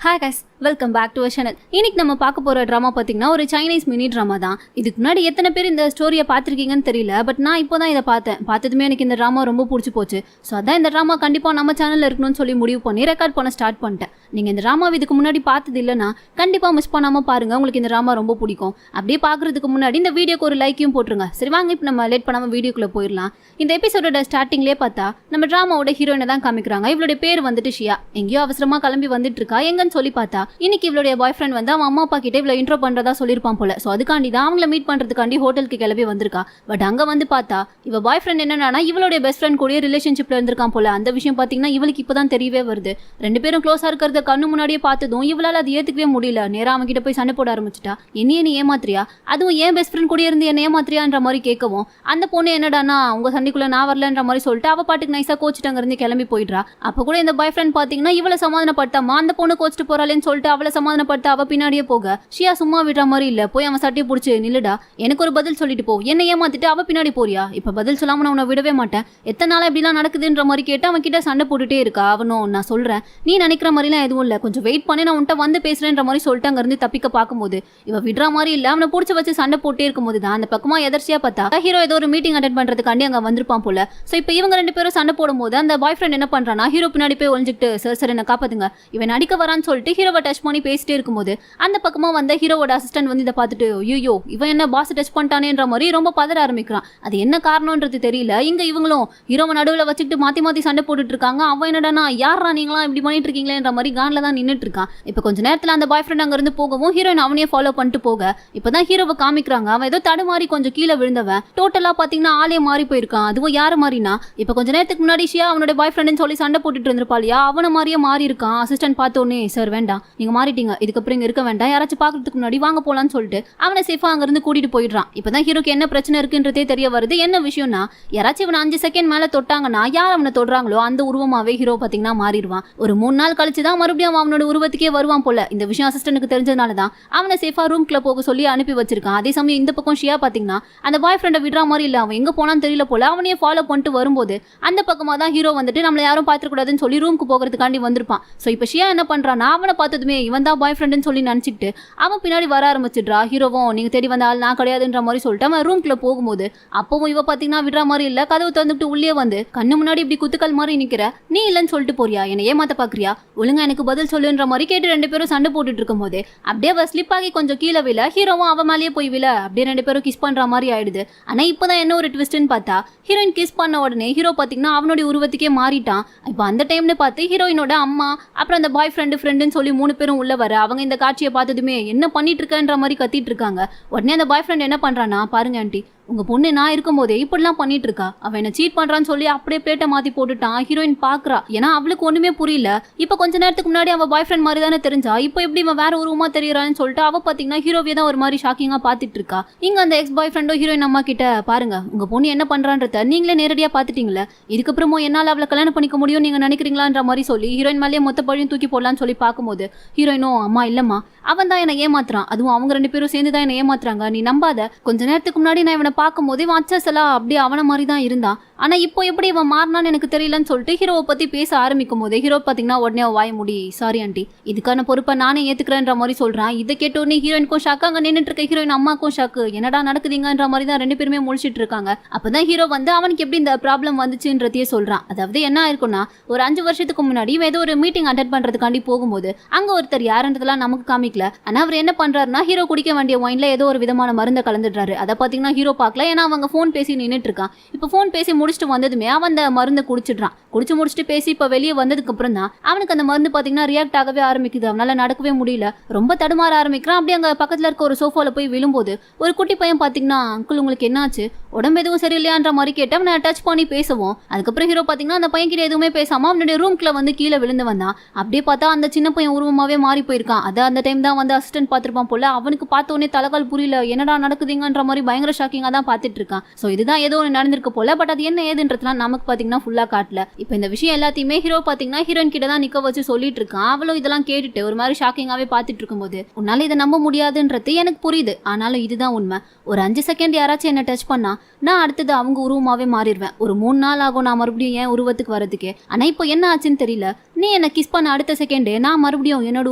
Hi guys, welcome back to channel. இன்னைக்கு நம்ம பார்க்க போகிற ட்ராமா பார்த்தீங்கன்னா ஒரு சைனீஸ் மினி ட்ராமா தான். இதுக்கு முன்னாடி எத்தனை பேர் இந்த ஸ்டோரியை பார்த்துருக்கீங்கன்னு தெரியல, பட் நான் இப்போ தான் இதை பார்த்ததுமே எனக்கு இந்த ட்ராமா ரொம்ப பிடிச்சி போச்சு. ஸோ அதான் இந்த ட்ராமா கண்டிப்பாக நம்ம சேனலில் இருக்கணும்னு சொல்லி முடிவு பண்ணி ரெக்கார்ட் பண்ண ஸ்டார்ட் பண்ணிட்டேன். நீங்கள் இந்த ட்ராமா இதுக்கு முன்னாடி பார்த்தது இல்லைன்னா கண்டிப்பாக மிஸ் பண்ணாமல் பாருங்கள், உங்களுக்கு இந்த ட்ராமா ரொம்ப பிடிக்கும். அப்படியே பார்க்குறதுக்கு முன்னாடி இந்த வீடியோக்கு ஒரு லைக்கையும் போட்டுருங்க. சரி வாங்க, இப்போ நம்ம லேட் பண்ணாமல் வீடியோக்குள்ளே போயிடலாம். இந்த எபிசோடோட ஸ்டார்டிங்லேயே பார்த்தா நம்ம ட்ராமாவோட ஹீரோயினை தான் காமிக்கிறாங்க. இவளுடைய பேர் வந்துட்டு ஷியா. எங்கேயோ அவசரமாக கிளம்பி வந்துட்டு இருக்கா. எங்கன்னு சொல்லி பார்த்தா இன்னைக்கு இவளுடைய பாய் ஃப்ரெண்ட் வந்து அவன் அம்மா அப்பா கிட்ட இவ்வளோ இன்ட்ரோ பண்றதா சொல்லியிருப்பான் போல. ஸோ அதுக்காண்டி தான் அவங்கள மீட் பண்றதுக்காண்டி ஹோட்டலுக்கு கிளம்பி வந்திருக்கா. பட் அங்க வந்து பார்த்தா இவ பாய் ஃப்ரெண்ட் என்னன்னா இவளுடைய பெஸ்ட் ஃப்ரெண்ட் கூட ரிலேஷன்ஷிப்ல இருந்திருக்கான் போல. அந்த விஷயம் பாத்தீங்கன்னா இவளுக்கு இப்பதான் தெரியவே வருது. ரெண்டு பேரும் க்ளோஸா இருக்கிறத கண்ணு முன்னாடியே பார்த்ததும் இவளால அது ஏத்துக்கவே முடியல. நேரா அவன் கிட்ட போய் சண்டை போட ஆரம்பிச்சிட்டா. நீ ஏமாத்திரியா, அதுவும் ஏன் பெஸ்ட் ஃப்ரெண்ட் கூட இருந்து என்ன ஏமாத்திரியான்ற மாதிரி கேட்கவும் அந்த பொண்ணு என்னடானா உங்க சண்டைக்குள்ள நான் வரலன்ற மாதிரி சொல்லிட்டு அவ பாட்டுக்கு நைஸா கோச்சிட்டு அங்க இருந்து கிளம்பி போயிடுறா. அப்ப கூட இந்த பாய் ஃப்ரெண்ட் பாத்தீங்கன்னா இவளை சமாதானப்படுத்தாம அந்த பொண்ணு கோச்சிட்டு போறாளேன்னு சொல்லிட்டு அவளை சமாதானப்படுத்த அவ பின்னாடியே போக ஷியா சும்மா விடுற மாதிரி இல்ல. போய் அவன் சட்டையை பிடிச்சி நில்லுடா, எனக்கு ஒரு பதில் சொல்லிட்டு போ, என்ன ஏமாத்திட்டு அவ பின்னாடி போறியா, இப்ப பதில் சொல்லாம நான் உன்னை விடவே மாட்டேன், எத்தனை நாளா இப்படிலாம் நடக்குதுன்ற மாதிரி கேட்டு அவன் கிட்ட சண்டை போட்டுட்டே இருக்கா. அவனும் நான் சொல்றேன் நீ நினைக்கிற மாதிரிலாம் எதுவும் இல்ல, கொஞ்சம் வெயிட் பண்ணி நான் உன்ட்ட வந்து பேசுறேன்ற மாதிரி சொல்லிட்டு அங்க இருந்து தப்பிக்க பார்க்கும்போது இவ விடுற மாதிரி இல்ல. அவனை பிடிச்சி வச்சு சண்டை போட்டே இருக்கும்போது தான் அந்த பக்கமா எதர்ச்சியா பார்த்தா ஹீரோ ஏதோ ஒரு மீட்டிங் அட்டென்ட் பண்றதுக்காண்டி அங்க வந்திருப்பான் போல. சோ இப்ப இவங்க ரெண்டு பேரும் சண்டை போடும்போது அந்த பாய் ஃப்ரெண்ட் என்ன பண்றானா ஹீரோ பின்னாடி போய் ஒளிஞ்சிட்டு சார் என்ன காப்பாத்துங்க, இவன் அடிக்க வரான்னு சொல்லிட்டு ஹீரோவை டச் பண்ணி பேசிட்டே இருக்கும்போது அந்த பக்கமா வந்த ஹீரோவோட அசிஸ்டன்ட் வந்து இதை பார்த்துட்டு ஐயோ இவன் என்ன பாஸ் டச் பண்ணிட்டானேன்ற மாதிரி ரொம்ப பதற ஆரம்பிக்கிறான். அது என்ன காரணம்ன்றது தெரியல. இங்க இவங்களும் ஹீரோவை நடுவில் வச்சுக்கிட்டு மாத்தி மாத்தி சண்டை போட்டுட்டு இருக்காங்க. அவன் என்னடா யாரா நீங்களா இப்படி பண்ணிட்டு இருக்கீங்களேன்ற மாதிரி கான்ல தான் நின்றுட்டு இருக்கான். இப்ப கொஞ்ச நேரத்துல அந்த பாய் ஃப்ரெண்ட் அங்க இருந்து போகவும் ஹீரோயின் அவனையே ஃபாலோ பண்ணிட்டு போக இப்பதான் ஹீரோவை காமிக்கிறாங்க. அவன் ஏதோ தடுமாறி கொஞ்சம் கீழே விழுந்தவன் டோட்டலா பாத்தீங்கன்னா ஆளே மாறி போயிருக்கான். அதுவும் யாரு மாதிரினா இப்ப கொஞ்ச நேரத்துக்கு முன்னாடி ஷியா அவனோட பாய் ஃப்ரெண்ட் சொல்லி சண்டை போட்டுட்டு இருந்திருப்பாளியா, அவனை மாதிரியே மாறி இருக்கான். அசிஸ்டன்ட் பார்த்தோன்னே சார் வேண்டாம், நீங்க மாறிட்டீங்க, இதுக்கப்புறம் இங்க இருக்க வேண்டாம், யாராச்சும் பாக்குறதுக்கு முன்னாடி வாங்க போலான்னு சொல்லிட்டு அவனை சேஃபா அங்க இருந்து கூட்டிட்டு போயிடுறான். இப்பதான் ஹீரோக்கு என்ன பிரச்சனை இருக்குன்றதே தெரிய வருது. என்ன விஷயம்னா யாராச்சும் இவனை 5 செகண்ட் மேல தொட்டாங்கன்னா யார் அவனை தொடுறாங்களோ அந்த உருவமாவே ஹீரோ பாத்தீங்கன்னா மாறிடுவான். ஒரு 3 நாள் கழிச்சுதான் மறுபடியும் அவனோட உருவத்துக்கே வருவான் போல. இந்த விஷயம் அசிஸ்டன்ட்க்கு தெரிஞ்சதுனாலதான் அவனை சேஃபா ரூம்குள்ள போக சொல்லி அனுப்பி வச்சிருக்கான். அதே சமயம் இந்த பக்கம் ஷியா பாத்தீங்கன்னா அந்த பாய் ஃப்ரெண்டை விடுற மாதிரி இல்ல, அவன் எங்க போனான்னு தெரியல போல. அவனையே ஃபாலோ பண்ணிட்டு வரும்போது அந்த பக்கமா தான் ஹீரோ வந்துட்டு நம்மள யாரும் பாத்துக்கூடாதுன்னு சொல்லி ரூமுக்கு போகிறதுக்காண்டி வந்திருப்பான். சோ இப்ப ஷியா என்ன பண்றான்னா அவனை பார்த்ததுமே இவன் தான் பாய் ஃப்ரெண்ட்னு சொல்லி நினைச்சிட்டு அவன் பின்னாடி வர ஆரம்பிச்சிடுறா. ஹீரோவும் நீங்க தேடி வந்த ஆள் நான் கிடையாதுன்ற மாதிரி சொல்லிட்டு அவன் ரூம்குள்ள போகும்போது அப்பவும் இவ பாத்தீங்கன்னா விடுற மாதிரி இல்ல. கதவு திறந்துட்டு உள்ளே வந்து கண்ணு முன்னாடி இப்படி குத்துக்கல் மாதிரி நிக்கிற, நீ இல்லன்னு சொல்லிட்டு போறியா, என்ன ஏமாத்த பாக்குறியா, ஒழுங்கா எனக்கு பதில் சொல்லுன்ற மாதிரி கேட்டு ரெண்டு பேரும் சண்டை போட்டுட்டு இருக்கும் போது அப்படியே அவ ஸ்லிப் ஆகி கொஞ்சம் கீழே விழ ஹீரோவும் அவ மேலேயே போய் விழ அப்படியே ரெண்டு பேரும் கிஸ் பண்ற மாதிரி ஆயிடுது. ஆனா இப்பதான் என்ன ஒரு ட்விஸ்ட்னு பார்த்தா ஹீரோயின் கிஸ் பண்ண உடனே ஹீரோ பாத்தீங்கன்னா அவனுடைய உருவத்துக்கே மாறிட்டான். இப்போ அந்த டைம்ல பார்த்து ஹீரோயினோட அம்மா அப்புறம் அந்த பாய் ஃப்ரெண்டுன்னு சொல்லி 3 பேரும் உள்ள வர அவங்க இந்த காட்சியை பார்த்ததுமே என்ன பண்ணிட்டு இருக்கன்ற மாதிரி கத்திட்டு இருக்காங்க. உடனே அந்த பாய் ஃப்ரெண்ட் என்ன பண்றானா பாருங்க ஆண்டி, உங்க பொண்ணு நான் இருக்கும் போதே இப்படிலாம் பண்ணிட்டு இருக்கா, அவன் என்ன சீட் பண்றான்னு சொல்லி அப்படியே பிளேட்டை மாத்தி போட்டுட்டான். ஹீரோயின் பாக்குறா, ஏன்னா அவளுக்கு ஒண்ணுமே புரியல. இப்ப கொஞ்ச நேரத்துக்கு முன்னாடி அவ பாய் ஃப்ரெண்ட் மாதிரி தானே தெரிஞ்சா, இப்போ எப்படி இவன் வேற உருவமா தெரியறான்னு சொல்லிட்டு அவ பாத்தீங்கன்னா ஹீரோவே தான் ஒரு மாதிரி ஷாக்கிங்கா பாத்துட்டு இருக்கா. இங்க அந்த எக்ஸ் பாய் ஃப்ரெண்டோ ஹீரோயின் அம்மா கிட்ட பாருங்க உங்க பொண்ணு என்ன பண்றான்றத நீங்களே நேரடியா பாத்துட்டீங்களே, இதுக்கப்புறமும் என்னால அவளை கல்யாணம் பண்ணிக்க முடியும் நீங்க நினைக்கிறீங்களான்ற மாதிரி சொல்லி ஹீரோயின் மேலேயே மொத்த பழியும் தூக்கி போடலான்னு சொல்லி பார்க்கும்போது ஹீரோயினோ அம்மா இல்லம்மா அவன் தான் என்ன ஏமாத்துறான், அதுவும் அவங்க 2 பேரும் சேர்ந்து தான் என்ன ஏமாத்துறாங்க, நீ நம்பாத, கொஞ்ச நேரத்துக்கு முன்னாடி நான் இவனை பார்க்கும்போது இவன் அச்சசலா அப்படியே அவனை மாதிரி தான் இருந்தான், ஆனா இப்போ எப்படி இவன் மாறினான்னு எனக்கு தெரியலன்னு சொல்லிட்டு ஹீரோவை பத்தி பேச ஆரம்பிக்கும் போது ஹீரோ பாத்தீங்கன்னா உடனே வாய முடி சாரி ஆண்டி, இதுக்கான பொறுப்பை நானே ஏத்துக்கிறேன்ற மாதிரி சொல்றான். இதை கேட்ட உடனே ஹீரோயினுக்கும் ஷாக்கு, அங்க நின்றுட்டு இருக்க ஹீரோயின் அம்மாக்கும் ஷாக்கு, என்னடா நடக்குதுங்கன்ற மாதிரி தான் 2 பேருமே முழிச்சிட்டு இருக்காங்க. அப்பதான் ஹீரோ வந்து அவனுக்கு எப்படி இந்த ப்ராப்ளம் வந்துச்சுன்றதையே சொல்றான். அதாவது என்ன ஆயிருக்கும்னா ஒரு 5 வருஷத்துக்கு முன்னாடி ஏதோ ஒரு மீட்டிங் அட்டென்ட் பண்றதுக்காண்டி போகும்போது அங்க ஒருத்தர் யாருன்றதெல்லாம் நமக்கு காமிக்கல, ஆனா அவர் என்ன பண்றாருன்னா ஹீரோ குடிக்க வேண்டிய ஒயின்ல ஏதோ ஒரு விதமான மருந்தை கலந்துடுறாரு. அதை பாத்தீங்கன்னா ஹீரோ பார்க்கல, ஏன்னா அவங்க போன் பேசி நின்றுட்டு இருக்கான். இப்ப போன் பேசி முடிச்சுட்டு வந்ததுமே அவன் அந்த மருந்தை குடிச்சிடுறான். குடிச்சு முடிச்சுட்டு பேசி இப்ப வெளியே வந்ததுக்கு அப்புறம் தான் அவனுக்கு அந்த மருந்து பாத்தீங்கன்னா ரியாக்ட் ஆகவே ஆரம்பிக்குது. அவனால நடக்கவே முடியல, ரொம்ப தடுமாற ஆரம்பிக்கிறான். அப்படியே அங்க பக்கத்துல இருக்க ஒரு சோஃபால போய் விழும்போது ஒரு குட்டி பையன் பாத்தீங்கன்னா அங்கிள் உங்களுக்கு என்னாச்சு, உடம்பு எதுவும் சரியில்லையான்ற மாதிரி கேட்டு அவனை டச் பண்ணி பேசுவோம். அதுக்கப்புறம் ஹீரோ பாத்தீங்கன்னா அந்த பையன் கிட்ட எதுவுமே பேசாம அவனுடைய ரூம்குள்ள வந்து கீழே விழுந்து வந்தான். அப்படியே பார்த்தா அந்த சின்ன பையன் உருவமாவே மாறி போயிருக்கான். அதை அந்த டைம் தான் வந்து அசிஸ்டன்ட் பார்த்திருப்பான் போல. அவனுக்கு பார்த்த உடனே தலைகால் புரியல, என்னடா நடக்குதுங்கன்ற மாதிரி பயங்கர ஷாக்கிங்கா தான் பார்த்துட்டு இருக்கான். சோ இதுதான் ஏதோ ஒன்று நடந்திருக்கு போல, பட் அது என்ன ஏதுன்றதுலாம் நமக்கு பாத்தீங்கன்னா ஃபுல்லா காட்டல. இப்போ இந்த விஷயம் எல்லாத்தையுமே ஹீரோ பாத்தீங்கன்னா ஹீரோயின் கிட்ட தான் நிக்க வச்சு சொல்லிட்டு இருக்கான். அவளும் இதெல்லாம் கேட்டுட்டு ஒரு மாதிரி ஷாக்கிங்காவே பார்த்துட்டு இருக்கும்போது உன்னால இதை நம்ப முடியாதுன்றது எனக்கு புரியுது, ஆனாலும் இதுதான் உண்மை. ஒரு 5 செகண்ட் யாராச்சும் என்ன டச் பண்ணா நான் அடுத்தது அவங்க உருவமாவே மாறிடுவேன். ஒரு 3 நாள் ஆகும் நான் மறுபடியும் என் உருவத்துக்கு வரதுக்கே. ஆனா இப்போ என்ன ஆச்சுன்னு தெரியல, நீ என்ன கிஸ் பண்ண அடுத்த செகண்டே நான் மறுபடியும் என்னோட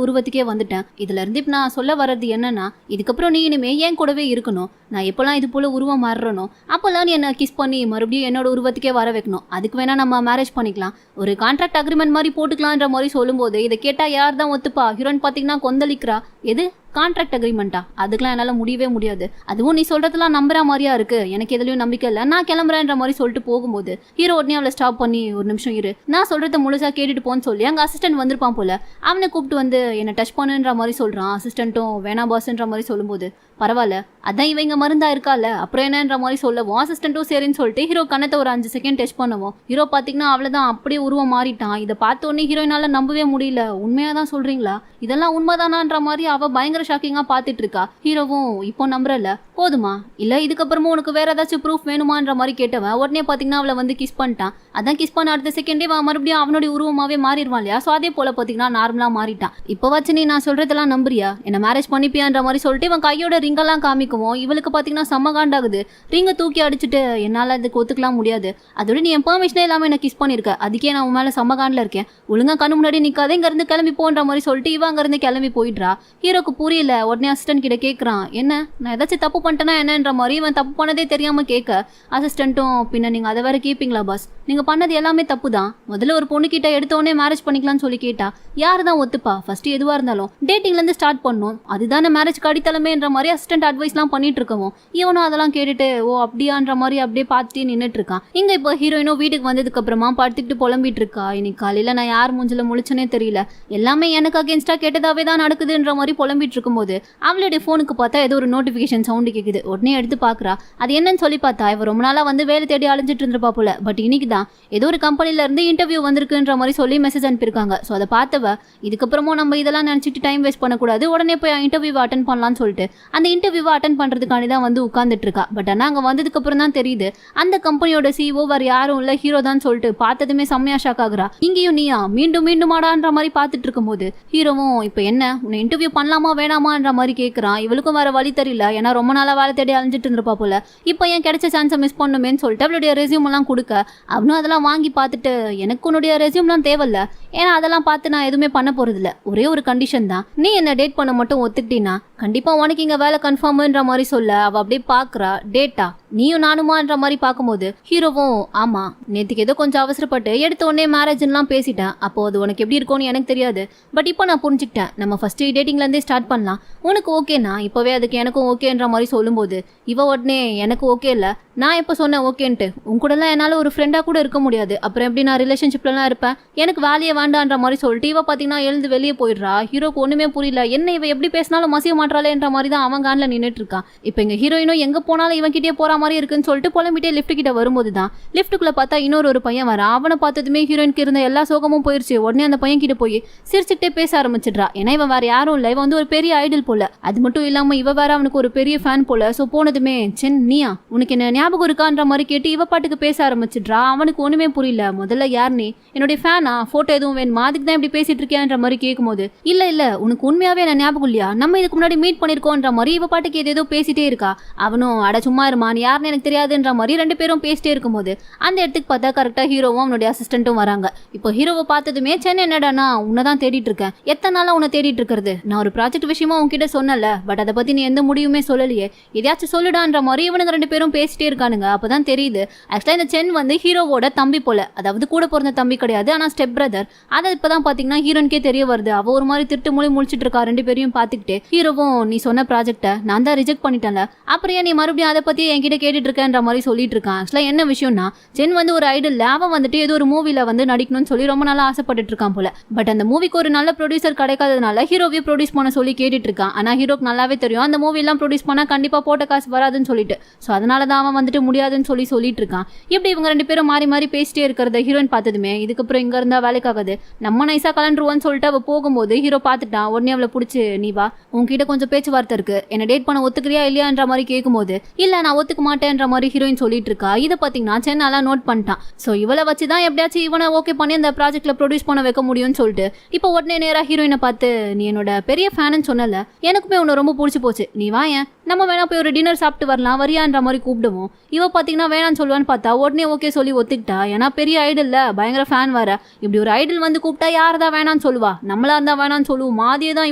உருவத்துக்கே வந்துட்டேன். இதுல இருந்து இப்ப நான் சொல்ல வர்றது என்னன்னா, இதுக்கப்புறம் நீ இனிமே என் கூடவே இருக்கணும். நான் எப்பெல்லாம் இது போல உருவம் மாறுறனோ அப்பெல்லாம் நீ என்ன கிஸ் பண்ணி மறுபடியும் என்னோட உருவத்துக்கே வர வைக்கணும். அதுக்கு வேணா நம்ம மேரேஜ் பண்ணிக்கலாம், ஒரு கான்ட்ராக்ட் அக்ரிமெண்ட் மாதிரி போட்டுக்கலான்ற மாதிரி சொல்லும்போது இதை கேட்டா யார் தான் ஒத்துப்பா? ஹீரோயின் பாத்தீங்கன்னா கொந்தளிக்கிறா. எது கான்ட்ராக்ட் அக்ரிமெண்ட்டா? அதுக்கெல்லாம் என்னால் முடியவே முடியாது. அதுவும் நீ சொல்றதெல்லாம் நம்புற மாதிரியா இருக்கு, எனக்கு எதுலையும் நம்பிக்கை இல்லை, நான் கிளம்புறேன்ற மாதிரி சொல்லிட்டு போகும்போது ஹீரோ உடனே அவளை ஸ்டாப் பண்ணி ஒரு நிமிஷம் இரு, நான் சொல்றத முழுசா கேட்டுட்டு போன்னு சொல்லி அங்கே அசிஸ்டன்ட் வந்திருப்பான் போல. அவனை கூப்பிட்டு வந்து என்னை டச் பண்ணுன்ற மாதிரி சொல்றான். அசிஸ்டன்ட்டும் வேணா பாஸ்ன்ற மாதிரி சொல்லும்போது பரவாயில்ல, அதான் இவங்க மருந்தா இருக்கால அப்புறம் என்னன்ற மாதிரி சொல்லவும் அசிஸ்டன்ட்டும் சரின்னு சொல்லிட்டு ஹீரோ கண்ணத்தை ஒரு 5 செகண்ட் டச் பண்ணுவோம். ஹீரோ பார்த்தீங்கன்னா அவ்வளோதான், அப்படியே உருவம் மாறிட்டான். இதை பார்த்த உடனே ஹீரோயினால நம்பவே முடியல. உண்மையா தான் சொல்றீங்களா? இதெல்லாம் உண்மைதானான்ற மாதிரி அவ பயங்கர ஷாக்கிங்கா பாத்துட்டு இருக்கா. ஹீரோவும் இப்போ நம்புறல, போதுமா இல்ல இதுக்கப்புறமும் உனக்கு வேற ஏதாச்சும் ப்ரூஃப் வேணுமான்ற மாதிரி கேட்டவன் உடனே பாத்தீங்கன்னா அவளை வந்து கிஸ் பண்ணிட்டான். அதான் கிஸ் பண்ண அடுத்த செகண்டே மறுபடியும் அவனுடைய உருவமாவே மாறிடுவான் இல்லையா? ஸோ அதே போல பாத்தீங்கன்னா நார்மலா மாறிட்டான். இப்போ வச்சு நீ நான் சொல்றதெல்லாம் நம்புறியா? என்ன மேரேஜ் பண்ணிப்பியான்ற மாதிரி சொல்லிட்டு இவன் கையோட ரிங்கெல்லாம் காமிக்குவோம். இவளுக்கு பாத்தீங்கன்னா செம்ம காண்டாகுது. ரிங்கை தூக்கி அடிச்சுட்டு என்னால இதுக்கு ஒத்துக்கலாம் முடியாது, அதோட நீ என் பெர்மிஷனே இல்லாம என்ன கிஸ் பண்ணிருக்க, அதுக்கே நான் உன் மேல செம்ம காண்டில் இருக்கேன், ஒழுங்கா கண்ணு முன்னாடி நிக்காத, இங்க இருந்து கிளம்பி போன்ற மாதிரி சொல்லிட்டு இவன் அங்க இருந்து கிளம்பி போயிடுறா. ஹீரோக்கு புரியல. உடனே அசிஸ்டன்ட் கிட்ட கேட்கறான், என்ன நான் ஏதாச்சும் தப்பு பண்ணிட்டேனா என்னன்ற மாதிரி. இவன் தப்பு பண்ணதே தெரியாம கேட்க அசிஸ்டன்ட்டும் பின்ன நீங்க அதை வேற கேட்பீங்களா பாஸ், நீங்க பண்ணது எல்லாமே தப்பு தான், முதல்ல ஒரு பொண்ணு கிட்ட எடுத்தோடனே மேரேஜ் பண்ணிக்கலாம்னு சொல்லி கேட்டா யாரு தான் ஒத்துப்பா? ஃபர்ஸ்ட் எதுவா இருந்தாலும் டேட்டிங்ல இருந்து ஸ்டார்ட் பண்ணும், அதுதானே மேரேஜ் அடித்தளமேன்ற மாதிரி அசிஸ்டன்ட் அட்வைஸ்லாம் பண்ணிட்டு இருக்கவும் இவனும் அதெல்லாம் கேட்டுட்டு ஓ அப்படியான்ற மாதிரி அப்படியே பார்த்துட்டே நின்றுட்டு இருக்கான். இங்க இப்போ ஹீரோயினும் வீட்டுக்கு வந்ததுக்கு அப்புறமா படுத்துக்கிட்டு புலம்பிட்டு இருக்கா. இன்னைக்கு காலையில நான் யார் மூஞ்சில முழிச்சனே தெரியல, எல்லாமே எனக்கு அகேன்ஸ்டா கேட்டதாவே தான் நடக்குதுன்ற மாதிரி புலம்பிட்டு இருக்கும்போது அவளுடைய போனுக்கு பார்த்தா ஏதோ ஒரு நோட்டிபிகேஷன் சவுண்டு கேக்குது. உடனே எடுத்து பாக்குறா. அது என்னன்னு சொல்லி பார்த்தா இவ ரொம்ப நாளா வந்து வேலை தேடி அலைஞ்சிட்டு இருந்திருப்பா போல. பட் இன்னைக்கு தான் ஏதோ ஒரு கம்பெனில இருந்து இன்டர்வியூ வந்திருக்குன்ற மாதிரி சொல்லி மெசேஜ் அனுப்பியிருக்காங்க. ஸோ அதை பார்த்தவ இதுக்கப்புறமும் நம்ம இதெல்லாம் நினைச்சிட்டு டைம் வேஸ்ட் பண்ணக்கூடாது, உடனே போய் இன்டர்வியூ அட்டன் பண்ணலாம்னு சொல்லிட்டு அந்த இன்டர்வியூவை அட்டன் பண்றதுக்காண்டி தான் வந்து உட்கார்ந்துட்டு இருக்கா. பட் ஆனால் அங்கே வந்ததுக்கு அப்புறம் தான் தெரியுது அந்த கம்பெனியோட சிஓ வேற யாரும் இல்லை ஹீரோ தான் சொல்லிட்டு பார்த்ததுமே செம்மையா ஷாக் ஆகுறா. இங்கேயும் நீயா மீண்டும் மீண்டும் ஆடான்ற மாதிரி பார்த்துட்டு இருக்கும்போது ஹீரோவும் இப்போ என்ன உன்னை இன்டர்வியூ பண்ணலாமா வேணாமான்ற மாதிரி கேட்கறான். இவளுக்கும் வேற வழி தெரியல, ஏன்னா ரொம்ப நாளா வேலை தேடி அலைஞ்சிட்டு இருந்திருப்பா போல. இப்போ ஏன் கிடைச்ச சான்ஸை மிஸ் பண்ணுமேன்னு சொல்லிட்டு அவளுடைய ரெசியூம் எல்லாம் கொடுக்க அவனும் அதெல்லாம் வாங்கி பார்த்துட்டு எனக்கு உன்னுடைய ரெசியூம்லாம் தேவையில்ல, ஏன்னா அதெல்லாம் பார்த்து நான் எதுவுமே பண்ண போறது இல்ல, ஒரே ஒரு கண்டிஷன் தான், நீ என்ன டேட் பண்ண மட்டும் ஒத்துக்கிட்டீங்கன்னா கண்டிப்பா உனக்கு இங்க வேலை கன்ஃபார்ம்ன்ற மாதிரி சொல்ல அவ அப்படியே பாக்குறா. டேட்டா நீயும் நானுமான்ற மாதிரி பார்க்கும்போது ஹீரோவும் ஆமா நேற்றுக்கு ஏதோ கொஞ்சம் அவசரப்பட்டு எடுத்த உடனே மேரேஜ்லாம் பேசிட்டேன், அப்போ அது உனக்கு எப்படி இருக்கும்னு எனக்கு தெரியாது, பட் இப்போ நான் புரிஞ்சுக்கிட்டேன், நம்ம ஃபர்ஸ்ட் டேட்டிங்ல இருந்தே ஸ்டார்ட் பண்ணலாம், உனக்கு ஓகேனா இப்பவே அதுக்கு எனக்கும் ஓகேன்ற மாதிரி சொல்லும்போது இவ உடனே எனக்கு ஓகே இல்லை, நான் இப்போ சொன்னேன் ஓகேன்ட்டு, உன் கூடலாம் என்னால் ஒரு ஃப்ரெண்டாக கூட இருக்க முடியாது, அப்புறம் எப்படி நான் ரிலேஷன்ஷிப்லலாம் இருப்பேன், எனக்கு வேலையே வேண்டான்ற மாதிரி சொல்லிட்டு இவ பார்த்தீங்கன்னா எழுந்து வெளியே போயிடுறா. ஹீரோக்கு ஒன்றுமே புரியல, என்ன இவ எப்படி பேசினாலும் மசிய மாட்டாளேன்ற மாதிரி தான் அவன் கானில் நின்றுட்டு இருக்கான். இப்போ எங்கள் ஹீரோயினும் எங்கே போனாலும் இவன் கிட்டே போகிற மாதிரி இருக்குன்னு சொல்லிட்டு புலம்பிட்டே லிஃப்ட் கிட்ட வரும்போது தான் லிஃப்ட்டுக்குள்ளே பார்த்தா இன்னொரு பையன் வரான். அவனை பார்த்ததுமே ஹீரோயினுக்கு இருந்த எல்லா சோகமும் போயிடுச்சு. உடனே அந்த பையன் கிட்ட போய் சிரிச்சுக்கிட்டே பேச ஆரம்பிச்சிடுறா. ஏன்னா இவன் வேற யாரும் இல்லை, இவன் வந்து ஒரு பெரிய ஐடல் போல, அது மட்டும் இல்லாமல் இவ வேற அவனுக்கு ஒரு பெரிய ஃபேன் போல. ஸோ போனதுமே சென் நீயா உனக்கு என்ன ஞாபகம் இருக்கான்ற மாதிரி கேட்டு இவ பாட்டுக்கு பேச ஆரம்பிச்சிடுறா. அவனுக்கு ஒண்ணுமே புரியல. முதல்ல யார் நீ, என்னுடைய ஃபேனா, போட்டோ எதுவும் வேணுமா, அதுக்கு தான் இப்படி பேசிட்டு இருக்கியான்ற மாதிரி கேட்கும்போது இல்ல இல்ல உனக்கு உண்மையாவே என்ன ஞாபகம் இல்லையா, நம்ம இதுக்கு முன்னாடி மீட் பண்ணிருக்கோன்ற மாதிரி இவ பாட்டுக்கு ஏதோ பேசிட்டே இருக்கா. அவனும் அட சும்மா இருமா நீ யாருன்னு எனக்கு தெரியாதுன்ற மாதிரி ரெண்டு பேரும் பேசிட்டே இருக்கும்போது அந்த இடத்துக்கு பார்த்தா கரெக்டா ஹீரோவும் அவனுடைய அசிஸ்டன்ட்டும் வராங்க. இப்போ ஹீரோவை பார்த்ததுமே சென்னை என்னடானா உன்னதான் தேடிட்டு இருக்கேன், எத்தனை நாளா உன்னை தேடிட்டு இருக்கிறது, நான் ஒரு ப்ராஜெக்ட் விஷயமா உன்கிட்ட சொன்னல, பட் அதை பத்தி நீ எந்த முடிவுமே சொல்லலையே, எதையாச்சும் சொல்லுடான்ற மாதிரி இவனுங்க ரெண்டு பேரும் பேசிட்டே இருக்கானுங்க. அப்பதான் தெரியுது ஆக்சுவலா இந்த சென் வந்து ஹீரோவோட தம்பி போல, அதாவது கூட பிறந்த தம்பி கிடையாது, ஆனா ஸ்டெப் பிரதர். அதை இப்பதான் பாத்தீங்கன்னா ஹீரோனுக்கே தெரிய வருது. அவ ஒரு மாதிரி திருட்டு மொழி முழிச்சிட்டு இருக்கா ரெண்டு பேரையும் பாத்துக்கிட்டு. ஹீரோவும் நீ சொன்ன ப்ராஜெக்டை நான் தான் ரிஜெக்ட் பண்ணிட்டேன்ல, அப்புறம் ஏன் நீ மறுபடியும் அதை பத்தி என்கிட்ட கேட்டுட்டு இருக்கேன்ற மாதிரி சொல்லிட்டு இருக்கான். ஆக்சுவலா என்ன விஷயம்னா சென் வந்து ஒரு ஐடல், அவன் வந்துட்டு ஏதோ ஒரு மூவில வந்து நடிக்கணும்னு சொல்லி ரொம்ப நாளா ஆசைப்பட்டு இருக்கான் போல. பட் அந்த மூவிக்கு ஒரு நல்ல ப்ரொடியூசர் கிடைக்காததுனால ஹீரோவே ப்ரொடியூஸ் பண்ண சொல்லி கேட்டுட்டு இருக்கான். ஆனா ஹீரோக்கு நல்லாவே தெரியும் அந்த மூவி எல்லாம் ப்ரொடியூஸ் பண்ணா கண்டிப்பா போட்ட காசு வராதுன்னு சொல்லிட்டு. ஸோ அதனால தான் அவன் வந்துட்டு முடியாதுன்னு சொல்லிட்டு இருக்கான். இப்படி இவங்க ரெண்டு பேரும் மாறி மாறி பேசிட்டே இருக்கிறத ஹீரோயின் பார்த்ததுமே இதுக்கப்புறம் இங்க இருந்தா வேலைக்காகாது, நம்ம நைஸா கலண்டுருவோன்னு சொல்லிட்டு அவ போகும்போது ஹீரோ பார்த்துட்டான். உடனே அவளை பிடிச்சி நீ வா உன்கிட்ட கொஞ்சம் பேச்சுவார்த்தை இருக்கு, என்ன டேட் பண்ண ஒத்துக்கிறியா இல்லையான்ற மாதிரி கேட்கும்போது இல்ல நான் ஒத்துக்க மாட்டேன்ற மாதிரி ஹீரோயின் சொல்லிட்டு இருக்கா. இதை பாத்தீங்கன்னா சென்னாலாம் நோட் பண்ணிட்டான். ஸோ இவளை வச்சுதான் எப்படியாச்சும் இவனை ஓகே பண்ணி அந்த ப்ராஜெக்ட்ல ப்ரொடியூஸ் பண்ண வைக்க முடியும்னு சொல்லிட்டு இப்போ உடனே நேரா ஹீரோயினை பார்த்து நீ என்னோட பெரிய ஃபேன்னு சொன்னல, எனக்குமே உன்னை ரொம்ப பிடிச்சி போச்சு, நீ வா ஏன் நம்ம வேணா போய் ஒரு டின்னர் சாப்பிட்டு வரலாம் வரியான்ற மாதிரி கூப்பிடுவோம். இவ பாத்தீங்கன்னா வேணான்னு சொல்லுவான்னு பார்த்தா உடனே ஓகே சொல்லி ஒத்துக்கிட்டா. ஏன்னா பெரிய ஐடல்ல பயங்கர ஃபேன் வேற. இப்படி ஒரு ஐடல் வந்து கூப்பிட்டா யார் தான் வேணான்னு சொல்லுவா, நம்மளா இருந்தா வேணான்னு சொல்லுவோம். மாதியே தான்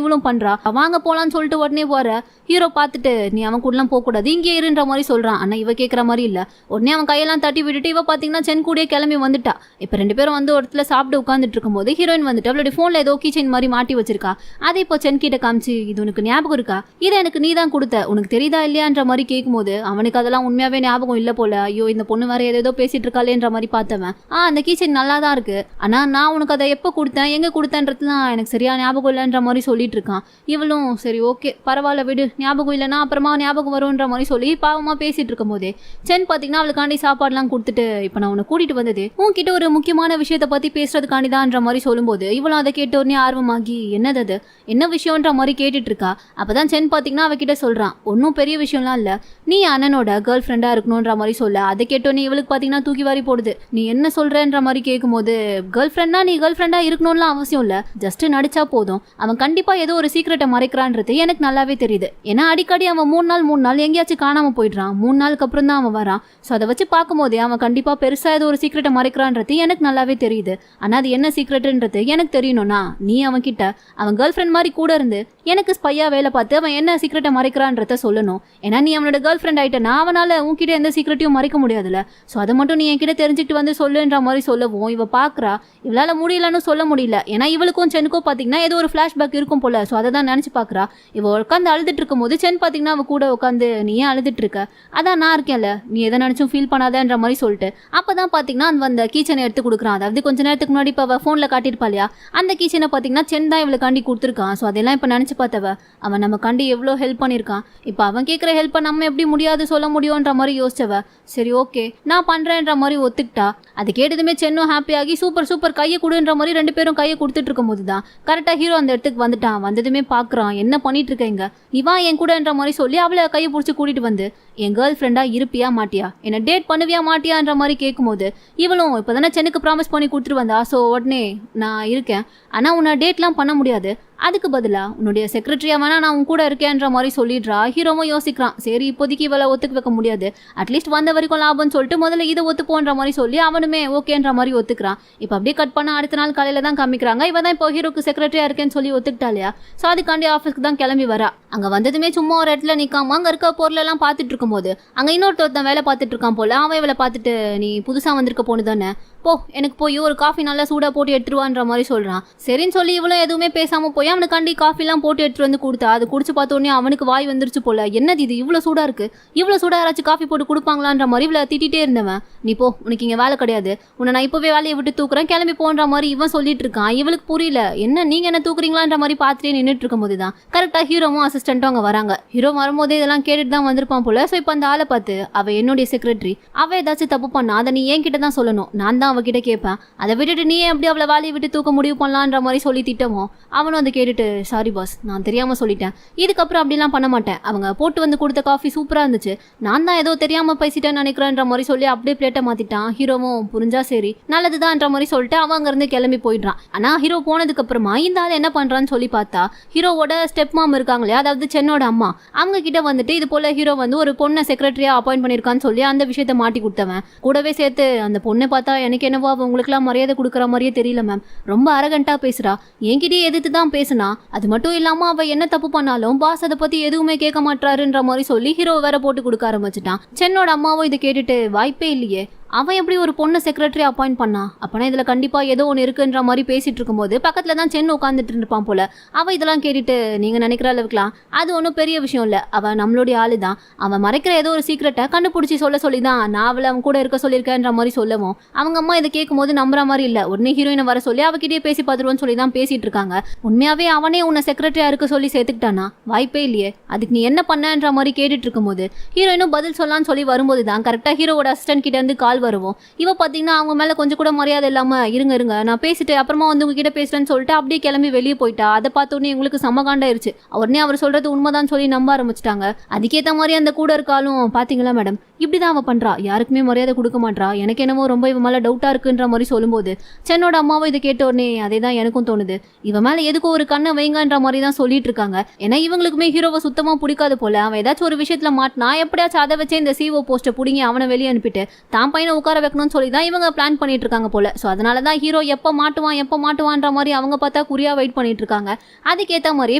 இவளும் பண்றா. வாங்க போலான்னு சொல்லிட்டு உடனே போற. ஹீரோ பார்த்துட்டு நீ அவன் கூடலாம் போக கூடாது, இங்கே இருன்ற மாதிரி சொல்றான். ஆனா இவ கேட்கற மாதிரி இல்ல. உடனே அவன் கையெல்லாம் தட்டி விட்டுட்டு இவ பாத்தீங்கன்னா சென் கூடயே கிளம்பி வந்துட்டா. இப்ப 2 பேரும் வந்து ஒரு இடத்துல சாப்பிட்டு உட்காந்துட்டு இருக்கும்போது ஹீரோயின் வந்துட்டு அவளுடைய போன்ல ஏதோ கீ செயின் மாதிரி மாட்டி வச்சிருக்கா. அதை இப்போ சென் கிட்ட காமிச்சு இது உனக்கு ஞாபகம் இருக்கா, இதை எனக்கு நீ தான் கொடுத்த, உனக்கு தெரியுதா இல்லையான்ற மாதிரி கேட்கும்போது அவனுக்கு அதெல்லாம் உண்மையாவே ஞாபகம் இல்ல போல. ஐயோ இந்த பொண்ணு வேற ஏதோ பேசிட்டு இருக்காளேன்ற மாதிரி பார்த்தவன் அந்த கீ செயின் நல்லா தான் இருக்கு, ஆனா நான் உனக்கு அதை எப்போ கொடுத்தேன் எங்க கொடுத்தேன்றதுலாம் எனக்கு சரியா ஞாபகம் இல்லைன்ற மாதிரி சொல்லிட்டு இருக்கான். இவளும் சரி ஓகே பரவாயில்ல விடு, ஞாபகம் இல்லைன்னா அப்புறமா ஞாபகம் வரும்ன்ற மாதிரி சொல்லி பாவமா பேசிட்டு இருக்கும் போதே சென் பாத்தீங்கன்னா அவளுக்காண்டி சாப்பாடுலாம் கொடுத்துட்டு இப்ப நான் உன்னை கூட்டிட்டு வந்தது உன்கிட்ட ஒரு முக்கியமான விஷயத்த பத்தி பேசுறதுக்காண்டிதான்ற மாதிரி சொல்லும்போது இவளும் அதை கேட்ட உடனே ஆர்வமாகி என்னது அது என்ன விஷயம்ன்ற மாதிரி கேட்டுட்டு இருக்கா. அப்பதான் சென் பாத்தீங்கன்னா அவகிட்ட சொல்றான் ஒன்னும் பெரிய விஷயம்லாம் இல்ல, நீ அண்ணனோட கேர்ள் ஃப்ரெண்டா இருக்கணும்ன்ற மாதிரி சொல்ல. அதை கேட்டோன்னே இவளுக்கு பாத்தீங்கன்னா தூக்கி வாரி போடுது. நீ என்ன சொல்றன்ற மாதிரி கேட்கும்போது கேர்ள் ஃப்ரெண்டா நீ கேர்ள் ஃப்ரெண்டா இருக்கணும்லாம் அவசியம் இல்ல, ஜஸ்ட் நடிச்சா போதும். அவன் கண்டிப்பா ஏதோ ஒரு சீக்கிரட்டை மறைக்கிறான்றது எனக்கு நல்லாவே தெரியுது. ஏன்னா அடிக்கடி அவன் 3 நாள் எங்கேயாச்சும் காணாம போயிடுறான். 3 நாளுக்கு அப்புறம் தான் அவன் வரான். ஸோ அதை வச்சு பார்க்கும்போதே அவன் கண்டிப்பா பெருசா ஏதோ ஒரு சீக்கிரட்டை மறைக்கிறான்றது எனக்கு நல்லாவே தெரியுது. ஆனா அது என்ன சீக்கிரட்ன்றது எனக்கு தெரியணும்னா நீ அவன் கிட்ட அவன் கேர்ள் ஃப்ரெண்ட் மாதிரி கூட இருந்து எனக்கு ஸ்பையா வேலை பார்த்து அவன் என்ன சீக்கிரட்டை மறைக்கிறான்றத சொல்லணும். ஏன்னா நீ அவனோட கேர்ள் ஃப்ரெண்ட் ஆயிட்டனா அவனால உன்கிட்ட எந்த சீக்கிரட்டையும் மறைக்க முடியாதுல்ல. ஸோ அதை மட்டும் நீ என்கிட்ட தெரிஞ்சுட்டு வந்து சொல்லுன்ற மாதிரி சொல்லவும் இவ பாக்குறா. இவளால முடியலன்னு சொல்ல முடியல. ஏன்னா இவளுக்கும் சென்னுக்கும் பாத்தீங்கன்னா ஏதோ ஒரு பிளாஷ்பேக் இருக்கும் போல. ஸோ அதை தான் நினைச்சு பாக்குறா. இவ உட்காந்து அழுதுட்டு இருக்கும் போது சென் பாத்தீங்கன்னா அவ கூட உட்காந்து நீ ஏன் அழுதுட்டு இருக்க, அதான் நான் இருக்கேன்ல, நீ எதை நினைச்சும் ஃபீல் பண்ணாதன்ற மாதிரி சொல்லிட்டு அப்பதான் பாத்தீங்கன்னா அந்த கீச்சனை எடுத்து கொடுக்குறான். அதாவது கொஞ்ச நேரத்துக்கு முன்னாடி இப்ப அவ போன்ல காட்டியிருப்பா இல்லையா, அந்த கீச்சனை பாத்தீங்கன்னா சென் தான் இவளுக்காண்டி கொடுத்துருக்கான். ஸோ அதெல்லாம் இப்ப நினைச்சு பார்த்தவ அவன் நம்ம காண்டி எவ்வளோ ஹெல்ப் பண்ணியிருக்கான். இப்போ அவன் கேட்குற ஹெல்ப்பை நம்ம எப்படி முடியாது சொல்ல முடியும்ன்ற மாதிரி யோசிச்சவ சரி ஓகே நான் பண்றேன்ற மாதிரி ஒத்துக்கிட்டா. அது கேட்டதுமே சென்னும் ஹாப்பியாகி சூப்பர் கையை கொடுன்ற மாதிரி 2 பேரும் கையை கொடுத்துட்டு இருக்கும் போதுதான் கரெக்டா ஹீரோ அந்த இடத்துக்கு வந்துட்டான். வந்ததுமே பாக்குறான் என்ன பண்ணிட்டு இருக்கீங்க, நீ வா என் கூடன்ற மாதிரி சொல்லி அவளை கையை பிடிச்சி கூட்டிட்டு வந்து என் கேர்ள் ஃப்ரெண்டா இருப்பியா மாட்டியா, என்ன டேட் பண்ணுவியா மாட்டியான்ற மாதிரி கேட்கும்போது இவளும் இப்போதானே சென்னுக்கு ப்ராமிஸ் பண்ணி கொடுத்துட்டு வந்தா. ஸோ உடனே நான் இருக்கேன், ஆனா உன்னை டேட்லாம் பண்ண முடியாது, அதுக்கு பதிலா உன்னுடைய செக்ரட்டரியா வேணா நான் உன் கூட இருக்கேன்ற மாதிரி சொல்லிடுறா. ஹீரோவும் யோசிக்கிறான் சரி இப்போதைக்கு இவளை ஒத்துக்க வைக்க முடியாது, அட்லீஸ்ட் வந்த வரைக்கும் லாபம்னு சொல்லிட்டு முதல்ல இதை ஒத்துப்போன்ற மாதிரி சொல்லி அவனுமே ஓகேன்ற மாதிரி ஒத்துக்கிறான். இப்போ அப்படியே கட் பண்ண அடுத்த நாள் காலையில தான் காமிக்கிறாங்க. இவ தான் இப்போ ஹீரோக்கு செக்ரட்டரியா இருக்கேன்னு சொல்லி ஒத்துக்கிட்டா இல்லையா. ஸோ அதுக்காண்டி ஆஃபீஸ்க்கு தான் கிளம்பி வரா. அங்க வந்ததுமே சும்மா ஒரு இடத்துல நிக்காம அங்க இருக்க பொருள் எல்லாம் பார்த்துட்டு இருக்கும் போது அங்க இன்னொருத்தன் வேலை பார்த்துட்டு இருக்கான் போல. அவன் இவளை பார்த்துட்டு நீ புதுசா வந்திருக்க பொண்ணு தானே, போ எனக்கு போய் ஒரு காஃபி நல்லா சூடா போட்டு எடுத்துருவான்ற மாதிரி சொல்றான். சரின்னு சொல்லி இவளும் எதுவுமே பேசாம போய் அவனுக்காண்டி காஃபி எல்லாம் போட்டு எடுத்துட்டு வந்து கொடுத்தா. அது குடிச்சு பார்த்தோன்னே அவனுக்கு வாய் வந்துருச்சு போல. என்னது இது இவ்வளவு சூடா இருக்கு, இவ்வளவு சூடா யாராச்சும் காஃபி போட்டு கொடுப்பாங்களான்ற மாதிரி இவளை திட்டிட்டே இருந்தவன் நீ போ உனக்கு இங்க வேலை கிடையாது, உன்னை நான் இப்பவே வேலையை விட்டு தூக்குறேன் கிளம்பி போன்ற மாதிரி இவன் சொல்லிட்டு இருக்கான். இவளுக்கு புரியல என்ன நீங்க என்ன தூக்குறீங்களான்ற மாதிரி பார்த்துட்டே நின்றுட்டு இருக்கும் போதுதான் கரெக்டா ஹீரோவும் அசிஸ்டன்ட்டும் அங்க வராங்க. ஹீரோ வரும்போதே இதெல்லாம் கேட்டுட்டு தான் வந்திருப்பான் போல. ஸோ இப்போ அந்த ஆளை பார்த்து அவ என்னுடைய செக்ரட்டரி, அவ ஏதாச்சும் தப்பு பண்ணா அதை நீ என்கிட்ட தான் சொல்லணும், நான் தான் அவகிட்ட கேட்பேன், அதை விட்டுட்டு நீ எப்படி அவளை வேலையை விட்டு தூக்க முடிவு பண்ணலான்ற மாதிரி சொல்லி திட்டவும் அவனும் அதை கேட்டுட்டு சாரி பாஸ் நான் தெரியாம சொல்லிட்டேன், இதுக்கப்புறம் அப்படிலாம் பண்ண மாட்டேன், அவங்க போட்டு வந்து கொடுத்த காஃபி சூப்பரா இருந்துச்சு, நான் தான் ஏதோ தெரியாம பேசிட்டேன்னு நினைக்கிறேன்ற மாதிரி சொல்லி அப்படியே பிளேட்டை மாத்திட்டான். ஹீரோவும் புரிஞ்சா சரி நல்லதுதான்ற மாதிரி சொல்லிட்டு அவன் அங்க இருந்து கிளம்பி போயிடுறான். ஆனா ஹீரோ போனதுக்கு அப்புறமா இந்த ஆள் என்ன பண்றான்னு சொல்லி பார்த்தா ஹீரோவோட ஸ்டெப் மாம் இருக்காங்களே, அதாவது சென்னோட அம்மா, அவங்க கிட்ட வந்துட்டு இது போல ஹீரோ வந்து ஒரு பொண்ணை செக்ரட்டரியா அப்பாயிண்ட் பண்ணிருக்கான்னு சொல்லி அந்த விஷயத்த மாட்டி கொடுத்தவன் கூடவே சேர்த்து அந்த பொண்ணை பார்த்தா எனக்கு என்னவோ உங்களுக்குலாம் மரியாதை கொடுக்குற மாதிரியே தெரியல மேம், ரொம்ப அரகண்டா பேசுறா, என்கிட்டயே எதிர்த்து தான் பேசுனா, அது மட்டும் இல்லாம அவ என்ன தப்பு பண்ணாலும் பாஸ் அதை பத்தி எதுவுமே கேட்க மாட்டாருன்ற மாதிரி சொல்லி ஹீரோ வேற போட்டு கொடுக்க ஆரம்பிச்சிட்டான். சென்னோட அம்மாவும் இதை கேட்டுட்டு வாய்ப்பே இல்லையே, அவன் எப்படி ஒரு பொண்ணை செக்ரட்டரி அப்பாயிண்ட் பண்ணா, அப்பனா இதுல கண்டிப்பா ஏதோ ஒன்று இருக்குன்ற மாதிரி பேசிட்டு இருக்கும்போது பக்கத்துல தான் சென் உட்காந்துட்டு இருப்பான் போல. அவ இதெல்லாம் கேட்டுட்டு நீங்க நினைக்கிற அளவுக்குலாம் அது ஒன்றும் பெரிய விஷயம் இல்ல, அவ நம்மளுடைய ஆளு தான், அவன் மறைக்கிற ஏதோ ஒரு சீக்கிரட்டை கண்டுபிடிச்சி சொல்லிதான் நான் அவளை அவன் கூட இருக்க சொல்லியிருக்கேன்ற மாதிரி சொல்லவும் அவங்க அம்மா இதை கேட்கும் போது நம்புற மாதிரி இல்ல. உடனே ஹீரோயினை வர சொல்லி அவகிட்டே பேசி பார்த்துருவோன்னு சொல்லி தான் பேசிட்டு இருக்காங்க. உண்மையாவே அவனே உன்னை செக்ரட்டரியா இருக்க சொல்லி சேர்த்துக்கிட்டானா, வாய்ப்பே இல்லையே, அதுக்கு நீ என்ன பண்ணன்ற மாதிரி கேட்டுட்டு இருக்கும்போது ஹீரோயினும் பதில் சொல்லலான்னு சொல்லி வரும்போது தான் கரெக்டா ஹீரோவோட அசிஸ்டன்ட் கிட்ட இருந்து கால் கால் வருவோம். இவ பாத்தீங்கன்னா அவங்க மேல கொஞ்சம் கூட மரியாதை இல்லாம இருங்க நான் பேசிட்டு அப்புறமா வந்து உங்ககிட்ட பேசுறேன்னு சொல்லிட்டு அப்படியே கிளம்பி வெளியே போயிட்டா. அதை பார்த்தோன்னே இவங்களுக்கு சமகாண்டாயிருச்சு. உடனே அவர் சொல்றது உண்மைதான் சொல்லி நம்ப ஆரம்பிச்சிட்டாங்க. அதுக்கேற்ற மாதிரி அந்த கூட இருக்காலும் பாத்தீங்களா மேடம் இப்படிதான் அவ பண்றா, யாருக்குமே மரியாதை கொடுக்க மாட்டா, எனக்கு என்னமோ ரொம்ப இவ மேல டவுட்டா இருக்குன்ற மாதிரி சொல்லும்போது சென்னோட அம்மாவும் இதை கேட்ட உடனே அதே தான் எனக்கும் தோணுது, இவ மேல எதுக்கும் ஒரு கண்ணை வைங்கன்ற மாதிரி தான் சொல்லிட்டு இருக்காங்க. ஏன்னா இவங்களுக்குமே ஹீரோவை சுத்தமா பிடிக்காது போல. அவன் ஏதாச்சும் ஒரு விஷயத்துல மாட்டினா எப்படியாச்சும் அதை வச்சே இந்த சிஓ போஸ்ட்டை பிடிங்கி அவனை வெளியே அனுப்பிட்டு தான் பையனை உட்கார வைக்கணும்னு சொல்லி தான் இவங்க பிளான் பண்ணிட்டு இருக்காங்க போல. ஸோ அதனாலதான் ஹீரோ எப்போ மாட்டுவான்ற மாதிரி அவங்க பார்த்தா குறியா வெயிட் பண்ணிட்டு இருக்காங்க. அதுக்கேற்ற மாதிரி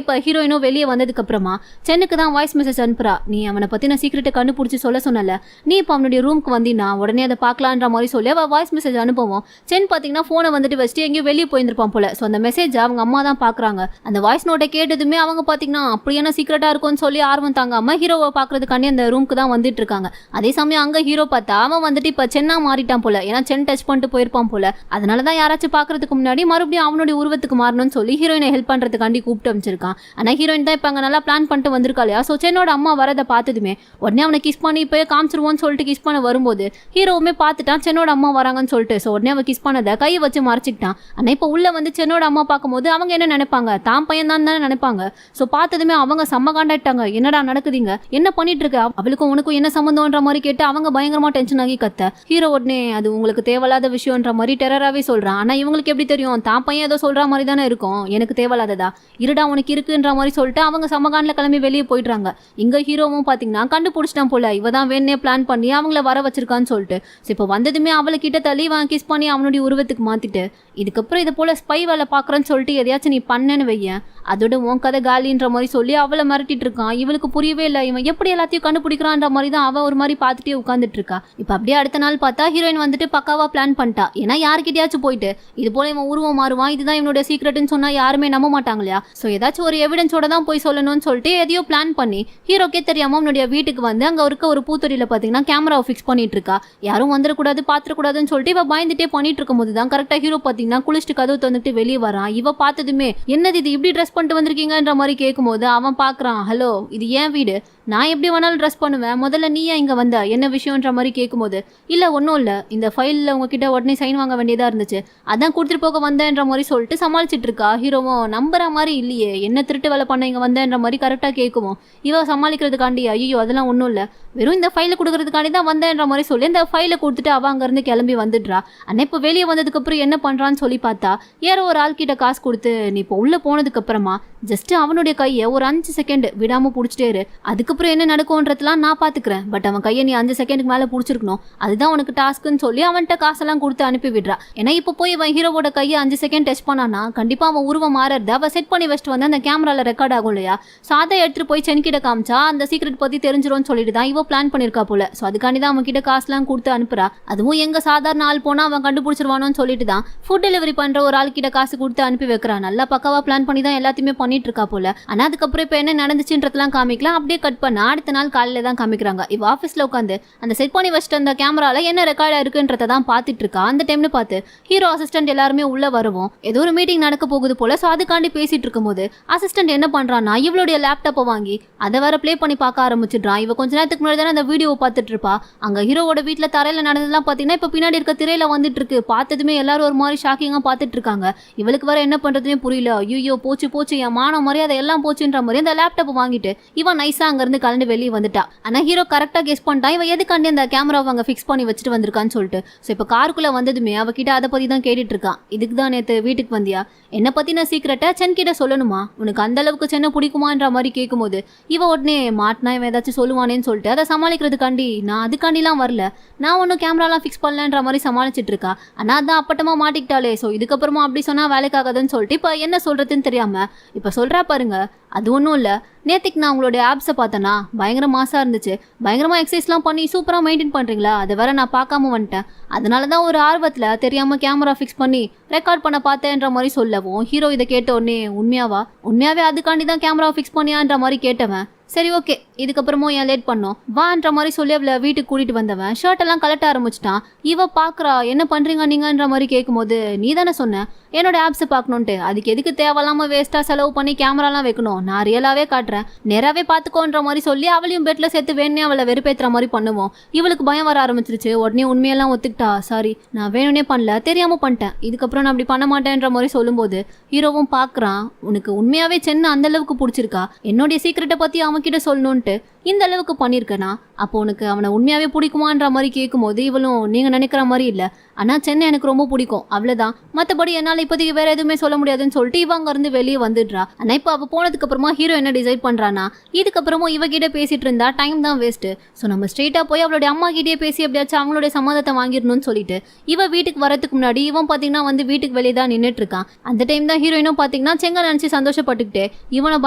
இப்போ ஹீரோயினும் வெளியே வந்ததுக்கு அப்புறமா சென்னுக்கு தான் வாய்ஸ் மெசேஜ் அனுப்புறா. நீ அவனை பத்தின சீக்கிரட்டை கண்டுபிடிச்சு சொல்ல சொன்னல, நீ இப்போ அவனுடைய ரூமுக்கு வந்தீனா உடனே அதை பார்க்கலான்ற மாதிரி சொல்லி அவள் வாய்ஸ் மெசேஜ் அனுப்புவோம். சென் பார்த்தீங்கன்னா ஃபோனை வந்துட்டு வச்சுட்டு எங்கேயும் வெளியே போயிருப்பான் போல. ஸோ அந்த மெசேஜ் அவங்க அம்மா தான் பார்க்குறாங்க. அந்த வாய்ஸ் நோட்டை கேட்டதுமே அவங்க பார்த்தீங்கன்னா அப்படியான சீக்கிரட்டாக இருக்கும்னு சொல்லி ஆர்வம் தாங்காம ஹீரோவை பார்க்கறதுக்காண்டி அந்த ரூமுக்கு தான் வந்துட்டு இருக்காங்க. அதே சமயம் அங்கே ஹீரோ பார்த்தா அவன் வந்துட்டு இப்போ சென்னா மாறிட்டான் போல. ஏன்னா சென் டச் பண்ணிட்டு போயிருப்பான் போல. அதனால தான் யாராச்சும் பார்க்கறதுக்கு முன்னாடி மறுபடியும் அவனுடைய உருவத்துக்கு மாறணும்னு சொல்லி ஹீரோயினை ஹெல்ப் பண்ணுறதுக்காண்டி கூப்பிட்டு அமைச்சிருக்கான். ஆனால் ஹீரோயின் தான் இப்போ அங்கே நல்லா பிளான் பண்ணிட்டு வந்திருக்கா இல்லையா. ஸோ சென்னோட அம்மா வரதை பார்த்ததுமே உடனே அவனை கிஸ் பண்ணி இப்போ காமிச்சிருவோன்னு சொல்லிட்டு கிஸ் பண்ண வரும்போது ஹீரோவுமே பார்த்துட்டான் சென்னோட அம்மா வராங்கன்னு சொல்லிட்டு. ஸோ உடனே அவன் கிஸ் பண்ணதை கையை வச்சு மறைச்சிக்கிட்டான். ஆனால் இப்போ உள்ள வந்து சென்னோட அம்மா பார்க்கும்போது அவங்க என்ன நினைப்பாங்க, தான் பையன் தான் தானே நினைப்பாங்க. ஸோ பார்த்ததுமே அவங்க செம்ம காண்டாயிட்டாங்க. என்னடா நடக்குதுங்க, என்ன பண்ணிட்டு இருக்க, அவளுக்கும் உனக்கும் என்ன சம்மந்தம்ன்ற மாதிரி கேட்டு அவங்க பயங்கரமா டென்ஷன் ஆகி கத்த. ஹீரோ உடனே அது உங்களுக்கு தேவையில்லாத விஷயம்ன்ற மாதிரி டெரராகவே சொல்றான். ஆனால் இவங்களுக்கு எப்படி தெரியும், தான் பையன் ஏதோ சொல்ற மாதிரி தானே இருக்கும், எனக்கு தேவையில்லாததா, இருடா உனக்கு இருக்குன்ற மாதிரி சொல்லிட்டு அவங்க சமகானில் கிளம்பி வெளியே போயிடுறாங்க. இங்க ஹீரோவும் பார்த்தீங்கன்னா கண்டுபிடிச்சிட்டான் போல, இவ தான் வேணே பிளான் பண்ணி அவங்கள வர வச்சிருக்கான்னு சொல்லிட்டு. ஸோ இப்போ வந்ததுமே அவளை கிட்ட தள்ளி அவன் கிஸ் பண்ணி அவனுடைய உருவத்துக்கு மாத்திட்டு, இதுக்கப்புறம் இதை போல ஸ்பை வேலை பார்க்குறேன்னு சொல்லிட்டு எதையாச்சும் நீ பண்ணேன்னு வையன், அதோட உன் கதை காலின்ற மாதிரி சொல்லி அவளை மிரட்டிட்டு இருக்கான். இவளுக்கு புரியவே இல்லை, இவன் எப்படி எல்லாத்தையும் கண்டுபிடிக்கிறான்ற மாதிரி தான் அவன் ஒரு மாதிரி பார்த்துட்டே உட்காந்துட்டு இருக்கா. இப்போ அப்படியே அடுத்த நாள் பார்த்தா ஹீரோயின் வந்துட்டு பக்காவா பிளான் பண்ணிட்டா. ஏன்னா யாருக்கிட்டயாச்சும் போயிட்டு இது போல இவன் உருவம் மாறுவான், இதுதான் இவனுடைய சீக்ரெட்னு சொன்னா யாருமே நம்ப மாட்டாங்க இல்லையா. ஸோ ஏதாச்சும் ஒரு எவிடன்ஸோட தான் போய் சொல்லணும்னு சொல்லிட்டு எதையோ பிளான் பண்ணி ஹீரோக்கே தெரியாம அவனுடைய வீட்டுக்கு வந்து அங்கே இருக்க ஒரு பூத்தொடியில பார்த்தீங்கன்னா கேமராவை ஃபிக்ஸ் பண்ணிட்டு இருக்கா. யாரும் வந்துடக்கூடாது பாத்துடக்கூடாதுன்னு சொல்லிட்டு இவ பயந்துட்டே பண்ணிட்டு இருக்கும் போது தான் கரெக்டா ஹீரோ பார்த்தீங்கன்னா குளிச்சுட்டு கதவு தந்துட்டு வெளியே வரான். இவ பார்த்ததுமே என்னது இது இப்படி ட்ரெஸ் பண்ணிட்டு வந்திருக்கீங்கன்ற மாதிரி கேட்கும்போது அவன் பார்க்குறான், ஹலோ இது ஏன் வீடு, நான் எப்படி வேணாலும் ட்ரெஸ் பண்ணுவேன், முதல்ல நீ ஏன் இங்கே வந்த, என்ன விஷயம்ன்ற மாதிரி கேட்கும்போது இல்லை ஒன்றும் இல்லை, இந்த ஃபைலில் உங்ககிட்ட உடனே சைன் வாங்க வேண்டியதாக இருந்துச்சு, அதான் கொடுத்துட்டு போக வந்தேன்ற மாதிரி சொல்லிட்டு சமாளிச்சுட்டு இருக்கா. ஹீரோவும் நம்புற மாதிரி இல்லையே, என்ன திருட்டு வேலை பண்ண இங்கே வந்தேன்ற மாதிரி கரெக்டாக கேட்குவோம். இவ சமாளிக்கிறதுக்காண்டி ஐயோ அதெல்லாம் ஒன்றும் இல்லை, வெறும் இந்த ஃபைலை கொடுக்கறதுக்காண்டி தான் வந்தேன்ற மாதிரி சொல்லி இந்த ஃபைலை கொடுத்துட்டு அவ அங்கேருந்து கிளம்பி வந்துடுறா. ஆனால் இப்போ வெளியே வந்ததுக்கப்புறம் என்ன பண்ணுறான்னு சொல்லி பார்த்தா யாரோ ஒரு ஆள் கிட்ட காசு கொடுத்து நீ இப்போ உள்ளே போனதுக்கு அப்புறமா ஜஸ்ட் அவனுடைய கையை ஒரு 5 செகண்ட் விடாம பிடிச்சிட்டே இரு, அதுக்கப்புறம் என்ன நடக்கும்ன்றதுலாம் நான் பாத்துக்கிறேன், பட் அவன் கையை நீ 5 செகண்டுக்கு மேல பிடிச்சிருக்கணும், அதுதான் உனக்கு டாஸ்க்குன்னு சொல்லி அவன்கிட்ட காசெல்லாம் கொடுத்து அனுப்பி விடுறா. ஏன்னா இப்போ போய் அவன் ஹீரோவோட கையை 5 செகண்ட் டச் பண்ணானா கண்டிப்பா அவன் உருவம் மாறத அவ செட் பண்ணி வச்சுட்டு வந்து அந்த கேமரால ரெக்கார்ட் ஆகும் இல்லையா. ஸோ அதை எடுத்துட்டு போய் சென்கிட்ட காமிச்சா அந்த சீக்ரெட் பத்தி தெரிஞ்சிரும்னு சொல்லிட்டு தான் இவ பிளான் பண்ணிருக்கா போல. ஸோ அதுக்காண்டி தான் அவன் கிட்ட காசுலாம் கொடுத்து அனுப்புறா. அதுவும் எங்க சாதாரண ஆள் போனா அவன் கண்டுபிடிச்சிருவானோன்னு சொல்லிட்டு தான் ஃபுட் டெலிவரி பண்ற ஒரு ஆள் கிட்ட காசு கொடுத்து அனுப்பி வைக்கிறான். நல்லா பக்காவா பிளான் பண்ணி தான் எல்லாத்தையுமே பண்ணிட்டு இருக்கா போல. ஆனா அதுக்கப்புறம் இப்ப என்ன நடந்துச்சுன்றதெல்லாம் காமிக்கலாம். அப்படியே கட் பண்ண அடுத்த நாள் காலையில தான் காமிக்கிறாங்க. இவ ஆஃபீஸ்ல உட்காந்து அந்த செட் பண்ணி வச்சுட்டு அந்த கேமரால என்ன ரெக்கார்டா இருக்குன்றத தான் பார்த்துட்டு இருக்கா. அந்த டைம்ல பார்த்து ஹீரோ அசிஸ்டன்ட் எல்லாருமே உள்ள வருவோம். ஏதோ ஒரு மீட்டிங் நடக்க போகுது போல. ஸோ அதுக்காண்டி பேசிட்டு இருக்கும்போது அசிஸ்டன்ட் என்ன பண்றான்னா இவளுடைய லேப்டாப்பை வாங்கி அதை வேற ப்ளே பண்ணி பார்க்க ஆரம்பிச்சிடுறான். இவ கொஞ்ச நேரத்துக்கு முன்னாடி தானே அந்த வீடியோ பார்த்துட்டு இருப்பா. அங்க ஹீரோவோட வீட்டுல தரையில நடந்ததெல்லாம் பாத்தீங்கன்னா இப்ப பின்னாடி இருக்க திரையில வந்துட்டு இருக்கு. பார்த்ததுமே எல்லாரும் ஒரு மாதிரி ஷாக்கிங்கா பார்த்துட்டு இருக்காங்க. இவளுக்கு வேற என்ன பண்றதுமே புரியல. ஐயோ போச்சு என் மான மரியாதை எல்லாம் போச்சுன்ற மாதிரி அந்த லேப்டாப் வாங்கிட்டு இவன் நைஸா அங்க இருந்து கலந்து வெளியே வந்துட்டா. ஆனா ஹீரோ கரெக்டா கெஸ் பண்ணிட்டான் இவன் எதுக்காண்டி அந்த கேமராவை அங்க ஃபிக்ஸ் பண்ணி வச்சுட்டு வந்திருக்கான்னு சொல்லிட்டு. ஸோ இப்போ காருக்குள்ள வந்ததுமே அவகிட்ட அதை பத்தி தான் கேட்டுட்டு இருக்கான். இதுக்கு தான் நேற்று வீட்டுக்கு வந்தியா, என்ன பத்தின சீக்கிரட்டை சென் கிட்ட சொல்லணுமா, உனக்கு அந்த அளவுக்கு சென்னை பிடிக்குமான்ற மாதிரி கேட்கும்போது இவ உடனே மாட்டினா இவன் ஏதாச்சும் சொல்லுவானேன்னு சொல்லிட்டு அதை சமாளிக்கிறதுக்காண்டி நான் அதுக்காண்டிலாம் வரல, நான் ஒன்றும் கேமராலாம் ஃபிக்ஸ் பண்ணலன்ற மாதிரி சமாளிச்சுட்டு இருக்கா. ஆனா அதான் அப்பட்டமா மாட்டிக்கிட்டாலே. ஸோ இதுக்கப்புறமா அப்படி சொன்னா வேலைக்காகாதுன்னு சொல்லிட்டு இப்போ என்ன சொல்றதுன்னு தெரியாம இப்போ சொல்றா பாருங்க. அது ஒன்றும் இல்லை, நேற்றுக்கு நான் உங்களுடைய ஆப்ஸை பார்த்தேன்னா பயங்கர மாசாக இருந்துச்சு, பயங்கரமாக எக்ஸசைஸ்லாம் பண்ணி சூப்பராக மெயின்டைன் பண்ணுறீங்களா, அதை வேற நான் பார்க்காம வந்துட்டேன், அதனால தான் ஒரு ஆர்வத்தில் தெரியாமல் கேமரா ஃபிக்ஸ் பண்ணி ரெக்கார்ட் பண்ண பார்த்தேன்ற மாதிரி சொல்லவும் ஹீரோ இதை கேட்ட உடனே உண்மையாவே அதுக்காண்டி தான் கேமரா ஃபிக்ஸ் பண்ணியான்ற மாதிரி கேட்டவன் சரி ஓகே இதுக்கப்புறமும் ஏன் லேட் பண்ணோம் வான்ற மாதிரி சொல்லி அவளை வீட்டுக்கு கூட்டிட்டு வந்தவன் ஷர்ட் எல்லாம் கலட்ட ஆரம்பிச்சிட்டான். இவ பாக்குறா என்ன பண்றீங்க நீங்கன்ற மாதிரி கேட்கும்போது நீ தானே சொன்ன என்னோட ஆப்ஸ் பார்க்கணுன்ட்டு, அதுக்கு எதுக்கு தேவையில்லாம வேஸ்டா செலவு பண்ணி கேமராலாம் வைக்கணும், நான் ரியலாவே காட்டுறேன் நேராவே பாத்துக்கோன்ற மாதிரி சொல்லி அவளையும் பெட்ல சேர்த்து வேணே அவளை வெறுப்பேத்துற மாதிரி பண்ணுவோம். இவளுக்கு பயம் வர ஆரம்பிச்சிருச்சு. உடனே உண்மையெல்லாம் ஒத்துக்கிட்டா, சாரி நான் வேணும்னே பண்ணல தெரியாம பண்ணிட்டேன், இதுக்கப்புறம் நான் அப்படி பண்ண மாட்டேன்ற மாதிரி சொல்லும்போது ஹீரோவும் பாக்குறான் உனக்கு உண்மையாவே சென்னை அந்த அளவுக்கு பிடிச்சிருக்கா, என்னுடைய சீக்கிரட்டை பத்தி அவன்கிட்ட சொல்லணும்ட்டு இந்த அளவுக்கு பண்ணிருக்கனா, அப்போ உனக்கு அவனை உண்மையாவே பிடிக்குமான்ற மாதிரி கேட்கும்போது இவளும் நீங்க நினைக்கிற மாதிரி இல்ல, ஆனா சென்னை எனக்கு ரொம்ப பிடிக்கும் அவ்வளவுதான், மத்தபடி என்னால இப்போதைக்கு வேற எதுவுமே சொல்ல முடியாதுன்னு சொல்லிட்டு இவ அங்க இருந்து வெளியே வந்துடுறா. ஆனா இப்ப அவ போனதுக்கு அப்புறமா ஹீரோ என்ன டிசைட் பண்றானா, இதுக்கப்புறமும் இவகிட்ட பேசிட்டு இருந்தா டைம் தான் வேஸ்ட், ஸோ நம்ம ஸ்ட்ரெயிட்டா போய் அவளுடைய அம்மா கிட்டே பேசி எப்படியாச்சும் அவங்களுடைய சம்மதத்தை வாங்கிடணும்னு சொல்லிட்டு இவ வீட்டுக்கு வரதுக்கு முன்னாடி இவன் பாத்தீங்கன்னா வந்து வீட்டுக்கு வெளியே தான் நின்றுட்டு இருக்கான். அந்த டைம் தான் ஹீரோயினும் பாத்தீங்கன்னா செங்க நினைச்சு சந்தோஷப்பட்டுக்கிட்டே இவனை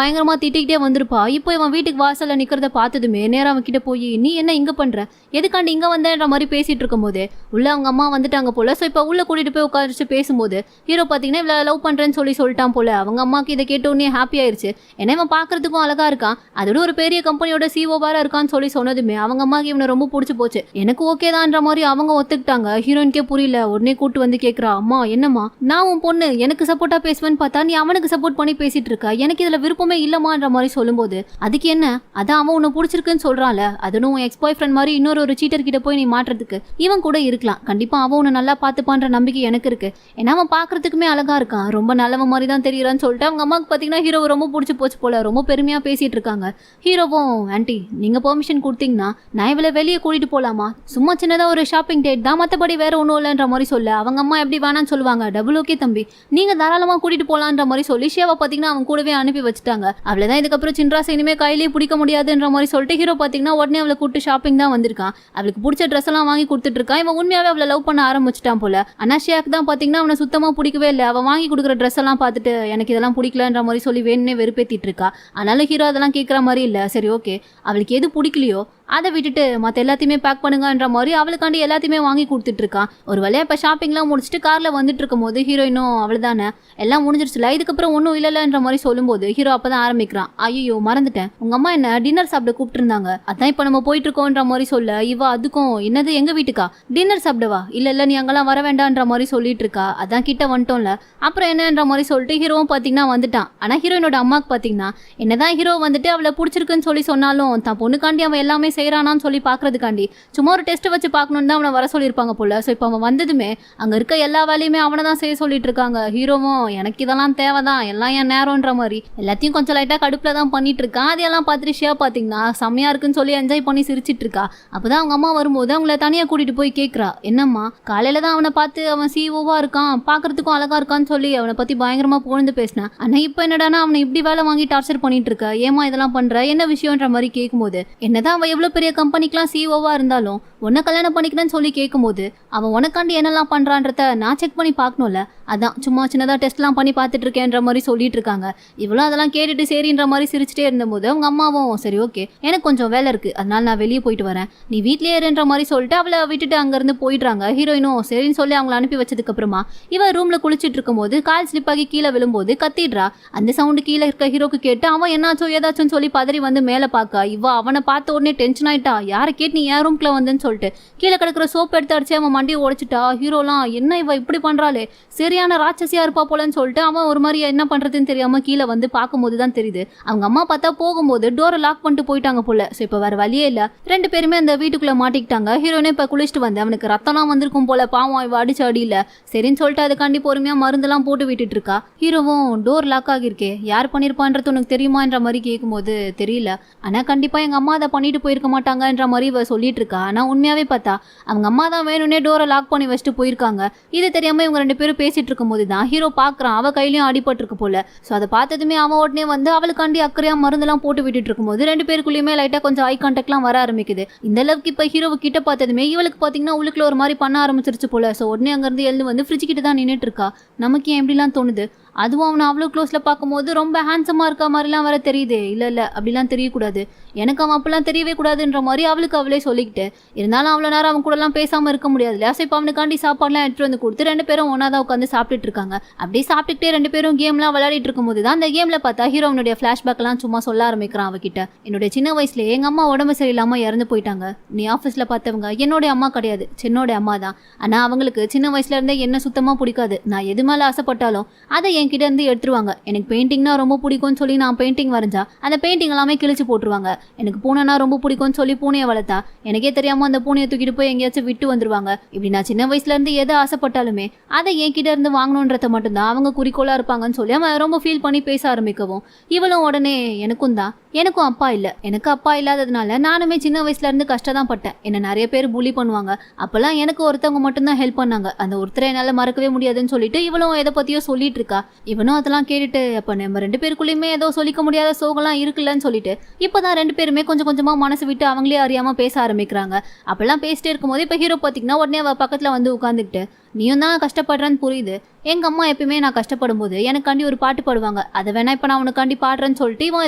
பயங்கரமா திட்டிக்கிட்டே வந்திருப்பா. இப்போ இவன் வீட்டுக்கு வாசல்ல நிக்கிறத பார்த்ததுமே நேரா அவன் கிட்ட போய் நீ என்ன இங்க பண்ற, எதுக்காண்டி இங்க வந்தன்ற மாதிரி பேசிட்டு இருக்கும் போது உள்ள அவங்க அம்மா வந்துட்டாங்க போல. ஸோ இப்போ உள்ள கூட்டிட்டு போய் உட்காந்துச்சு பேசும்போது ஹீரோ பாத்தீங்கன்னா இவ்வளவு லவ் பண்றேன்னு சொல்லிட்டான் போல. அவங்க அம்மாக்கு இதை கேட்ட உடனே ஹாப்பி ஆயிருச்சு. ஏன்னா இவன் பாக்குறதுக்கும் அழகா இருக்கான், அதோட ஒரு பெரிய கம்பெனியோட சிஓ வேற இருக்கான்னு சொன்னதுமே அவங்க அம்மாக்கு இவனை ரொம்ப பிடிச்சி போச்சு. எனக்கு ஓகே தான்ற மாதிரி அவங்க ஒத்துக்கிட்டாங்க. ஹீரோயின்கே புரியல. உடனே கூட்டு வந்து கேட்கறா, அம்மா என்னம்மா நான் உன் பொண்ணு எனக்கு சப்போர்ட்டா பேசுவேன்னு பார்த்தா நீ அவனுக்கு சப்போர்ட் பண்ணி பேசிட்டு இருக்க, எனக்கு இதுல விருப்பமே இல்லமான்ற மாதிரி சொல்லும்போது அதுக்கு என்ன அதான் அவன் உன்னை பிடிச்சிருக்குன்னு சொல்றான்ல, அதுவும் எக்ஸ் பாய் ஃப்ரெண்ட் மாதிரி இன்னொரு சீட்டர் கிட்ட போய் நீ மாட்டுறதுக்கு இவன் கூட இருக்கலாம், கண்டிப்பா அவன் உன்னை நல்லா பார்த்துப்பான்ற நம்பிக்கை எனக்கு இருக்கு, ஏன்னா அவன் பாக்குறதுக்குமே அழகா இருக்கான், ரொம்ப நல்லவன் மாதிரி தான் தெரியறான்னு சொல்லிட்டு அவங்க அம்மாவுக்கு பாத்தீங்கன்னா ஹீரோ ரொம்ப பிடிச்சி போச்சு போல. ரொம்ப பெருமையா பேசிட்டு இருக்காங்க. ஹீரோவும் ஆன்ட்டி நீங்க பெர்மிஷன் கொடுத்தீங்கன்னா நான் இவளை வெளியே கூட்டிட்டு போலாமா, சும்மா சின்னதா ஒரு ஷாப்பிங் டேட் தான், மத்தபடி வேற ஒன்றும் இல்லைன்ற மாதிரி சொல்ல அவங்க அம்மா எப்படி வேணான்னு சொல்லுவாங்க, டபுள் ஓகே தம்பி நீங்க தாராளமா கூட்டிட்டு போலான்ற மாதிரி சொல்லி ஷேவா பாத்தீங்கன்னா அவங்க கூடவே அனுப்பி வச்சுட்டாங்க. அவ்வளவுதான், இதுக்கப்புறம் சின்ராஸ் இனிமே கையிலேயே பிடிக்க முடியாதுன்ற மாதிரி சொல்லிட்டு ஹீரோ பாத்தீங்கன்னா உடனே அவளை கூப்பிட்டு ஷாப்பிங் தான் வந்திருக்கான். அவளுக்கு பிடிச்ச ட்ரெஸ் எல்லாம் வாங்கி கொடுத்துட்டு இருக்கான். இவன் உண்மையாவே அவளை லவ் பண்ண ஆரம்பிச்சிட்டான் போல. அனாஷியாக்கு தான் பாத்தீங்கன்னா அவனை சுத்தமா பிடிக்கவே இல்லை. அவன் வாங்கி கொடுக்குற ட்ரெஸ் எல்லாம் பார்த்துட்டு எனக்கு இதெல்லாம் பிடிக்கலன்ற மாதிரி சொல்லி வேணுன்னே வெறுப்பேத்திட்டு இருக்கா. அதனால ஹீரோ அதெல்லாம் கேட்கற மாதிரி இல்ல. சரி ஓகே அவளுக்கு எது பிடிக்கலையோ அதை விட்டுட்டு மற்ற எல்லாத்தையுமே பேக் பண்ணுங்கன்ற மாதிரி அவளுக்காண்டி எல்லாத்தையுமே வாங்கி கொடுத்துட்டு இருக்கான். ஒரு வழியா இப்போ ஷாப்பிங்லாம் முடிச்சுட்டு கார்ல வந்துட்டு இருக்கும் போது ஹீரோயினும் அவள்தானே எல்லாம் முடிஞ்சிருச்சுல இதுக்கப்புறம் ஒன்றும் இல்லைன்ற மாதிரி சொல்லும்போது ஹீரோ அப்பதான் ஆரம்பிக்கிறான், ஐயோ மறந்துட்டேன் உங்க அம்மா என்ன டின்னர் சாப்பிட கூப்பிட்டு இருந்தாங்க, அதான் இப்போ நம்ம போயிட்டு இருக்கோன்ற மாதிரி சொல்ல இவ அதுக்கும் என்னது எங்க வீட்டுக்கா டின்னர் சாப்பிடவா, இல்ல நீ அங்கெல்லாம் வர வேண்டான்ற மாதிரி சொல்லிட்டு இருக்கா. அதான் கிட்ட வந்துட்டோம்ல அப்புறம் என்னன்ற மாதிரி சொல்லிட்டு ஹீரோவும் பாத்தீங்கன்னா வந்துட்டான். ஆனா ஹீரோயினோட அம்மாக்கு பாத்தீங்கன்னா என்னதான் ஹீரோ வந்துட்டு அவளை பிடிச்சிருக்குன்னு சொல்லி சொன்னாலும் தான் பொண்ணுக்காண்டி அவன் எல்லாமே செய்யறானான்னு சொல்லி பாக்குறதுக்காண்டி சும்மா ஒரு டெஸ்ட் வச்சு பார்க்கணும்னு தான் அவனை வர சொல்லியிருப்பாங்க போல. ஸோ இப்போ அவன் வந்ததுமே அங்க இருக்க எல்லா வேலையுமே அவனை தான் செய்ய சொல்லிட்டு இருக்காங்க. ஹீரோவும் எனக்கு இதெல்லாம் தேவைதான் எல்லாம் என் நேரம்ன்ற மாதிரி எல்லாத்தையும் கொஞ்சம் லைட்டா கடுப்புல தான் பண்ணிட்டு இருக்கான். அதையெல்லாம் பார்த்துட்டு ஷியா பாத்தீங்கன்னா செம்மையா இருக்குன்னு சொல்லி என்ஜாய் பண்ணி சிரிச்சிட்டு இருக்கா. அப்பதான் அவங்க அம்மா வரும்போது அவங்கள தனியா கூட்டிட்டு போய் கேட்கறா, என்னம்மா காலையில தான் அவனை பார்த்து அவன் சிஓவா இருக்கான் பாக்குறதுக்கும் அழகா இருக்கான்னு சொல்லி அவனை பத்தி பயங்கரமா புகழ்ந்து பேசினான். ஆனா இப்ப என்னடானா அவனை இப்படி வேலை வாங்கி டார்ச்சர் பண்ணிட்டு இருக்க, ஏமா இதெல்லாம் பண்ற என்ன விஷயம்ன்ற மாதிரி கேட்கும்போது என்னதான் அவன் எவ்வளவு பெரிய கம்பெனிக்கெல்லாம் சிஓவா இருந்தாலும் உன்னை கல்யாணம் பண்ணிக்கிறேன்னு சொல்லி கேட்கும்போது அவன் உனக்காண்டி என்னெல்லாம் பண்றான்றத நான் செக் பண்ணி பார்க்கணும்ல, அதான் சும்மா சின்னதா டெஸ்ட்லாம் பண்ணி பார்த்துட்டு இருக்கேன்ற மாதிரி சொல்லிட்டு இருக்காங்க. இவ்வளோ அதெல்லாம் கேட்டுட்டு சரின்ற மாதிரி சிரிச்சுட்டே இருந்தபோது அவங்க அம்மாவும் சரி ஓகே எனக்கு கொஞ்சம் வேலை இருக்கு அதனால நான் வெளியே போயிட்டு வரேன் நீ வீட்லயே இருன்ற மாதிரி சொல்லிட்டு அவளை விட்டுட்டு அங்கிருந்து போயிடுறாங்க. ஹீரோயினும் சரின்னு சொல்லி அவங்களை அனுப்பி வச்சதுக்கு அப்புறமா இவ ரூம்ல குளிச்சிட்டு இருக்கும் போது கால் ஸ்லிப் ஆகி கீழே விழும்போது கத்திடுறா. அந்த சவுண்டு கீழே இருக்க ஹீரோக்கு கேட்டு அவன் என்னாச்சோ ஏதாச்சும் சொல்லி பதறி வந்து மேலே பார்க்க இவ அவனை பார்த்த உடனே டென்ஷன் ஆயிட்டா, யாரை கேட்டு நீ ஏன் ரூம்குள்ள வந்துன்னு சொல்லிட்டு கீழே கிடக்குற சோப் எடுத்து அடிச்சு அவன் மண்டியை உடைச்சிட்டா. ஹீரோலாம் என்ன இவ இப்படி பண்றாளே சரியான ராட்சசியா இருப்பா போலன்னு சொல்லிட்டு அவன் ஒரு மாதிரி என்ன பண்றதுன்னு தெரியாம கீழே வந்து பார்க்கும்போது தான் தெரியுது அவங்க அம்மா பார்த்தா போகும்போது டோரை லாக் பண்ணிட்டு போயிட்டாங்க போல. ஸோ இப்போ வேற வழியே இல்ல ரெண்டு பேருமே அந்த வீட்டுக்குள்ள மாட்டிக்கிட்டாங்க. ஹீரோனே இப்ப குளிச்சுட்டு வந்து அவனுக்கு ரத்தம்லாம் வந்திருக்கும் போல, பாவம் இவ அடிச்சு அடியில சரின்னு சொல்லிட்டு அதுக்காண்டி பொறுமையா மருந்தெல்லாம் போட்டு விட்டுட்டு இருக்கா. ஹீரோவும் டோர் லாக் ஆகிருக்கே யார் பண்ணிருப்பான்றது உனக்கு தெரியுமான்ற மாதிரி கேட்கும்போது தெரியல, ஆனா கண்டிப்பா எங்க அம்மா அதை பண்ணிட்டு போயிருக்க மாட்டாங்கன்ற மாதிரி இவ சொல்லிட்டு இருக்கா. ஆனா உண்மையாவே பார்த்தா அவங்க அம்மா தான் வேணும்னே டோரை லாக் பண்ணி வச்சுட்டு போயிருக்காங்க. இது தெரியாம இவங்க ரெண்டு பேரும் பேசிட்டு இருக்கும் போது தான் ஹீரோ பாக்குறான் அவ கையிலயும் அடிபட்டு இருக்கு போல. ஸோ அதை பார்த்ததுமே அவன் உடனே வந்து அவளுக்காண்டி அக்கறையா மருந்தெல்லாம் போட்டு விட்டுட்டு இருக்கும்போது ரெண்டு பேருக்குள்ளயுமே லைட்டா கொஞ்சம் ஐ கான்டாக்ட்லாம் வர ஆரம்பிக்குது. இந்த அளவுக்கு இப்ப ஹீரோவு கிட்ட பார்த்ததுமே இவளுக்கு பாத்தீங்கன்னா உள்ளுக்குள்ள ஒரு மாதிரி பண்ண ஆரம்பிச்சிருச்சு போல. ஸோ உடனே அங்கிருந்து எழுந்து வந்து ஃப்ரிட்ஜ் கிட்ட தான் நின்றுட்டு இருக்கா. நமக்கு ஏன் எப்படிலாம் தோணுது அதுவும் அவனை அவ்வளோ க்ளோஸில் பார்க்கும்போது ரொம்ப ஹேண்ட்ஸமாக இருக்க மாதிரிலாம் வேற தெரியுதே. இல்லை அப்படிலாம் தெரியக்கூடாது, எனக்கு அவன் அப்படிலாம் தெரியவே கூடாதுன்ற மாதிரி அவளுக்கு அவளே சொல்லிக்கிட்டு இருந்தாலும் அவ்வளோ நேரம் அவன் கூடலாம் பேசாமல் இருக்க முடியாது இல்லையா. ஸோ இப்போ அவனுக்காண்டி சாப்பாடுலாம் எடுத்துகிட்டு வந்து கொடுத்து 2 பேரும் ஒன்றா தான் உட்காந்து சாப்பிட்டுட்டு இருக்காங்க. அப்படியே சாப்பிட்டுக்கிட்டே 2 பேரும் கேம்லாம் விளையாடிட்டு இருக்கும்போது தான் அந்த கேமில் பார்த்தா ஹீரோனுடைய ஃப்ளாஷ்பேக்லாம் சும்மா சொல்ல ஆரம்பிக்கிறான் அவகிட்ட. என்னுடைய சின்ன வயசுல எங்கள் அம்மா உடம்பு சரியில்லாமல் இறந்து போயிட்டாங்க. நீ ஆஃபீஸில் பார்த்தவங்க என்னோட அம்மா கிடையாது, சின்னோட அம்மா தான். ஆனால் அவங்களுக்கு சின்ன வயசுல இருந்தே என்ன சுத்தமாக பிடிக்காது. நான் எது மேலே ஆசைப்பட்டாலும் அதை என்கிட்ட இருந்து எடுத்துருவாங்க. எனக்கு பெயிண்டிங்னா ரொம்ப பிடிக்கும்னு சொல்லி நான் பெயிண்டிங் வரைஞ்சா அந்த பெயிண்டிங் எல்லாமே கிழிச்சு போட்டுருவாங்க. எனக்கு பூனைனா ரொம்ப பிடிக்கும்னு சொல்லி பூனையை வளர்த்தா எனக்கே தெரியாம அந்த பூனையை தூக்கிட்டு போய் எங்கேயாச்சும் விட்டு வந்துருவாங்க. இப்படி நான் சின்ன வயசுல இருந்து எதை ஆசைப்பட்டாலுமே அதை என்கிட்ட இருந்து வாங்கணுன்றத மட்டும்தான் அவங்க குறிக்கோளா இருப்பாங்கன்னு சொல்லி அவன் ரொம்ப ஃபீல் பண்ணி பேச ஆரம்பிக்கவும் இவளும் உடனே எனக்கும் அப்பா இல்லை, எனக்கு அப்பா இல்லாததுனால நானுமே சின்ன வயசுல இருந்து கஷ்டம் தான் பட்டேன். என்ன நிறைய பேர் புலி பண்ணுவாங்க. அப்பெல்லாம் எனக்கு ஒருத்தவங்க மட்டும்தான் ஹெல்ப் பண்ணாங்க. அந்த ஒருத்தரை என்னால மறக்கவே முடியாதுன்னு சொல்லிட்டு இவளும் எதை பத்தியோ சொல்லிட்டு இருக்கா. இவனும் அதெல்லாம் கேட்டுட்டு அப்ப நம்ம 2 பேருக்குள்ளயுமே ஏதோ சொல்லிக்க முடியாத சோகம்லாம் இருக்குல்லன்னு சொல்லிட்டு இப்பதான் 2 பேருமே கொஞ்சம் கொஞ்சமா மனசு விட்டு அவங்களே அறியாம பேச ஆரம்பிக்கிறாங்க. அப்பெல்லாம் பேசிட்டே இருக்கும்போது இப்ப ஹீரோ பாத்தீங்கன்னா உடனே அவ பக்கத்துல வந்து உட்காந்துக்கிட்டு நீயும் தான் கஷ்டப்படுறன்னு புரியுது. எங்கள் அம்மா எப்பயுமே நான் கஷ்டப்படும் போது எனக்காண்டி ஒரு பாட்டு பாடுவாங்க. அதை வேணா இப்போ நான் உனக்காண்டி பாடுறேன்னு சொல்லிட்டு இவன்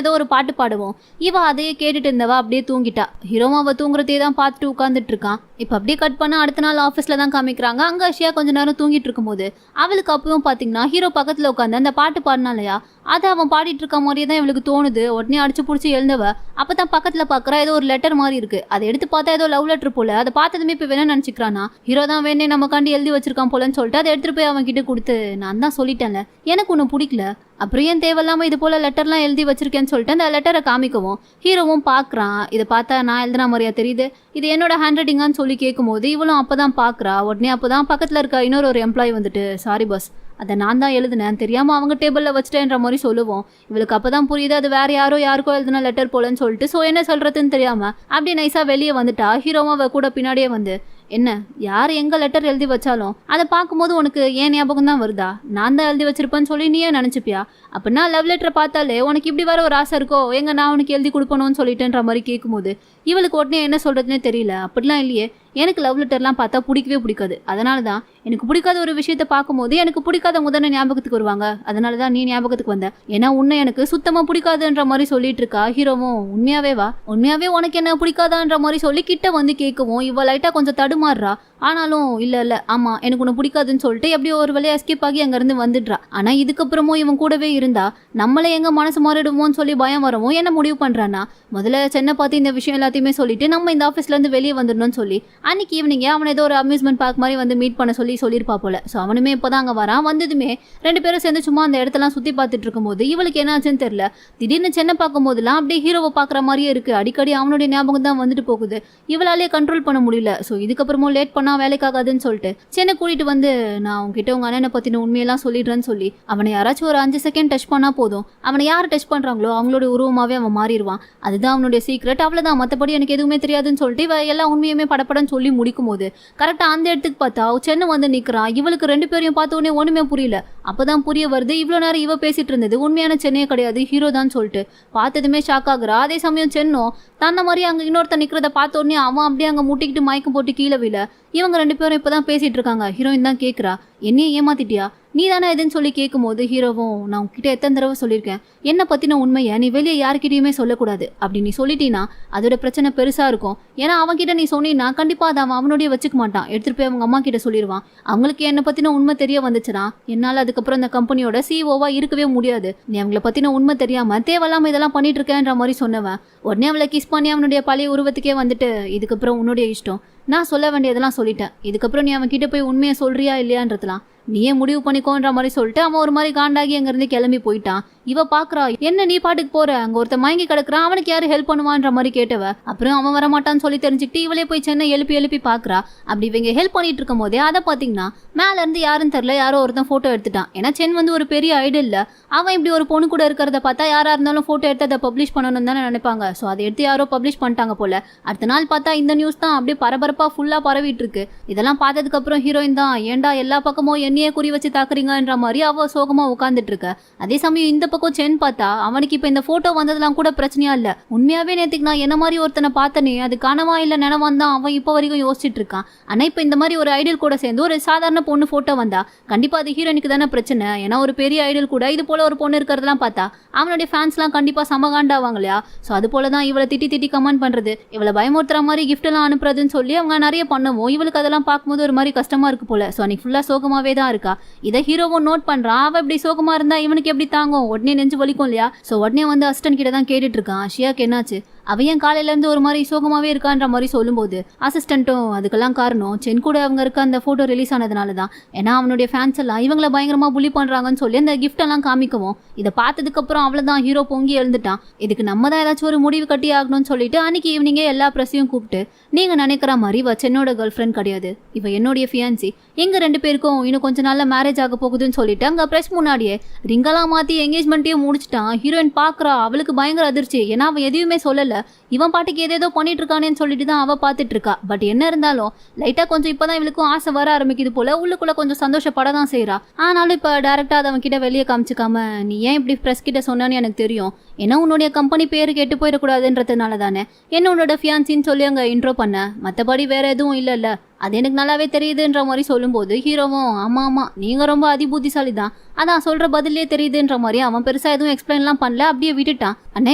ஏதோ ஒரு பாட்டு பாடுவோம். இவன் அதையே கேட்டுட்டு இருந்தவா அப்படியே தூங்கிட்டா. ஹீரோவும் அவள் தூங்குறதே தான் பார்த்துட்டு உட்காந்துட்டு இருக்கான். இப்போ அப்படியே கட் பண்ண அடுத்த நாள் ஆஃபீஸில் தான் காமிக்கிறாங்க. அங்கே அஷியா கொஞ்ச நேரம் தூங்கிட்டு இருக்கும்போது அவளுக்கு அப்பவும் பார்த்தீங்கன்னா ஹீரோ பக்கத்தில் உட்காந்து அந்த பாட்டு பாடினாலையா அதை அவன் பாடிட்டு இருக்க மாதிரியே தான் இவளுக்கு தோணுது. உடனே அடிச்சு பிடிச்சி எழுந்தவ அப்போ தான் பக்கத்தில் பார்க்குறா ஏதோ ஒரு லெட்டர் மாதிரி இருக்கு. அதை எடுத்து பார்த்தா ஏதோ லவ் லெட்டர் போல. அதை பார்த்ததுமே இப்போ வேணும்னு நினச்சிக்கிறானா. ஹீரோ தான் வேணே நமக்காண்டி எழுதி வச்சிருக்கான் போலன்னு சொல்லிட்டு அதை எடுத்துட்டு போய் அவன் கிட்ட கொடுத்து நான் தான் சொல்லிட்டேன்ல எனக்கு ஒன்றும் பிடிக்கல, அப்புறம் ஏன் தேவையில்லாமல் இது போல் லெட்டர்லாம் எழுதி வச்சிருக்கேன்னு சொல்லிட்டு அந்த லெட்டரை காமிக்கவும் ஹீரோவும் பார்க்குறான். இதை பார்த்தா நான் எழுதுன மாதிரியா தெரியுது, இது என்னோட ஹேண்ட் ரைட்டிங்கான்னு சொல்லி கேட்கும்போது இவளும் அப்போ தான் பார்க்குறா. உடனே அப்போ தான் பக்கத்தில் இருக்க இன்னொரு எம்ப்ளாயி வந்துட்டு சாரி பாஸ், அதை நான் தான் எழுதுனேன், தெரியாமல் அவங்க டேபிளில் வச்சுட்டேன்ற மாதிரி சொல்லுவோம். இவளுக்கு அப்போ தான் புரியுது அது வேற யாருக்கோ எழுதுன லெட்டர் போலன்னு சொல்லிட்டு ஸோ என்ன சொல்கிறதுன்னு தெரியாமல் அப்படியே நைஸாக வெளியே வந்துட்டா. ஹீரோவும் அவள் கூட பின்னாடியே வந்து என்ன யார் எங்க லெட்டர் எழுதி வச்சாலும் அதை பார்க்கும்போது உனக்கு ஏன் ஞாபகம் தான் வருதா, நான் தான் எழுதி வச்சிருப்பேன்னு சொல்லி நீயே நினச்சிப்பியா, அப்படின்னா லவ் லெட்டரை பார்த்தாலே உனக்கு இப்படி வர ஒரு ஆசை இருக்கோ எங்க நான் உனக்கு எழுதி கொடுக்கணும்னு சொல்லிட்டேன்ற மாதிரி கேட்கும்போது இவளுக்கு உடனே என்ன சொல்றதுன்னே தெரியல. அப்படிலாம் இல்லையே, எனக்கு லவ் லெட்டர்லாம் பார்த்தா பிடிக்கவே பிடிக்காது, அதனால தான் எனக்கு பிடிக்காத ஒரு விஷயத்த பார்க்கும்போது எனக்கு பிடிக்காத முதல்ல ஞாபகத்துக்கு வருவாங்க, அதனால தான் நீ ஞாபகத்துக்கு வந்த, ஏன்னா உன்னை எனக்கு சுத்தமா பிடிக்காதுன்ற மாதிரி சொல்லிட்டு இருக்கா. ஹீரோவும் உண்மையாவே உனக்கு என்ன பிடிக்காதான்ற மாதிரி சொல்லி கிட்ட வந்து கேட்கவும் இவ லைட்டா கொஞ்சம் தடுமாறுறா. ஆனாலும் இல்ல ஆமா எனக்கு உன்னை பிடிக்காதுன்னு சொல்லிட்டு எப்படியோ ஒரு வழியா எஸ்கேப் ஆகி அங்கிருந்து வந்துடுறா. ஆனா இதுக்கப்புறமும் இவன் கூடவே இருந்தா நம்மளே எங்க மனசு மாறிடுவோம்னு சொல்லி பயம் வரவும் என்ன முடிவு பண்றானா முதல்ல சென்னை பார்த்து இந்த விஷயம் எல்லாத்தையுமே சொல்லிட்டு நம்ம இந்த ஆஃபீஸ்ல இருந்து வெளியே வந்துடணும்னு சொல்லி அன்னைக்கு ஈவினிங்கே அவனை ஏதோ ஒரு அம்யூஸ்மெண்ட் பார்க் மாதிரி வந்து மீட் பண்ண சொல்லியிருப்பா போல. ஸோ அவனுமே இப்போதான் அங்கே வரான். வந்ததுமே 2 பேரும் சேர்ந்து சும்மா அந்த இடத்தெல்லாம் சுற்றி பார்த்துட்டு இருக்கும்போது இவளுக்கு என்ன ஆச்சுன்னு தெரியல. திடீர்னு சென்னை பார்க்கும்போதுலாம் அப்படியே ஹீரோவை பார்க்குற மாதிரியே இருக்கு. அடிக்கடி அவனுடைய ஞாபகம் தான் வந்துட்டு போகுது. இவளாலே கண்ட்ரோல் பண்ண முடியல. ஸோ இதுக்கப்புறமும் லேட் பண்ணா வேலைக்காகாதுன்னு சொல்லிட்டு சென்னை கூட்டிட்டு வந்து நான் உங்ககிட்ட உங்க அண்ணனை பத்தின உண்மையெல்லாம் சொல்லிடுறேன்னு சொல்லி அவனை யாராச்சும் ஒரு 5 செகண்ட் டச் பண்ணா போதும், அவனை யார் டச் பண்றாங்களோ அவங்களோட உருவமாவே அவன் மாறிடுவான். அதுதான் அவனுடைய சீக்ரெட், அவ்வளவுதான், மற்றபடி எனக்கு எதுவுமே தெரியாதுன்னு சொல்லிட்டு இவ எல்லா உண்மையுமே படப்படன்னு சொல்லி முடிக்கும் போது கரெக்டா அந்த இடத்துக்கு பார்த்தா சென்னை வந்து நிக்கிறான். இவளுக்கு 2 பேரையும் பார்த்த உடனே ஒண்ணுமே புரியல. அப்பதான் புரிய வருது இவ்வளவு நேரம் இவ பேசிட்டு இருந்தது உண்மையான சென்னையே கிடையாது, ஹீரோ தான் சொல்லிட்டு பார்த்ததுமே ஷாக் ஆகுறா. அதே சமயம் சென்னோ தன்ன மாதிரி அங்க இன்னொருத்த நிக்கிறத பார்த்த உடனே அவன் அப்படியே அங்க முட்டிக்கிட்டு மயக்கம் போட்டு கீழே விழ இவங்க 2 பேரும் இப்பதான் பேசிட்டு இருக்காங்க. ஹீரோயின் தான் கேட்குறா என்னையே ஏமாத்திட்டியா நீ தானே எதுன்னு சொல்லி கேட்கும்போது ஹீரோவும் நான் உங்ககிட்ட எத்தனை தடவை சொல்லியிருக்கேன் என்னை பற்றின உண்மையை நீ வெளியே யார்கிட்டயுமே சொல்லக்கூடாது, அப்படி நீ சொல்லிட்டீன்னா அதோட பிரச்சனை பெருசாக இருக்கும். ஏன்னா அவன்கிட்ட நீ சொன்னீன்னா கண்டிப்பாக அதை அவனுடைய வச்சுக்க மாட்டான், எடுத்துகிட்டு போய் அவங்க அம்மா கிட்ட சொல்லிடுவான். அவங்களுக்கு என்னை பற்றின உண்மை தெரிய வந்துச்சுன்னா என்னால் அதுக்கப்புறம் இந்த கம்பெனியோட சிஓவா இருக்கவே முடியாது. நீ அவங்கள பற்றின உண்மை தெரியாமல் தேவையில்லாமல் இதெல்லாம் பண்ணிட்டு இருக்கேன்ற மாதிரி சொன்னவன் உடனே அவளை கிஸ் பண்ணி அவனுடைய பழைய உருவத்துக்கே வந்துட்டு இதுக்கப்புறம் உன்னுடைய இஷ்டம், நான் சொல்ல வேண்டியதெல்லாம் சொல்லிட்டேன், இதுக்கப்புறம் நீ அவன் கிட்ட போய் உண்மையை சொல்றியா இல்லையான்றதுலாம் நீயே முடிவு பண்ணிக்கோன்ற மாதிரி சொல்லிட்டு அவன் ஒரு மாதிரி காண்டாகி அங்கிருந்து கிளம்பி போயிட்டான். இவ பாக்குறா என்ன நீ பாட்டுக்கு போற, அங்க ஒருத்த மயங்கி கிடக்குறான், அவனுக்கு யாரு ஹெல்ப் பண்ணுவான்ற மாதிரி கேட்டவ அப்புறம் அவன் வரமாட்டான்னு சொல்லி தெரிஞ்சுக்கிட்டு இவளே போய் சென்னை எழுப்பி பாக்குறா. அப்படி இவங்க ஹெல்ப் பண்ணிட்டு இருக்கும் போதே அதை பாத்தீங்கன்னா மேல இருந்து யாருன்னு தெரியல யாரோ ஒருத்தன் போட்டோ எடுத்துட்டான். ஏன்னா சென் வந்து ஒரு பெரிய ஐடியா இல்ல, அவன் இப்படி ஒரு பொண்ணு கூட இருக்கிறத பார்த்தா யாரா இருந்தாலும் போட்டோ எடுத்து அதை பப்ளிஷ் பண்ணணும்னு தானே நினைப்பாங்க. ஸோ அதை எடுத்து யாரோ பப்ளிஷ் பண்ணிட்டாங்க போல. அடுத்த நாள் பார்த்தா இந்த நியூஸ் தான் அப்படியே பரபரப்பா ஃபுல்லா பரவிட்டு இருக்கு. இதெல்லாம் பார்த்ததுக்கு அப்புறம் ஹீரோயின் தான் ஏண்டா எல்லா பக்கமும் என்னையே குறி வச்சு தாக்குறீங்கன்ற மாதிரி அவ சோகமா உட்காந்துட்டு இருக்க. அதே சமயம் இந்த பக்கம் சென் பார்த்தா அவனுக்கு இப்ப இந்த போட்டோ வந்ததெல்லாம் கூட பிரச்சனையா இல்ல. உண்மையாவே நேத்துக்கு நான் என்ன மாதிரி ஒருத்தனை பார்த்தனே, அது கனவா இல்ல நினைவான் தான் அவன் இப்ப வரைக்கும் யோசிச்சுட்டு இருக்கான். ஆனா இப்ப இந்த மாதிரி ஒரு ஐடியல் கூட சேர்ந்து ஒரு சாதாரண பொண்ணு போட்டோ வந்தா கண்டிப்பா அது ஹீரோனுக்கு தானே பிரச்சனை. ஏன்னா ஒரு பெரிய ஐடியல் கூட இது போல ஒரு பொண்ணு இருக்கிறதெல்லாம் பார்த்தா அவனுடைய ஃபேன்ஸ் எல்லாம் கண்டிப்பா சமகாண்டாவாங்க இல்லையா. சோ அது போலதான் இவளை திட்டி திட்டி கமெண்ட் பண்றது, இவளை பயமுறுத்துற மாதிரி கிஃப்ட் எல்லாம் அனுப்புறதுன்னு சொல்லி அவங்க நிறைய பண்ணுவோம். இவளுக்கு அதெல்லாம் பார்க்கும்போது ஒரு மாதிரி கஷ்டமா இருக்கு போல. சோ அன்னைக்கு ஃபுல்லா சோகமாவே தான் இருக்கா. இதை ஹீரோவும் நோட் பண்றான். அவ இப்படி சோகமா இருந்தா இவனுக்கு எப்படி தாங்கும், உடனே நெஞ்சு வலிக்கும் இல்லையா. சோ உடனே வந்து அசிஸ்டன்ட் கிட்ட தான் கேட்டுட்டு இருக்கான், ஷியாக்கு என்னாச்சு, அவையன் காலையில இருந்து ஒரு மாதிரி சோகமாவே இருக்கான்ற மாதிரி சொல்லும்போது அசிஸ்டன்ட்டும் அதுக்கெல்லாம் காரணம் சென் கூட அவங்க இருக்க அந்த போட்டோ ரிலீஸ் ஆனதுனாலதான். ஏன்னா அவனுடைய ஃபேன்ஸ் எல்லாம் இவங்களை பயங்கரமா புலி பண்றாங்கன்னு சொல்லி அந்த கிஃப்ட் எல்லாம் காமிக்கவும் இதை பார்த்ததுக்கு அப்புறம் அவ்வளவுதான் ஹீரோ பொங்கி எழுந்துட்டான். இதுக்கு நம்ம தான் ஏதாச்சும் ஒரு முடிவு கட்டி ஆகணும்னு சொல்லிட்டு அன்னைக்கு ஈவினிங்கே எல்லா பிரஸையும் கூப்பிட்டு, நீங்க நினைக்கிற மாதிரி இவ சென்னோட கேர்ள் ஃப்ரெண்ட் கிடையாது, இவ என்னுடைய ஃபியான்சி, எங்க 2 பேருக்கும் இன்னும் கொஞ்ச நாள்ல மேரேஜ் ஆக போகுதுன்னு சொல்லிட்டு அங்க பிரஸ் முன்னாடியே ரிங்கெல்லாம் மாத்தி என்கேஜ்மெண்ட்டையும் முடிச்சுட்டான். ஹீரோயின் பாக்குறா, அவளுக்கு பயங்கர அதிர்ச்சி. ஏன்னா அவன் எதுவுமே சொல்லல, இவன் பாட்டுக்கு ஏதேதோ பண்ணிட்டு இருக்கானேன்னு சொல்லிட்டு தான் அவ பாத்துட்டு இருக்கா. பட் என்ன இருந்தாலும் லைட்டா கொஞ்சம் இப்பதான் இவளுக்கும் ஆசை வர ஆரம்பிக்குது போல. உள்ளுக்குள்ள கொஞ்சம் சந்தோஷப்பட தான் செய்யறா. ஆனாலும் இப்ப டைரக்டா அதை அவன் கிட்ட வெளியே காமிச்சுக்காம, நீ ஏன் இப்படி பிரஸ் கிட்ட சொன்னான்னு எனக்கு தெரியும், ஏன்னா உன்னுடைய கம்பெனி பேரு கெட்டு போயிடக்கூடாதுன்றதுனால தானே என்ன உன்னோட ஃபியான்சின்னு சொல்லி அங்க இன்ட்ரோ பண்ண, மத்தபடி வேற எதுவும் இல்லல்ல, அது எனக்கு நல்லாவே தெரியுதுன்ற மாதிரி சொல்லும்போது ஹீரோவும், ஆமா ஆமா நீங்க ரொம்ப அதிபுத்திசாலி தான், அதான் சொல்ற பதிலே தெரியுதுன்ற மாதிரி அவன் பெருசா எதுவும் எக்ஸ்பிளைன்லாம் பண்ணல, அப்படியே விட்டுட்டான். அண்ணா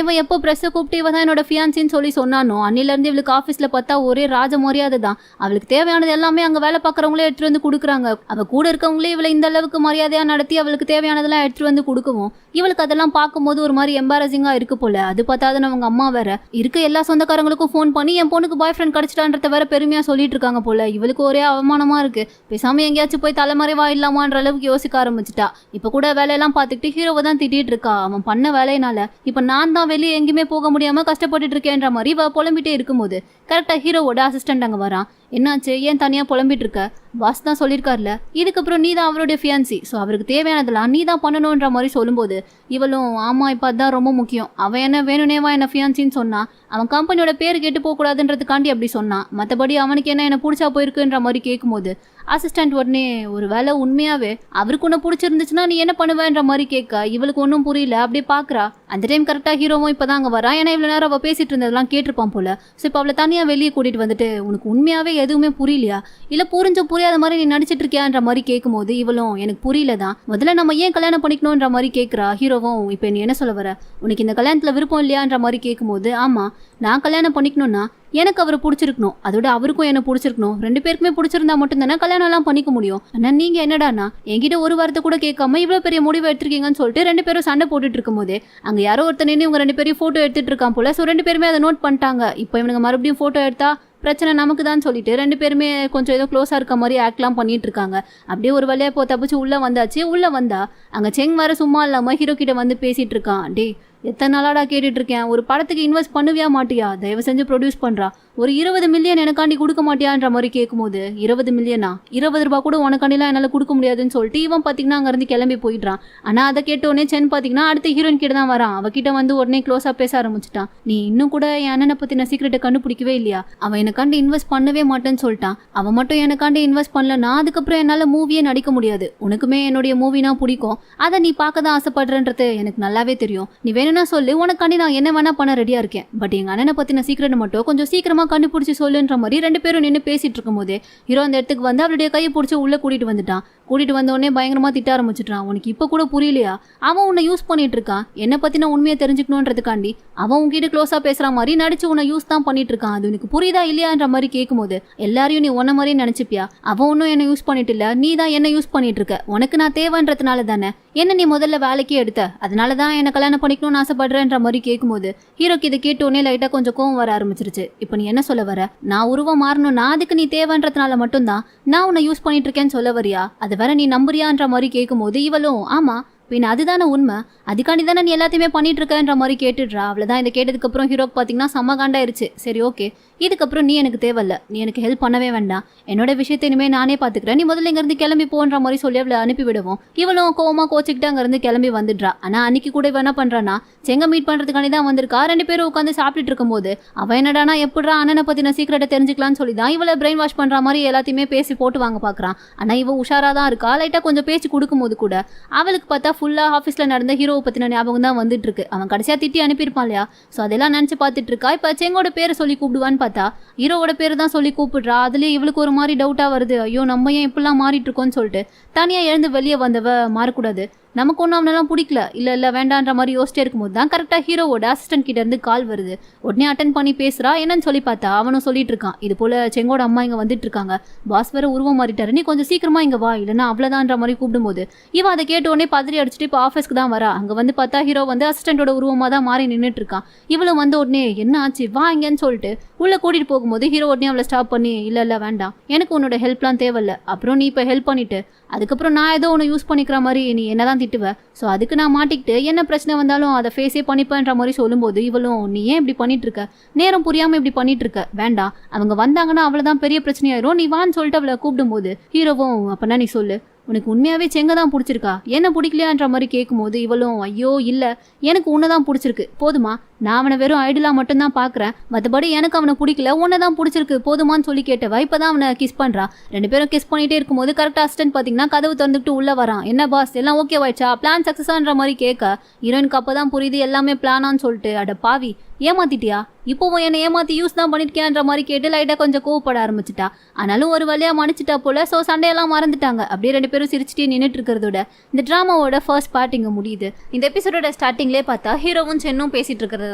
இவன் எப்போ பிரஸ் கூப்பிட்டு இவ தான் என்னோட ஃபியான்சின்னு சொல்லி சொன்னானோ அன்னில இருந்து இவளுக்கு ஆஃபீஸ்ல பார்த்தா ஒரே ராஜ மரியாதை தான். அவளுக்கு தேவையானது எல்லாமே அங்க வேலை பார்க்கறவங்களே எடுத்துட்டு வந்து கொடுக்குறாங்க. அவ கூட இருக்கவங்களே இவளை இந்த அளவுக்கு மரியாதையா நடத்தி அவளுக்கு தேவையானதெல்லாம் எடுத்துட்டு வந்து கொடுக்கவும் இவளுக்கு அதெல்லாம் பார்க்கும்போது ஒரு மாதிரி எம்பாரசிங்கா இருக்கு போல. அது பார்த்தாதுன்னு அவங்க அம்மா வேற இருக்க எல்லா சொந்தக்காரங்களுக்கும் ஃபோன் பண்ணி என் பொண்ணுக்கு பாய் ஃப்ரெண்ட் கிடைச்சிட்டான்றத வேற பெருமையா சொல்லிட்டு இருக்காங்க போல. இவளுக்கு ஒரே அவமானமா இருக்கு. பேசாம எங்கேயாச்சும் போய் தலைமறைவா இல்லாமான்ற அளவுக்கு யோசிக்க ஆரம்பிச்சுட்டா. இப்ப கூட வேலையெல்லாம் பார்த்துக்கிட்டு ஹீரோவை தான் திட்டிட்டு இருக்கா. அவன் பண்ண வேலையினால இப்ப நான் தான் வெளியே எங்கேயுமே போக முடியாம கஷ்டப்பட்டுட்டு இருக்கேன்ற மாதிரி இவ புலம்பிட்டே இருக்கும்போது கரெக்டா ஹீரோவோட அசிஸ்டன்ட் அங்க வரான். என்னாச்சு, ஏன் தனியா புலம்பிட்டு இருக்க, பாஸ் தான் சொல்லியிருக்காருல இதுக்கப்புறம் நீ தான் அவருடைய ஃபியான்சி, ஸோ அவருக்கு தேவையானதெல்லாம் நீ தான் பண்ணணுன்ற மாதிரி சொல்லும்போது இவளும், ஆமா இப்போ அதுதான் ரொம்ப முக்கியம், அவன் என்ன வேணுனேவா என்ன ஃபியான்சின்னு சொன்னா, அவன் கம்பெனியோட பேர் கேட்டு போகக்கூடாதுன்றதுக்காண்டி அப்படி சொன்னான், மற்றபடி அவனுக்கு என்ன பிடிச்சா போயிருக்குன்ற மாதிரி கேட்கும்போது அசிஸ்டன்ட் உடனே, ஒரு வேலை உண்மையாவே அவருக்கு ஒன்று பிடிச்சிருந்துச்சுன்னா நீ என்ன பண்ணுவேன்ற மாதிரி கேட்க இவளுக்கு ஒன்றும் புரியல, அப்படியே பாக்குறா. அந்த டைம் கரெக்டாக ஹீரோவும் இப்போதான் அங்கே வரா. ஏன்னா இவ்வளோ நேரம் அவள் பேசிட்டு இருந்ததெல்லாம் கேட்டிருப்பான் போல. ஸோ இப்போ அவளை தனியாக வெளியே கூட்டிட்டு வந்துட்டு, உனக்கு உண்மையாவே எதுவுமே புரியலையா, இல்ல புரியாத மாதிரி நீ நடிச்சிட்டு இருக்கியான்ற மாதிரி கேட்கும்போது இவளும், எனக்கு புரியலதான், முதல்ல நம்ம ஏன் கல்யாணம் பண்ணிக்கணும்ன்ற மாதிரி கேட்கிறா. ஹீரோவும், இப்போ நீ என்ன சொல்ல வர, உனக்கு இந்த கல்யாணத்துல விருப்பம் இல்லையான்ற மாதிரி கேட்கும்போது, ஆமா நான் கல்யாணம் பண்ணிக்கணும்னா எனக்கு அவரை பிடிச்சிருக்கணும், அதோட அவருக்கும் என்ன பிடிச்சிருக்கணும், 2 பேருக்குமே பிடிச்சிருந்தா மட்டும் தானே கல்யாணம் எல்லாம் பண்ணிக்க முடியும். ஆனா நீங்க என்னடானா என்கிட்ட ஒரு வாரத்தை கூட கேட்காம இவ்வளவு பெரிய முடிவு எடுத்திருக்கீங்கன்னு சொல்லிட்டு 2 பேரும் சண்டை போட்டுட்டு இருக்கும் போதே அங்க யாரோ ஒருத்தர் நின்று இவங்க 2 பேரும் போட்டோ எடுத்துட்டு இருக்கான் போல. ஸோ 2 பேருமே அதை நோட் பண்ணிட்டாங்க. இப்போ இவனுங்க மறுபடியும் போட்டோ எடுத்தா பிரச்சனை நமக்கு தான் சொல்லிட்டு 2 பேருமே கொஞ்சம் ஏதோ க்ளோஸா இருக்க மாதிரி ஆக்ட்லாம் பண்ணிட்டு இருக்காங்க. அப்படியே ஒரு வழியா தப்பிச்சு உள்ள வந்தாச்சு. உள்ள வந்தா அங்க செங் வேற சும்மா இல்லாம ஹீரோ கிட்ட வந்து பேசிட்டு இருக்கான். டே எத்தனை நாளாடா கேட்டுட்டு இருக்கேன், ஒரு படத்துக்கு இன்வெஸ்ட் பண்ணுவியா மாட்டியா, தயவு செஞ்சு ப்ரொடியூஸ் பண்றா, ஒரு 20 மில்லியன் எனக்காண்டி கொடுக்க மாட்டியான்ற மாதிரி கேட்கும்போது, 20 மில்லியனா, 20 ரூபாய் கூட உனக்காண்டிலாம் என்னால கொடுக்க முடியாதுன்னு சொல்லிட்டு இவன் பாத்தீங்கன்னா அங்க இருந்து கிளம்பி போயிடுறான். ஆனா அதை கேட்ட உடனே சென் பாத்தீங்கன்னா அடுத்த ஹீரோயின் கிட்ட தான் வரான். அவகிட்ட வந்து உடனே க்ளோஸா பேச ஆரம்பிச்சுட்டான். நீ இன்னும் கூட என் அண்ணனை பத்தின சீக்கிரட்டை கண்டுபிடிக்கவே இல்லையா, அவன் எனக்காண்டி இன்வெஸ்ட் பண்ணவே மாட்டேன்னு சொல்லிட்டான். அவன் மட்டும் எனக்காண்டி இன்வெஸ்ட் பண்ணலன்னா அதுக்கப்புறம் என்னால மூவியே நடிக்க முடியாது, உனக்குமே என்னுடைய மூவினா பிடிக்கும், அதை நீ பார்க்க தான் ஆசைப்படுறன்றது எனக்கு நல்லாவே தெரியும், நீ வேணும்னா சொல்லு, உனக்காண்டி நான் என்ன வேணா பண்ண ரெடியா இருக்கேன், பட் எங்க அண்ணனை பத்தின சீக்கிரட் மட்டும் கொஞ்சம் சீக்கிரமா கண்டுபிடிச்சு சொல்லுன்ற மாதிரி 2 பேரும் நின்று பேசிட்டு இருக்கும் போதே ஹீரோ அந்த இடத்துக்கு வந்து அவளுடைய கையை பிடிச்சி உள்ள கூட்டிட்டு வந்துட்டான். கூட்டிட்டு வந்த உடனே பயங்கரமா திட்ட ஆரம்பிச்சுட்டான். உனக்கு இப்ப கூட புரியலையா, அவன் உன்னை யூஸ் பண்ணிட்டு இருக்கான், என்ன பத்தின உண்மையை தெரிஞ்சுக்கணுன்றதுக்காண்டி அவன் உங்ககிட்ட க்ளோஸா பேசுற மாதிரி நடிச்சு உன்னை யூஸ் தான் பண்ணிட்டு இருக்கான், அது உனக்கு புரியுதா இல்லையான்ற மாதிரி கேட்கும்போது, எல்லாரையும் நீ உன்ன மாதிரியே நினைச்சுப்பியா, அவன் ஒன்னும் என்ன யூஸ் பண்ணிட்டு இல்ல, நீ தான் என்ன யூஸ் பண்ணிட்டு இருக்க, உனக்கு நான் தேவைன்றதுனால தானே என்ன நீ முதல்ல வேலைக்கே எடுத்த, அதனாலதான் என்ன கல்யாணம் பண்ணிக்கணும்னு ஆசைப்படுறேன்ற மாதிரி கேட்கும்போது ஹீரோக்கு இதை கேட்ட உடனே லைட்டா கொஞ்சம் கோவம் வர ஆரம்பிச்சிருச்சு. இப்ப நீ என்ன சொல்ல வர, நான் உருவம் மாறணும்னா அதுக்கு நீ தேவைன்றதுனால மட்டும்தான் நான் உன்னை யூஸ் பண்ணிட்டு இருக்கேன்னு சொல்ல வரியா, அது வேற நீ நம்புறியான்ற மாதிரி கேட்கும்போது இவளும், ஆமா பின் அதுதானே உண்மை, அதுக்காண்டி தானே நீ எல்லாத்தையுமே பண்ணிட்டு இருக்கன்ற மாதிரி கேட்டுடுறா. அவ்வளோதான். இதை கேட்டதுக்கப்புறம் ஹீரோக்கு பார்த்தீங்கன்னா செம்ம காண்டாயிருச்சு. சரி ஓகே, இதுக்கப்புறம் நீ எனக்கு தேவையில்ல, நீ எனக்கு ஹெல்ப் பண்ணவே வேண்டாம், என்னோட விஷயத்தை இனிமேல் நானே பார்த்துக்கிறேன், நீ முதல்ல இங்கேருந்து கிளம்பி போன்ற மாதிரி சொல்லி அவளை அனுப்பி விடுவோம். இவளும் கோவமா கோச்சிக்கிட்டு அங்கேருந்து கிளம்பி வந்துடுறா. ஆனால் அன்னைக்கு கூட இவ என்ன பண்ணுறான்னா செங்க மீட் பண்ணுறதுக்காண்டி தான் வந்திருக்கா. 2 பேரும் உட்காந்து சாப்பிட்டுட்டு இருக்கும்போது அவன் என்னடானா எப்படா அண்ணனை பற்றின சீக்கிரட்டை தெரிஞ்சுக்கலான்னு சொல்லி தான் இவளை பிரெயின் வாஷ் பண்ணுற மாதிரி எல்லாத்தையுமே பேசி போட்டு வாங்க பார்க்குறான். ஆனால் இவ உஷாராக தான் இருக்கா. லைட்டாக கொஞ்சம் பேச்சு கொடுக்கும்போது கூட அவளுக்கு பார்த்தா ஃபுல்லாக ஆஃபீஸில் நடந்த ஹீரோவை பற்றின ஞாபகம் தான் வந்துட்டு இருக்கு. அவன் கடைசியாக திட்டி அனுப்பியிருப்பான் இல்லையா, ஸோ அதெல்லாம் நினச்சி பார்த்துட்டு இருக்கா. இப்போ செங்கோட பேரை சொல்லி கூப்பிடுவான்னு பார்த்தா ஹீரோவோட பேர் தான் சொல்லி கூப்பிடுறா. அதுலேயே இவளுக்கு ஒரு மாதிரி டவுட்டாக வருது. ஐயோ நம்ம ஏன் இப்படிலாம் மாறிட்டு இருக்கோன்னு சொல்லிட்டு தனியாக எழுந்து வெளியே வந்தவ மாறக்கூடாது, நமக்கு ஒன்றும் அவனெல்லாம் பிடிக்கல, இல்லை வேண்டான்ற மாதிரி யோசிச்சே இருக்கும்போது தான் கரெக்டாக ஹீரோவோட அசிஸ்டன்ட் கிட்ட இருந்து கால் வருது. உடனே அட்டன் பண்ணி பேசுகிறா. என்னன்னு சொல்லி பார்த்தா அவனும் சொல்லிட்டு இருக்கான், இது போல் செங்கோட அம்மா இங்கே வந்துட்டு இருக்காங்க, பாஸ் வேற உருவம் மாறிட்டாரு, நீ கொஞ்சம் சீக்கிரமா இங்கே வா, இல்லைன்னா அவ்வளோதான்ற மாதிரி கூப்பிடும்போது இவன் அதை கேட்ட உடனே பதறி அடிச்சுட்டு இப்போ ஆஃபீஸ்க்கு தான் வரா. அங்கே வந்து பார்த்தா ஹீரோ வந்து அசிஸ்டண்டோட உருவமாக தான் மாறி நின்றுட்டு இருக்கான். இவளும் வந்து உடனே என்ன ஆச்சு வா இங்கன்னு சொல்லிட்டு உள்ளே கூட்டிகிட்டு போகும்போது ஹீரோ உடனே அவளை ஸ்டாப் பண்ணி இல்லை வேண்டாம், எனக்கு உன்னோட ஹெல்ப்லாம் தேவையில்ல, அப்புறம் நீ இப்போ ஹெல்ப் பண்ணிட்டு அதுக்கப்புறம் நான் ஏதோ ஒன்று யூஸ் பண்ணிக்கிற மாதிரி நீ என்ன தான் திட்டுவேன், ஸோ அதுக்கு நான் மாட்டிக்கிட்டு என்ன பிரச்சனை வந்தாலும் அதை ஃபேஸே பண்ணிப்பேன்ற மாதிரி சொல்லும்போது இவளும் நீ ஏன் இப்படி பண்ணிட்டு இருக்க, நேரம் புரியாமல் இப்படி பண்ணிட்டு இருக்க, வேண்டாம், அவங்க வந்தாங்கன்னா அவ்வளோதான் பெரிய பிரச்சனையாயிரும், நீ வான்னு சொல்லிட்டு அவளை கூப்பிடும்போது ஹீரோவும் அப்பனா நீ சொல்லு, உனக்கு உண்மையாகவே செங்க தான் பிடிச்சிருக்கா, என்ன பிடிக்கலையான்ற மாதிரி கேட்கும்போது இவளும் ஐயோ இல்லை எனக்கு உன்னை தான் பிடிச்சிருக்கு போதுமா, நான் அவனை வெறும் ஐடியலாக மட்டும்தான் பார்க்குறேன், மற்றபடி எனக்கு அவனை பிடிக்கல, உன்னை தான் பிடிச்சிருக்கு போதுமான்னு சொல்லி கேட்டவா இப்போ தான் அவனை கிஸ் பண்ணுறா. 2 பேரும் கிஸ் பண்ணிகிட்டே இருக்கும்போது கரெக்டாக அசிஸ்டன்ட் பார்த்தீங்கன்னா கதவு திறந்துக்கிட்டு உள்ளே வரான். என்ன பாஸ் எல்லாம் ஓகே ஆயிடுச்சா, பிளான் சக்ஸஸான்ற மாதிரி கேட்க ஹீரோயினுக்கு அப்போ தான் புரியுது எல்லாமே பிளானான்னு சொல்லிட்டு அட பாவி ஏமாத்திட்டியா, இப்போவும் என்னை ஏமாத்தி யூஸ் தான் பண்ணிருக்கியான்ற மாதிரி கேட்டு லைட்டாக கொஞ்சம் கோவப்பட ஆரம்பிச்சிட்டா. ஆனாலும் ஒரு வழியாக மன்னிச்சிட்டா போல. ஸோ சண்டையெல்லாம் மறந்துட்டாங்க. அப்படியே 2 பேரும் சிரிச்சுட்டே நின்றுட்டு இருக்கிறதோட இந்த ட்ராமாவோட ஃபர்ஸ்ட் பார்ட் இங்கே முடியுது. இந்த எபிசோடோட ஸ்டார்டிங்லேயே பார்த்தா ஹீரோவும் சென்னும் பேசிட்டு இருக்கிறத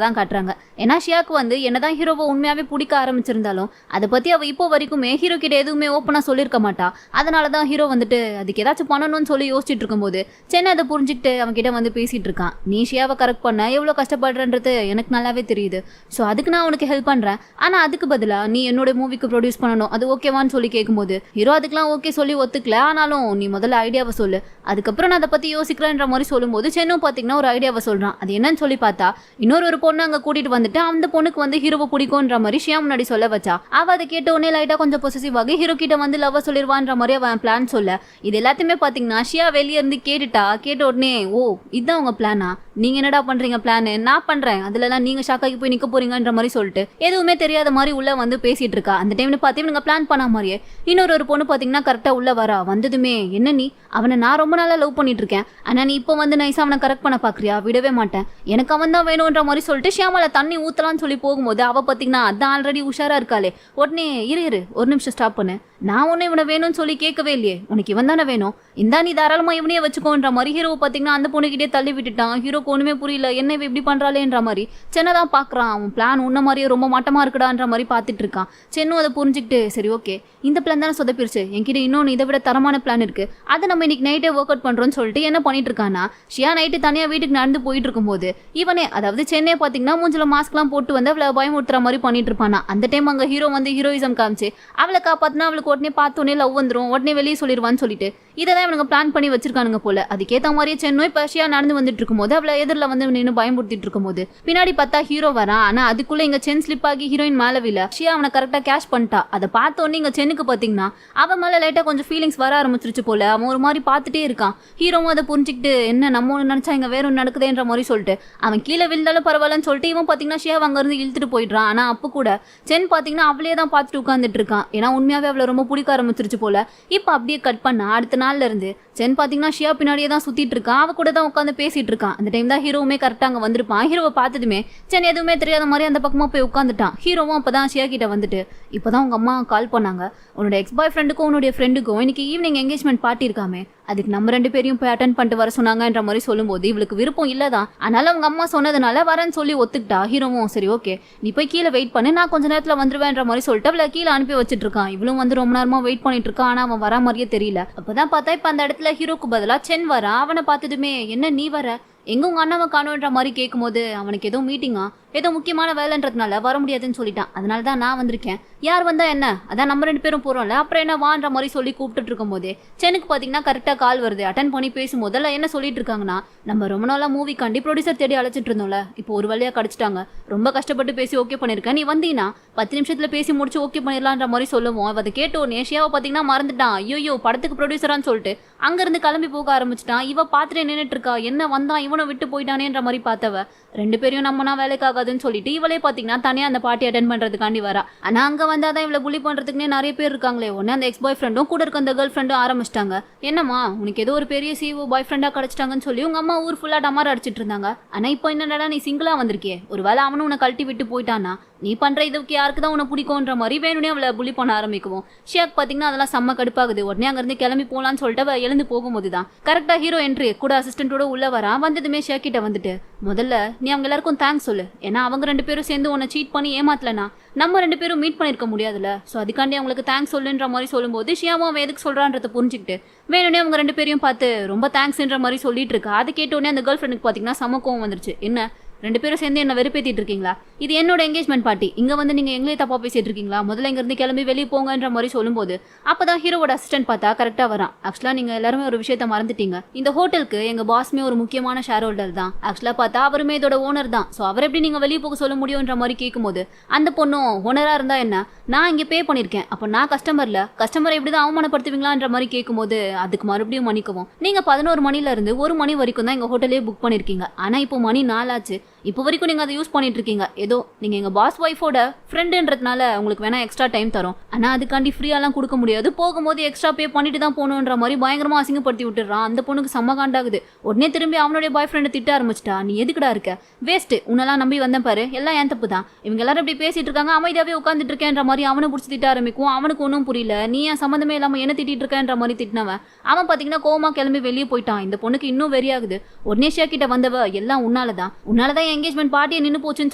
தான் காட்டுறாங்க. ஏன்னா ஷியாக்கு வந்து என்னதான் ஹீரோவை உண்மையாகவே பிடிக்க ஆரம்பிச்சிருந்தாலும் அதை பற்றி அவள் இப்போ வரைக்குமே ஹீரோ கிட்ட எதுவுமே ஓப்பனாக சொல்லியிருக்க மாட்டா. அதனால தான் ஹீரோ வந்துட்டு அதுக்கு ஏதாச்சும் பண்ணணும்னு சொல்லி யோசிச்சுட்டு இருக்கும்போது சென்னை அதை புரிஞ்சுக்கிட்டு அவன்கிட்ட வந்து பேசிட்டு இருக்கான். நீ ஷியாவை கரெக்ட் பண்ண எவ்வளோ கஷ்டப்படுறன்றது எனக்கு நல்லாவே தெரியுது, ஸோ அதுக்கு நான் உனக்கு ஹெல்ப் பண்ணுறேன், ஆனால் அதுக்கு பதிலாக நீ என்னோட மூவிக்கு ப்ரொடியூஸ் பண்ணணும், அது ஓகேவான்னு சொல்லி கேட்கும்போது ஹீரோ அதுக்கெலாம் ஓகே சொல்லி ஒத்துக்கல, ஆனாலும் நீ முதல்ல ஐடியாவை சொல்லு, அதுக்கப்புறம் நான் அதை பற்றி யோசிக்கிறேன்ற மாதிரி சொல்லும்போது சென்னும் பார்த்தீங்கன்னா ஒரு ஐடியாவை சொல்கிறான். அது என்னன்னு சொல்லி பார்த்தா இன்னொரு பொண்ணு அங்கே கூட்டிகிட்டு வந்துட்டு அந்த பொண்ணுக்கு வந்து ஹீரோவை பிடிக்கும்ன்ற மாதிரி ஷியா முன்னாடி சொல்ல வச்சா. அவள் அதை கேட்ட உடனே லைட்டாக கொஞ்சம் பொசசிவ் ஆகி ஹீரோ கிட்ட வந்து லவ் சொல்லிடுவான்ற மாதிரி அவன் பிளான் சொல்ல, இது எல்லாத்தையுமே பார்த்தீங்கன்னா ஷியா வெளியே இருந்து கேட்ட உடனே ஓ இதுதான் உங்கள் பிளானா, நீங்கள் என்னடா பண்ணுறீங்க பிளானு, நான் பண்ணுறேன், அதுலலாம் நீங்கள் ஷாக்காகி போய் நிற்க போறீங்கன்ற மாதிரி சொல்லிட்டு எதுவுமே தெரியாத மாதிரி உள்ள வந்து பேசிட்டு இருக்கா. அந்த டைம்ல பார்த்து இவங்க பிளான் பண்ண மாதிரியே இன்னொரு பொண்ணு பார்த்தீங்கன்னா கரெக்டாக உள்ள வரா. வந்ததுமே என்ன நீ அவனை நான் ரொம்ப நாளாக லவ் பண்ணிட்டு இருக்கேன், ஆனால் நீ இப்போ வந்து நைஸாக அவனை கரெக்ட் பண்ண பார்க்குறியா, விடவே மாட்டேன், எனக்கு அவன் தான் வேணுன்ற மாதிரி சொல்லிட்டு ஷியாமலை தண்ணி ஊற்றலான்னு சொல்லி போகும்போது அவள் பார்த்தீங்கன்னா அதான் ஆல்ரெடி உஷாராக இருக்காளே. உடனே இரு ஒரு நிமிஷம் ஸ்டாப் பண்ணு, நான் ஒன்று இவனை வேணும்னு சொல்லி கேட்கவே இல்லையே, உனக்கு இவன் தானே வேணும், இந்தா நீ தாராளமாக இவனையே வச்சுக்கோன்ற மாதிரி ஹீரோவை பார்த்தீங்கன்னா அந்த பொண்ணுக்கிட்டே தள்ளி விட்டுட்டான். ஹீரோக்கு ஒன்றுமே புரியல, என்ன இவ இப்படி பண்ணுறாளேன்ற மாதிரி சென்னதான் பார்க்குறான். அவன் பிளான் உன்ன மாதிரியே ரொம்ப மட்டமாக இருக்குடான்ற மாதிரி பார்த்துட்டு இருக்கான். சென்னும் அதை புரிஞ்சுக்கிட்டு சரி ஓகே இந்த பிளான் தானே சொதப்பிருச்சு, என்கிட்ட இன்னொன்று இதை விட தரமான பிளான் இருக்குது, அதை நம்ம இன்னைக்கு நைட்டே ஒர்க் அவுட் பண்ணுறோன்னு சொல்லிட்டு என்ன பண்ணிட்டு இருக்கானா ஷியா நைட்டு தனியாக வீட்டுக்கு நடந்து போயிட்டு இருக்கும்போது இவனே அதாவது சென்னையை பார்த்தீங்கன்னா மூஞ்சில மாஸ்க்லாம் போட்டு வந்து அவளை பயமுறுத்துற மாதிரி பண்ணிட்டு இருப்பானா. அந்த டைம் அங்கே ஹீரோ வந்து ஹீரோயிசம் காமிச்சு அவளை காப்பாற்றினா அவளுக்கு உடனே பார்த்தோன்னே லவ் வந்துடும், உடனே வெளியே சொல்லிடுவான்னு சொல்லிட்டு இதை தான் இவனுங்க பிளான் பண்ணி வச்சிருக்கானுங்க போல. அதுக்கேற்ற மாதிரியே சென்னும் இப்போ ஷியா நடந்து வந்துட்டு இருக்கும்போது அவளை எதிரில் வந்து நின்று பயமுறுத்திட்டு இருக்கும்போது பின்னாடி பார்த்தா ஹீரோ வரான். ஆனால் அதுக்குள்ளே இங்கே சென் ஸ்லிப் ஆகி ஹீரோயின் மேலே விழ ஷியா அவனை கரெக்டாக கேஷ் பண்ணிட்டா. அதை பார்த்தோன்னே இங்கே சென்னுக்கு பார்த்தீங்கன்னா அவன் மேலே லைட்டாக கொஞ்சம் ஃபீலிங்ஸ் வர ஆரம்பிச்சிருச்சு போல. அவன் ஒரு மாதிரி பார்த்துட்டே இருக்கான். ஹீரோவும் அதை புரிஞ்சுக்கிட்டு என்ன நம்ம ஒன்று நினச்சா இங்கே வேற ஒன்று நடக்குதுன்ற மாதிரி சொல்லிட்டு அவன் கீழே விழுந்தாலும் பரவாயில்லன்னு சொல்லிட்டு இவன் பார்த்தீங்கன்னா ஷியா அங்கேருந்து இழுத்துட்டு போயிடுறான். ஆனால் அப்போ கூட சென் பார்த்தீங்கன்னா அவளே தான் பார்த்துட்டு உட்காந்துட்டு இருக்கான். ஏன்னா உண்மையாகவே அவளை ரொம்ப பிடிக்க ஆரம்பிச்சிருச்சு போல. இப்போ அப்படியே கட் பண்ண அடுத்த நாள்ல இருந்து சென் பார்த்தீங்கன்னா ஷியா பின்னாடியே தான் சுற்றிட்டு இருக்கான். அவ கூட தான் உட்காந்து பேசிட்டு இருக்கான். அந்த டைம் தான் ஹீரோவுமே கரெக்டாக அங்கே வந்திருப்பான். ஹீரோவை பார்த்ததுமே சென் எதுவுமே தெரியாத மாதிரி அந்த பக்கமாக போய் உட்காந்துட்டான். ஹீரோவும் அப்போ தான் ஷியா கிட்ட வந்துட்டு இப்போ தான் உங்கள் அம்மா கால் பண்ணாங்க, உன்னோட எக்ஸ் பாய் ஃப்ரெண்டுக்கும் உன்னுடைய ஃப்ரெண்டுக்கும் இன்னைக்கு ஈவினிங் எங்கேஜ்மெண்ட் பார்ட்டி இருக்காமே, அதுக்கு நம்ம 2 பேரையும் போய் அட்டன் பண்ணிட்டு வர சொன்னாங்கன்ற மாதிரி சொல்லும்போது இவளுக்கு விருப்பம் இல்லதான். அதனால அவங்க அம்மா சொன்னதுனால வரேன்னு சொல்லி ஒத்துக்கிட்டா. ஹீரோவும் சரி ஓகே நீ போய் கீழே வெயிட் பண்ணு, நான் கொஞ்ச நேரத்தில் வந்துருவேன்ற மாதிரி சொல்லிட்டு அவளை கீழே அனுப்பி வச்சுட்டு இருக்கான். இவளும் வந்து ரொம்ப நேரமா வெயிட் பண்ணிட்டு இருக்கான். ஆனால் அவன் வர மாதிரியே தெரியல. அப்பதான் பார்த்தா இப்போ அந்த இடத்துல ஹீரோக்கு பதிலாக சென் வரான். அவனை பார்த்ததுமே என்ன நீ வர எங்க உங்க அண்ணாவை காணுன்ற மாதிரி கேட்கும்போது அவனுக்கு ஏதோ மீட்டிங்கா, ஏதோ முக்கியமான வேலைன்றதுனால வர முடியாதுன்னு சொல்லிட்டான். அதனால தான் நான் வந்திருக்கேன். யார் வந்தா என்ன, அதான் நம்ம 2 பேரும் போறோம்ல, அப்புறம் என்ன வான்ற மாதிரி சொல்லி கூப்பிட்டு இருக்கும் போதே சென்னுக்கு பாத்தீங்கன்னா கரெக்டா கால் வருது. அட்டன் பண்ணி பேசும் முதல்ல என்ன சொல்லிட்டு இருக்காங்கன்னா, நம்ம ரொம்ப நாளா மூவி கண்டி ப்ரொடியூசர் தேடி அழைச்சிட்டு இருந்தோம்ல, இப்போ ஒரு வழியா கிடைச்சிட்டாங்க, ரொம்ப கஷ்டப்பட்டு பேசி ஓகே பண்ணிருக்கேன், நீ வந்தீங்கன்னா 10 நிமிஷத்துல பேசி முடிச்சு ஓகே பண்ணிடலான்ற மாதிரி சொல்லுவோம். அதை கேட்டோ நேஷியாவை பாத்தீங்கன்னா மறந்துட்டான். ஐயோ படத்துக்கு ப்ரொடியூசரான்னு சொல்லிட்டு அங்க இருந்து கிளம்பி போக ஆரம்பிச்சிட்டான். இவ பாத்துட்டு நின்னுட்டு இருக்கா, என்ன வந்தான் இவனை விட்டு போயிட்டானேன்ற மாதிரி பார்த்தவ 2 பேரையும் நம்மனா வேலைக்கு ஆகாதுன்னு சொல்லிட்டு இவளே பாத்தீங்கன்னா தனியா அந்த பார்ட்டி அட்டென்ட் பண்றதுக்காண்டி வரா. ஆனா அங்க வந்தாதான் இவளை புலி பண்றதுக்குன்னே நிறைய பேர் இருக்காங்களே. உடனே அந்த எக்ஸ் பாய் ஃப்ரெண்டும் கூட இருக்க அந்த கேர்ள் ஃப்ரெண்டும் ஆரம்பிச்சிட்டாங்க. என்னம்மா உனக்கு ஏதோ ஒரு பெரிய சிஓ பாய் ஃப்ரெண்டா கிடைச்சிட்டாங்கன்னு சொல்லி உங்க அம்மா ஊர் ஃபுல்லா டமார அடிச்சிட்டு இருந்தாங்க. ஆனா இப்போ என்னடா நீ சிங்கிளா வந்திருக்கியே, ஒருவேளை அவனும் உன்னை கழட்டி விட்டு போயிட்டானா, நீ பண்ற இதுக்கு யாருக்கு தான் உன்னை பிடிக்கும்ன்ற மாதிரி வேணும்னே அவளை புலி பண்ண ஆரம்பிக்குவோம். ஷியாக் பாத்தீங்கன்னா அதெல்லாம் செம்ம கடுப்பாகுது. உடனே அங்க இருந்து கிளம்பி போலான்னு சொல்லிட்டு அவ எழுந்து போகும்போது தான் கரெக்டா ஹீரோ என்ட்ரி கூட அசிஸ்டன்டோட உள்ள வரா. வந்ததுமே ஷியாக் கிட்ட வந்துட்டு, முதல்ல நீ அவங்க எல்லாருக்கும் தேங்க்ஸ் சொல்லு, ஏன்னா அவங்க 2 பேரும் சேர்ந்து உன்னை சீட் பண்ணி ஏமாத்தலனா நம்ம 2 பேரும் மீட் பண்ணிருக்க முடியாதுல்ல, சோ அதுக்காண்டி அவங்களுக்கு தேங்க்ஸ் சொல்லுன்ற மாதிரி சொல்லும்போது ஷியாவும் அவன் எதுக்கு சொல்றான்றத புரிஞ்சுக்கிட்டு வேணும்னே அவங்க 2 பேரையும் பார்த்து ரொம்ப தேங்க்ஸ்ன்ற மாதிரி சொல்லிட்டு இருக்கா. அது கேட்டோடனே அந்த கேர்ள் ஃப்ரெண்டுக்கு பாத்தீங்கன்னா சம கோவம் வந்துருச்சு. என்ன 2 பேரும் சேர்ந்து என்ன வெறுப்பேத்திட்டு இருக்கீங்களா, இது என்னோட எங்கேஜ்மெண்ட் பார்ட்டி, இங்க வந்து நீங்க எங்களே தப்பா பேசிட்டு இருக்கீங்களா, முதல்ல இங்க இருந்து கிளம்பி வெளியே போங்கன்ற மாதிரி சொல்லும்போது அப்பதான் ஹீரோவோட அசிஸ்டன்ட் பார்த்தா கரெக்டா வரான். ஆக்சுவலா நீங்க எல்லாருமே ஒரு விஷயத்த மறந்துட்டீங்க, இந்த ஹோட்டலுக்கு எங்க பாஸ்மே ஒரு முக்கியமான ஷேர் ஹோல்டர் தான், ஆக்சுவலா பார்த்தா அவருமே இதோட ஓனர் தான், சோ அவர் எப்படி நீங்க வெளியே போக சொல்ல முடியும்ன்ற மாதிரி கேட்கும்போது அந்த பொண்ணும் ஓனரா இருந்தா என்ன, நான் இங்க பே பண்ணிருக்கேன், அப்ப நான் கஸ்டமரை எப்படிதான் அவமானப்படுத்துவீங்களான்ற மாதிரி கேட்கும்போது அதுக்கு மறுபடியும் மன்னிக்கவும், நீங்க 11 மணில இருந்து 1 மணி வரைக்கும் தான் எங்க ஹோட்டலே புக் பண்ணிருக்கீங்க, ஆனா இப்போ மணி 4 ஆச்சு, இப்போ வரைக்கும் நீங்க அதை யூஸ் பண்ணிட்டு இருக்கீங்க, ஏதோ நீங்க எங்க பாஸ் ஒய்ஃபோட ஃப்ரெண்டுன்றதுனால உங்களுக்கு வேணா எக்ஸ்ட்ரா டைம் தரும், ஆனா அதுக்காண்டி ஃப்ரீயாலாம் கொடுக்க முடியாது, போகும்போது எக்ஸ்ட்ரா பே பண்ணிட்டு தான் போகணுன்ற மாதிரி பயங்கரமா அசிங்கப்படுத்தி விட்டுறான். அந்த பொண்ணுக்கு செம்ம காண்டாகுது. உடனே திரும்பி அவனுடைய பாய் ஃப்ரெண்டை திட்ட ஆரம்பிச்சிட்டா, நீ எதுக்குடா இருக்க, வேஸ்ட், உன்னெல்லாம் நம்பி வந்தேன் பாரு, எல்லாம் ஏன் தப்பு தான், இவங்க எல்லாரும் இப்படி பேசிட்டு இருக்காங்க, அமைதியாவே உட்காந்துட்டு இருக்கேன்ற மாதிரி அவனை பிடிச்சி திட்ட ஆரம்பிக்கும். அவனுக்கு ஒன்றும் புரியல, நீ ஏன் சம்மந்தமே இல்லாம என்ன திட்டிட்டு இருக்கேன்ற மாதிரி திட்டினவன் அவன் பாத்தீங்கன்னா கோவமா கிளம்பி வெளியே போயிட்டான். இந்த பொண்ணுக்கு இன்னும் வெறியாகுது. உடனே ஷியா கிட்ட வந்தவ எல்லாம் உன்னாலதான் எங்கேஜ்மெண்ட் பார்ட்டியை நின்று போச்சுன்னு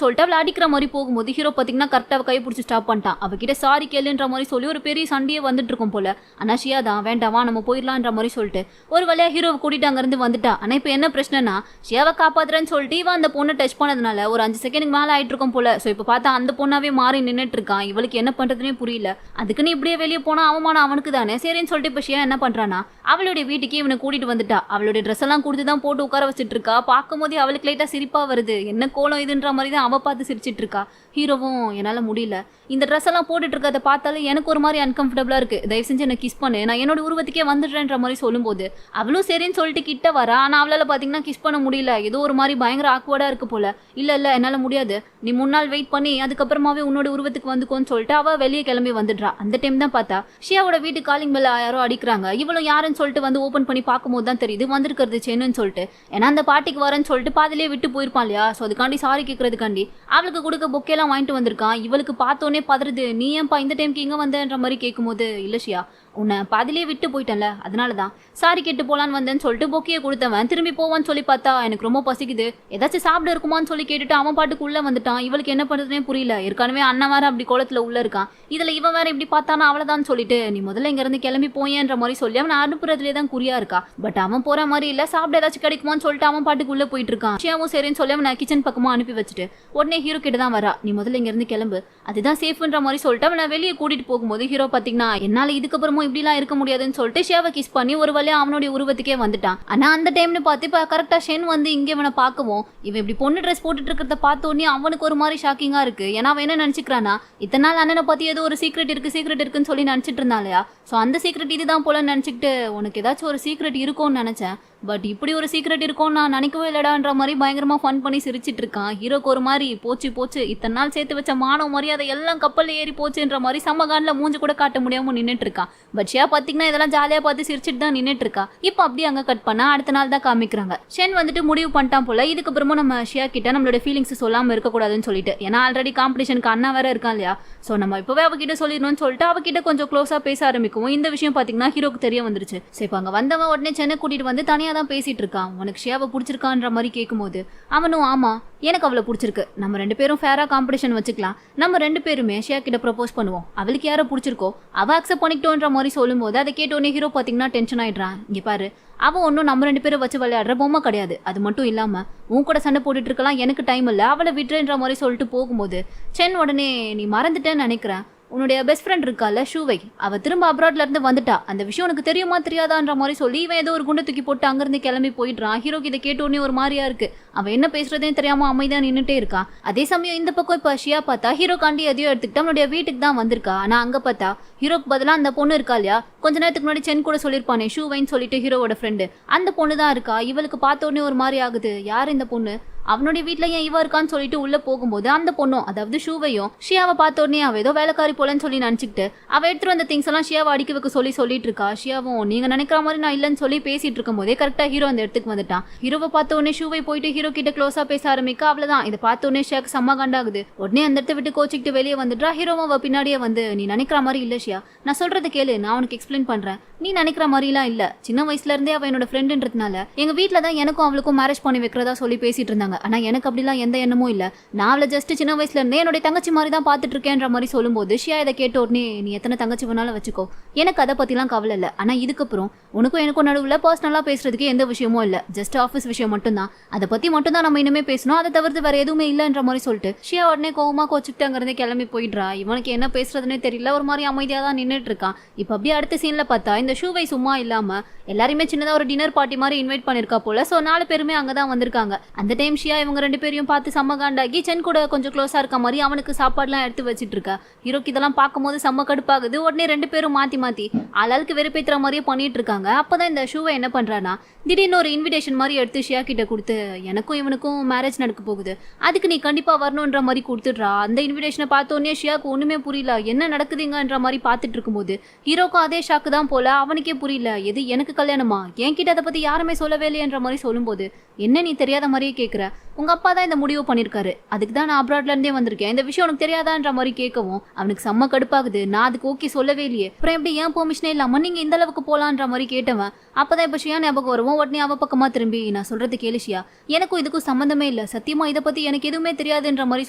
சொல்லிட்டு அவளை அடிக்கிற மாதிரி போகும்போது ஹீரோ பாத்தீங்கன்னா கரெக்டா கை பிடிச்சி ஸ்டாப் பண்ணிட்டான். அவகிட்ட சாரி கேளுன்ற மாதிரி சொல்லி ஒரு பெரிய சண்டையே வந்துட்டு இருக்கும் போல. ஆனா ஷியா தான் வேண்டாவா நம்ம போயிடலான்ற மாதிரி சொல்லிட்டு ஒரு வழியா ஹீரோவை கூட்டிட்டு அங்க இருந்து வந்துட்டா. ஆனா இப்ப என்ன பிரச்சனைனா ஷியாவை காப்பாத்துறேன்னு சொல்லிட்டு இவன் அந்த பொண்ணை டச் பண்ணதுனால ஒரு 5 செகண்டுக்கு மேல ஆயிட்டு இருக்கும் போல. சோ இப்ப பார்த்தா அந்த பொண்ணாவே மாறி நின்னுட்டு இருக்கான். இவளுக்கு என்ன பண்றதுனே புரியல. அதுக்கு நீ இப்படியே வெளியே போனா அவமானம் அவனுக்கு தானே, சரின்னு சொல்லிட்டு இப்ப ஷியா என்ன பண்றானா அவளுடைய வீட்டுக்கு இவனை கூட்டிட்டு வந்துட்டா. அவளுடைய ட்ரெஸ் எல்லாம் கொடுத்துதான் போட்டு உட்கார வச்சிட்டு இருக்கா. பார்க்கும் போது அவளுக்கு லைட்டா சிரிப்பா வருது. என்ன கோலம் இதுன்ற மாதிரி தான் அவ பார்த்து சிரிச்சிட்டு இருக்கா. ஹீரோவும் என்னால முடியல, இந்த ட்ரெஸ் எல்லாம் போட்டுட்டு இருக்கதை பார்த்தாலே எனக்கு ஒரு மாதிரி அன்கம்ஃபர்டபுளா இருக்கு, தயவு செஞ்சு என்ன கிஸ் பண்ணு, நான் என்னோட உருவத்துக்கே வந்துடுறேன்ற மாதிரி சொல்லும்போது அவளும் சரின்னு சொல்லிட்டு கிட்ட வரா. ஆனா அவளால பாத்தீங்கன்னா கிஸ் பண்ண முடியல. ஏதோ ஒரு மாதிரி பயங்கர ஆக்வர்டா இருக்கு போல. இல்ல என்னால முடியாது, நீ 3 நாள் வெயிட் பண்ணி அதுக்கப்புறமாவே உன்னோட உருவத்துக்கு வந்துக்கோன்னு சொல்லிட்டு அவ வெளியே கிளம்பி வந்துடுறா. அந்த டைம் தான் பார்த்தா ஷியாவோட வீட்டு காலிங் பெல் யாரோ அடிக்கிறாங்க. இவளும் யாருன்னு சொல்லிட்டு வந்து ஓபன் பண்ணி பார்க்கும்போது தான் தெரியுது வந்திருக்கிறது சென்னுன்னு சொல்லிட்டு. ஏன்னா அந்த பார்ட்டிக்கு வரேன்னு சொல்லிட்டு பாதிலே விட்டு போயிருப்பான் இல்லையா, சோ அதுக்காண்டி சாரி கேட்கறதுக்காண்டி அவளுக்கு கொடுக்க பொக்கேலாம் வாங்கிட்டு வந்திருக்கான். இவளுக்கு பார்த்தோன்னே பதறுது, நீ ஏன்பா இந்த டைம்க்கு இங்க வந்தன்ற மாதிரி கேட்கும்போது இல்ல ஷியா, உன்னை பாதிலே விட்டு போயிட்டேன்ல, அதனாலதான் சாரி கேட்டு போலான்னு வந்தேன்னு சொல்லிட்டு பொக்கையை கொடுத்தவன் திரும்பி போவான்னு சொல்லி பார்த்தா எனக்கு ரொம்ப பசிக்குது, ஏதாச்சும் சாப்பிட இருக்குமான்னு சொல்லி கேட்டுட்டு அவன் பாட்டுக்கு உள்ள வந்துட்டான். இவளுக்கு என்ன பண்றதுனே புரியல. ஏற்கனவே அண்ணன் வேற அப்படி கோலத்துல உள்ள இருக்கான், இதுல இவன் வேற இப்படி பார்த்தானா அவ்வளவுதான் சொல்லிட்டு நீ முதல்ல இங்க இருந்து கிளம்பி போயேன்ற மாதிரி சொல்லி அவன் அனுப்புறதுலேயே தான் குறியா இருக்கா. பட் அவன் போற மாதிரி இல்ல, சாப்பிட ஏதாச்சும் கிடைக்குமான்னு சொல்லிட்டு அவன் பாட்டுக்கு உள்ள போயிட்டு இருக்கான். ஷியாவும் சரின்னு சொல்லி அவன் கிச்சன் பக்கமா அனுப்பி வச்சுட்டு உடனே ஹீரோ கிட்ட தான் வரா, நீ முதல்ல இங்க இருந்து கிளம்பு, அதுதான் சேஃப்ன்ற மாதிரி சொல்லிட்டு அவனை வெளியே கூட்டிட்டு போகும்போது ஹீரோ பாத்தீங்கன்னா என்னால இதுக்கப்புறமும் இப்படிலாம் இருக்க முடியாதுன்னு சொல்லிட்டு ஷியாவை கிஸ் பண்ணி ஒரு வழியா அவனுடைய உருவத்துக்கே வந்துட்டான். ஆனா அந்த டைம்னு பார்த்து இப்ப கரெக்டா ஷென் வந்து இங்க இவனை பார்க்கவும் இவன் இப்படி பொண்ணு ட்ரெஸ் போட்டுட்டு இருக்கிறத பார்த்தோன்னே அவனுக்கு ஒரு மாதிரி ஷாக்கிங்கா இருக்கு. ஏன்னா அவன் என்ன நினைச்சுக்கிறானா இத்தனை நாள் அண்ணனை பத்தி ஏதோ ஒரு சீக்ரெட் இருக்குன்னு சொல்லி நினைச்சிட்டு இருந்தா இல்லையா, சோ அந்த சீக்ரெட் இதுதான் போல நினைச்சுக்கிட்டு உனக்கு ஏதாச்சும் ஒரு சீக்ரெட் இருக்கும்னு நினைச்சேன், பட் இப்படி ஒரு சீக்ரெட் இருக்கும்னு நான் நினைக்கவே இல்லடான்ற மாதிரி பயங்கரமா ஃபன் பண்ணி சிரிச்சிட்டு இருக்கான். ஹீரோக்கு ஒரு மாதிரி போச்சு இத்தனை நாள் சேர்த்து வச்ச மானவ மரியாதை எல்லாம் கப்பல்ல ஏறி போச்சுன்ற மாதிரி சமகான்ல மூஞ்சி கூட காட்ட முடியாம நின்னுட்டு இருக்கான். பட் ஷியா பாத்தீங்கன்னா இதெல்லாம் ஜாலியா பார்த்து சிரிச்சிட்டு தான் நின்னுட்டு இருக்கா. இப்போ அப்படியே அங்க கட் பண்ணா அடுத்த நாள் தான் காமிக்கிறாங்க. ஷென் வந்துட்டு முடிவு பண்ணிட்டான் போல இதுக்கப்புறமா நம்ம ஷியா கிட்ட நம்மளோட ஃபீலிங்ஸ் சொல்லாம இருக்கக்கூடாதுன்னு சொல்லிட்டு, ஏன்னா ஆல்ரெடி காம்படிஷனுக்கு அண்ணா வேற இருக்கான் இல்லையா, சோ நம்ம இப்பவே அவகிட்ட சொல்லிடணும்னு சொல்லிட்டு அவகிட்ட கொஞ்சம் க்ளோஸா பேச ஆரம்பிக்கும். இந்த விஷயம் பாத்தீங்கன்னா ஹீரோக்கு தெரிய வந்துருச்சு. சரி இப்போ அங்க வந்தவன் உடனே சென்னை கூட்டிட்டு வந்து தனியா தான் பேசிட்டு இருக்கான். உனக்கு ஷியாவை பிடிச்சிருக்கான்ற மாதிரி கேட்கும்போது அவனும் ஆமா எனக்கு அவளை பிடிச்சிருக்கு, நம்ம 2 பேரும் ஃபேரா காம்படிஷன் வச்சுக்கலாம், நம்ம 2 பேருமே ஷியா கிட்ட ப்ரப்போஸ் பண்ணுவோம், அவளுக்கு யாரை பிடிச்சிருக்கோ அவ அக்செப்ட் பண்ணிக்கிட்டோன்ற மாதிரி சொல்லும்போது அதை கேட்டோன்னே ஹீரோ பாத்தீங்கன்னா டென்ஷன் ஆயிடுறான். இங்க பாரு, அவன் ஒன்றும் நம்ம 2 பேரும் வச்சு விளையாடுற பொம்மை கிடையாது. அது மட்டும் இல்லாம உன் கூட சண்டை போட்டுட்டு இருக்கலாம், எனக்கு டைம் இல்லை, அவளை விட்டுன்ற மாதிரி சொல்லிட்டு போகும்போது சென் உடனே நீ மறந்துட்டேன்னு நினைக்கிறேன், உன்னுடைய பெஸ்ட் ஃப்ரெண்ட் இருக்கால ஷூவை, அவ திரும்ப அப்ராட்ல இருந்து வந்துட்டா, அந்த விஷயம் உனக்கு தெரியுமா தெரியாதான்ற மாதிரி சொல்லி இவன் ஏதோ ஒரு குண்டை தூக்கி போட்டு அங்கிருந்து கிளம்பி போயிடுறான். ஹீரோக்கு இதை கேட்டோடனே ஒரு மாதிரியா இருக்கு. அவன் என்ன பேசுறதே தெரியாம அமைதியா நின்னுட்டே இருக்கான். அதே சமயம் இந்த பக்கம் இப்ப ஷியா பார்த்தா ஹீரோ காண்டி எதையோ எடுத்துக்கிட்டு அவனுடைய வீட்டுக்கு தான் வந்திருக்கா. ஆனா அங்க பார்த்தா ஹீரோக்கு பதிலா அந்த பொண்ணு இருக்கா இல்லையா, கொஞ்ச நேரத்துக்கு முன்னாடி சென் கூட சொல்லியிருப்பானே ஷூவைன்னு சொல்லிட்டு ஹீரோவோட ஃப்ரெண்டு, அந்த பொண்ணு தான் இருக்கா. இவளுக்கு பார்த்த உடனே ஒரு மாதிரி ஆகுது, யார் இந்த பொண்ணு, அவனுடைய வீட்டுல ஏன் இவ இருக்கான்னு சொல்லிட்டு உள்ள போகும்போது அந்த பொண்ணும் அதாவது ஷூவையும் ஷியாவை பார்த்த உடனே அவ ஏதோ வேலைக்காரி போலன்னு சொல்லி நினைச்சுக்கிட்டு அவ எடுத்துட்டு வந்த திங்ஸ் எல்லாம் ஷியாவை அடிக்க வைக்க சொல்லிட்டு இருக்கா. ஷியாவும் நீங்க நினைக்கிற மாதிரி நான் இல்லைன்னு சொல்லி பேசிட்டு இருக்கும் போதே கரெக்டா ஹீரோ அந்த இடத்துக்கு வந்துட்டான். ஹீரோவை பார்த்த உடனே ஷூவை போயிட்டு ஹீரோ கிட்ட க்ளோஸா பேச ஆரம்பிக்க அவ்வளவுதான். இதை பார்த்த உடனே ஷியாக்கு செம்ம கண்டாகுது. உடனே அந்த இடத்த விட்டு கோச்சிக்கிட்டு வெளியே வந்துட்டா. ஹீரோவும் அவ பின்னாடியே வந்து நீ நினைக்கிற மாதிரி இல்ல ஷியா, நான் சொல்றது கேளு, நான் உனக்கு எக்ஸ்பிளைன் பண்றேன், நீ நினைக்கிற மாதிரிலாம் இல்ல, சின்ன வயசுல இருந்தே அவ என்னோட ஃப்ரெண்டுன்றதுனால எங்க வீட்டுல தான் எனக்கும் அவளுக்கும் மேரேஜ் பண்ணி வைக்கிறதா சொல்லி பேசிட்டு இருந்தாங்க. ஆனா எனக்கு அப்படிலாம் எந்த எண்ணமும் இல்ல, நான் அவளை ஜஸ்ட் சின்ன வயசுல இருந்தே என்னோட தங்கச்சி மாதிரி தான் பாத்துட்டு இருக்கேன்ற மாதிரி சொல்லும்போது ஷியா இதை கேட்ட உடனே நீ எத்தனை தங்கச்சி வேணாலும் வச்சுக்கோ, எனக்கு அதை பத்திலாம் கவலை இல்லை, ஆனா இதுக்கப்புறம் உனக்கும் எனக்கும் நடுவில் பர்சனலா பேசுறதுக்கு எந்த விஷயமும் இல்ல, ஜஸ்ட் ஆஃபீஸ் விஷயம் மட்டும்தான், அதை பத்தி மட்டும் தான் நம்ம இனிமே பேசணும், அதை தவிர்த்து வேற எதுவுமே இல்லைன்ற மாதிரி சொல்லிட்டு ஷியா உடனே கோவமா கோச்சுக்கிட்டு அங்கிருந்து கிளம்பி போயிடுறா. இவனுக்கு என்ன பேசுறதுன்னே தெரியல, ஒரு மாதிரி அமைதியா தான் நின்றுட்டு இருக்கான். இப்ப அப்படியே அடுத்த சீன்ல பார்த்தா இந்த ஷூவை சும்மா இல்லாம எல்லாருமே சின்னதா ஒரு டின்னர் பார்ட்டி மாதிரி இன்வைட் பண்ணிருக்கா போல. சோ 4 பேருமே அங்கதான் வந்திருக்காங்க. அந்த டைம் ஷியா இவங்க 2 பேரையும் பார்த்து செம்ம காண்டாகி சென் கூட கொஞ்சம் க்ளோஸா இருக்க மாதிரி அவனுக்கு சாப்பாடுலாம் எடுத்து வச்சிட்டு இருக்கா. ஹீரோக்கு இதெல்லாம் பார்க்கும்போது செம்ம கடுப்பாகுது. உடனே 2 பேரும் மாத்தி ஆளாளுக்கு வெறுப்பேத்துற மாதிரியே பண்ணிட்டு இருக்காங்க. அப்பதான் இந்த ஷூவை என்ன பண்றானா திடீர்னு ஒரு இன்விடேஷன் மாதிரி எடுத்து ஷியா கிட்ட கொடுத்து எனக்கும் இவனுக்கும் மேரேஜ் நடக்க போகுது, அதுக்கு நீ கண்டிப்பா வரணும்ன்ற மாதிரி கொடுத்துடுறா. அந்த இன்விடேஷனை பார்த்தோன்னே ஷியாக்கு ஒண்ணுமே புரியல, என்ன நடக்குதுங்கன்ற மாதிரி பார்த்துட்டு இருக்கும்போது ஹீரோக்கும் அதே ஷாக்கு தான் போல. அவனுக்கே புரியல, எது எனக்கு கல்யாணமா, என்கிட்ட அதை பத்தி யாருமே சொல்லவே இல்லையன்ற மாதிரி சொல்லும்போது என்ன நீ தெரியாத மாதிரியே கேட்குற, உங்க அப்பா தான் இந்த முடிவு பண்ணிருக்காரு, அதுக்கு தான் நான் அப்ராட்ல இருந்தே வந்திருக்கேன், இந்த விஷயம் உனக்கு தெரியாதான்ற மாதிரி கேட்கவும் அவனுக்கு செம்ம கடுப்பாகுது. நான் அதுக்கு ஓகே சொல்லவே இல்லையே, அப்புறம் எப்படி ஏன் பெர்மிஷனே இல்லாம நீங்க இந்த அளவுக்கு போலான்ற மாதிரி கேட்டவன் அப்பதான் இப்ப ஷியா ஞாபகம் வருவோம். உடனே அவ பக்கமா திரும்பி நான் சொல்றது கேளு ஷியா, எனக்கும் இதுக்கும் சம்மந்தமே இல்ல, சத்தியமா இதை பத்தி எனக்கு எதுவுமே தெரியாதுன்ற மாதிரி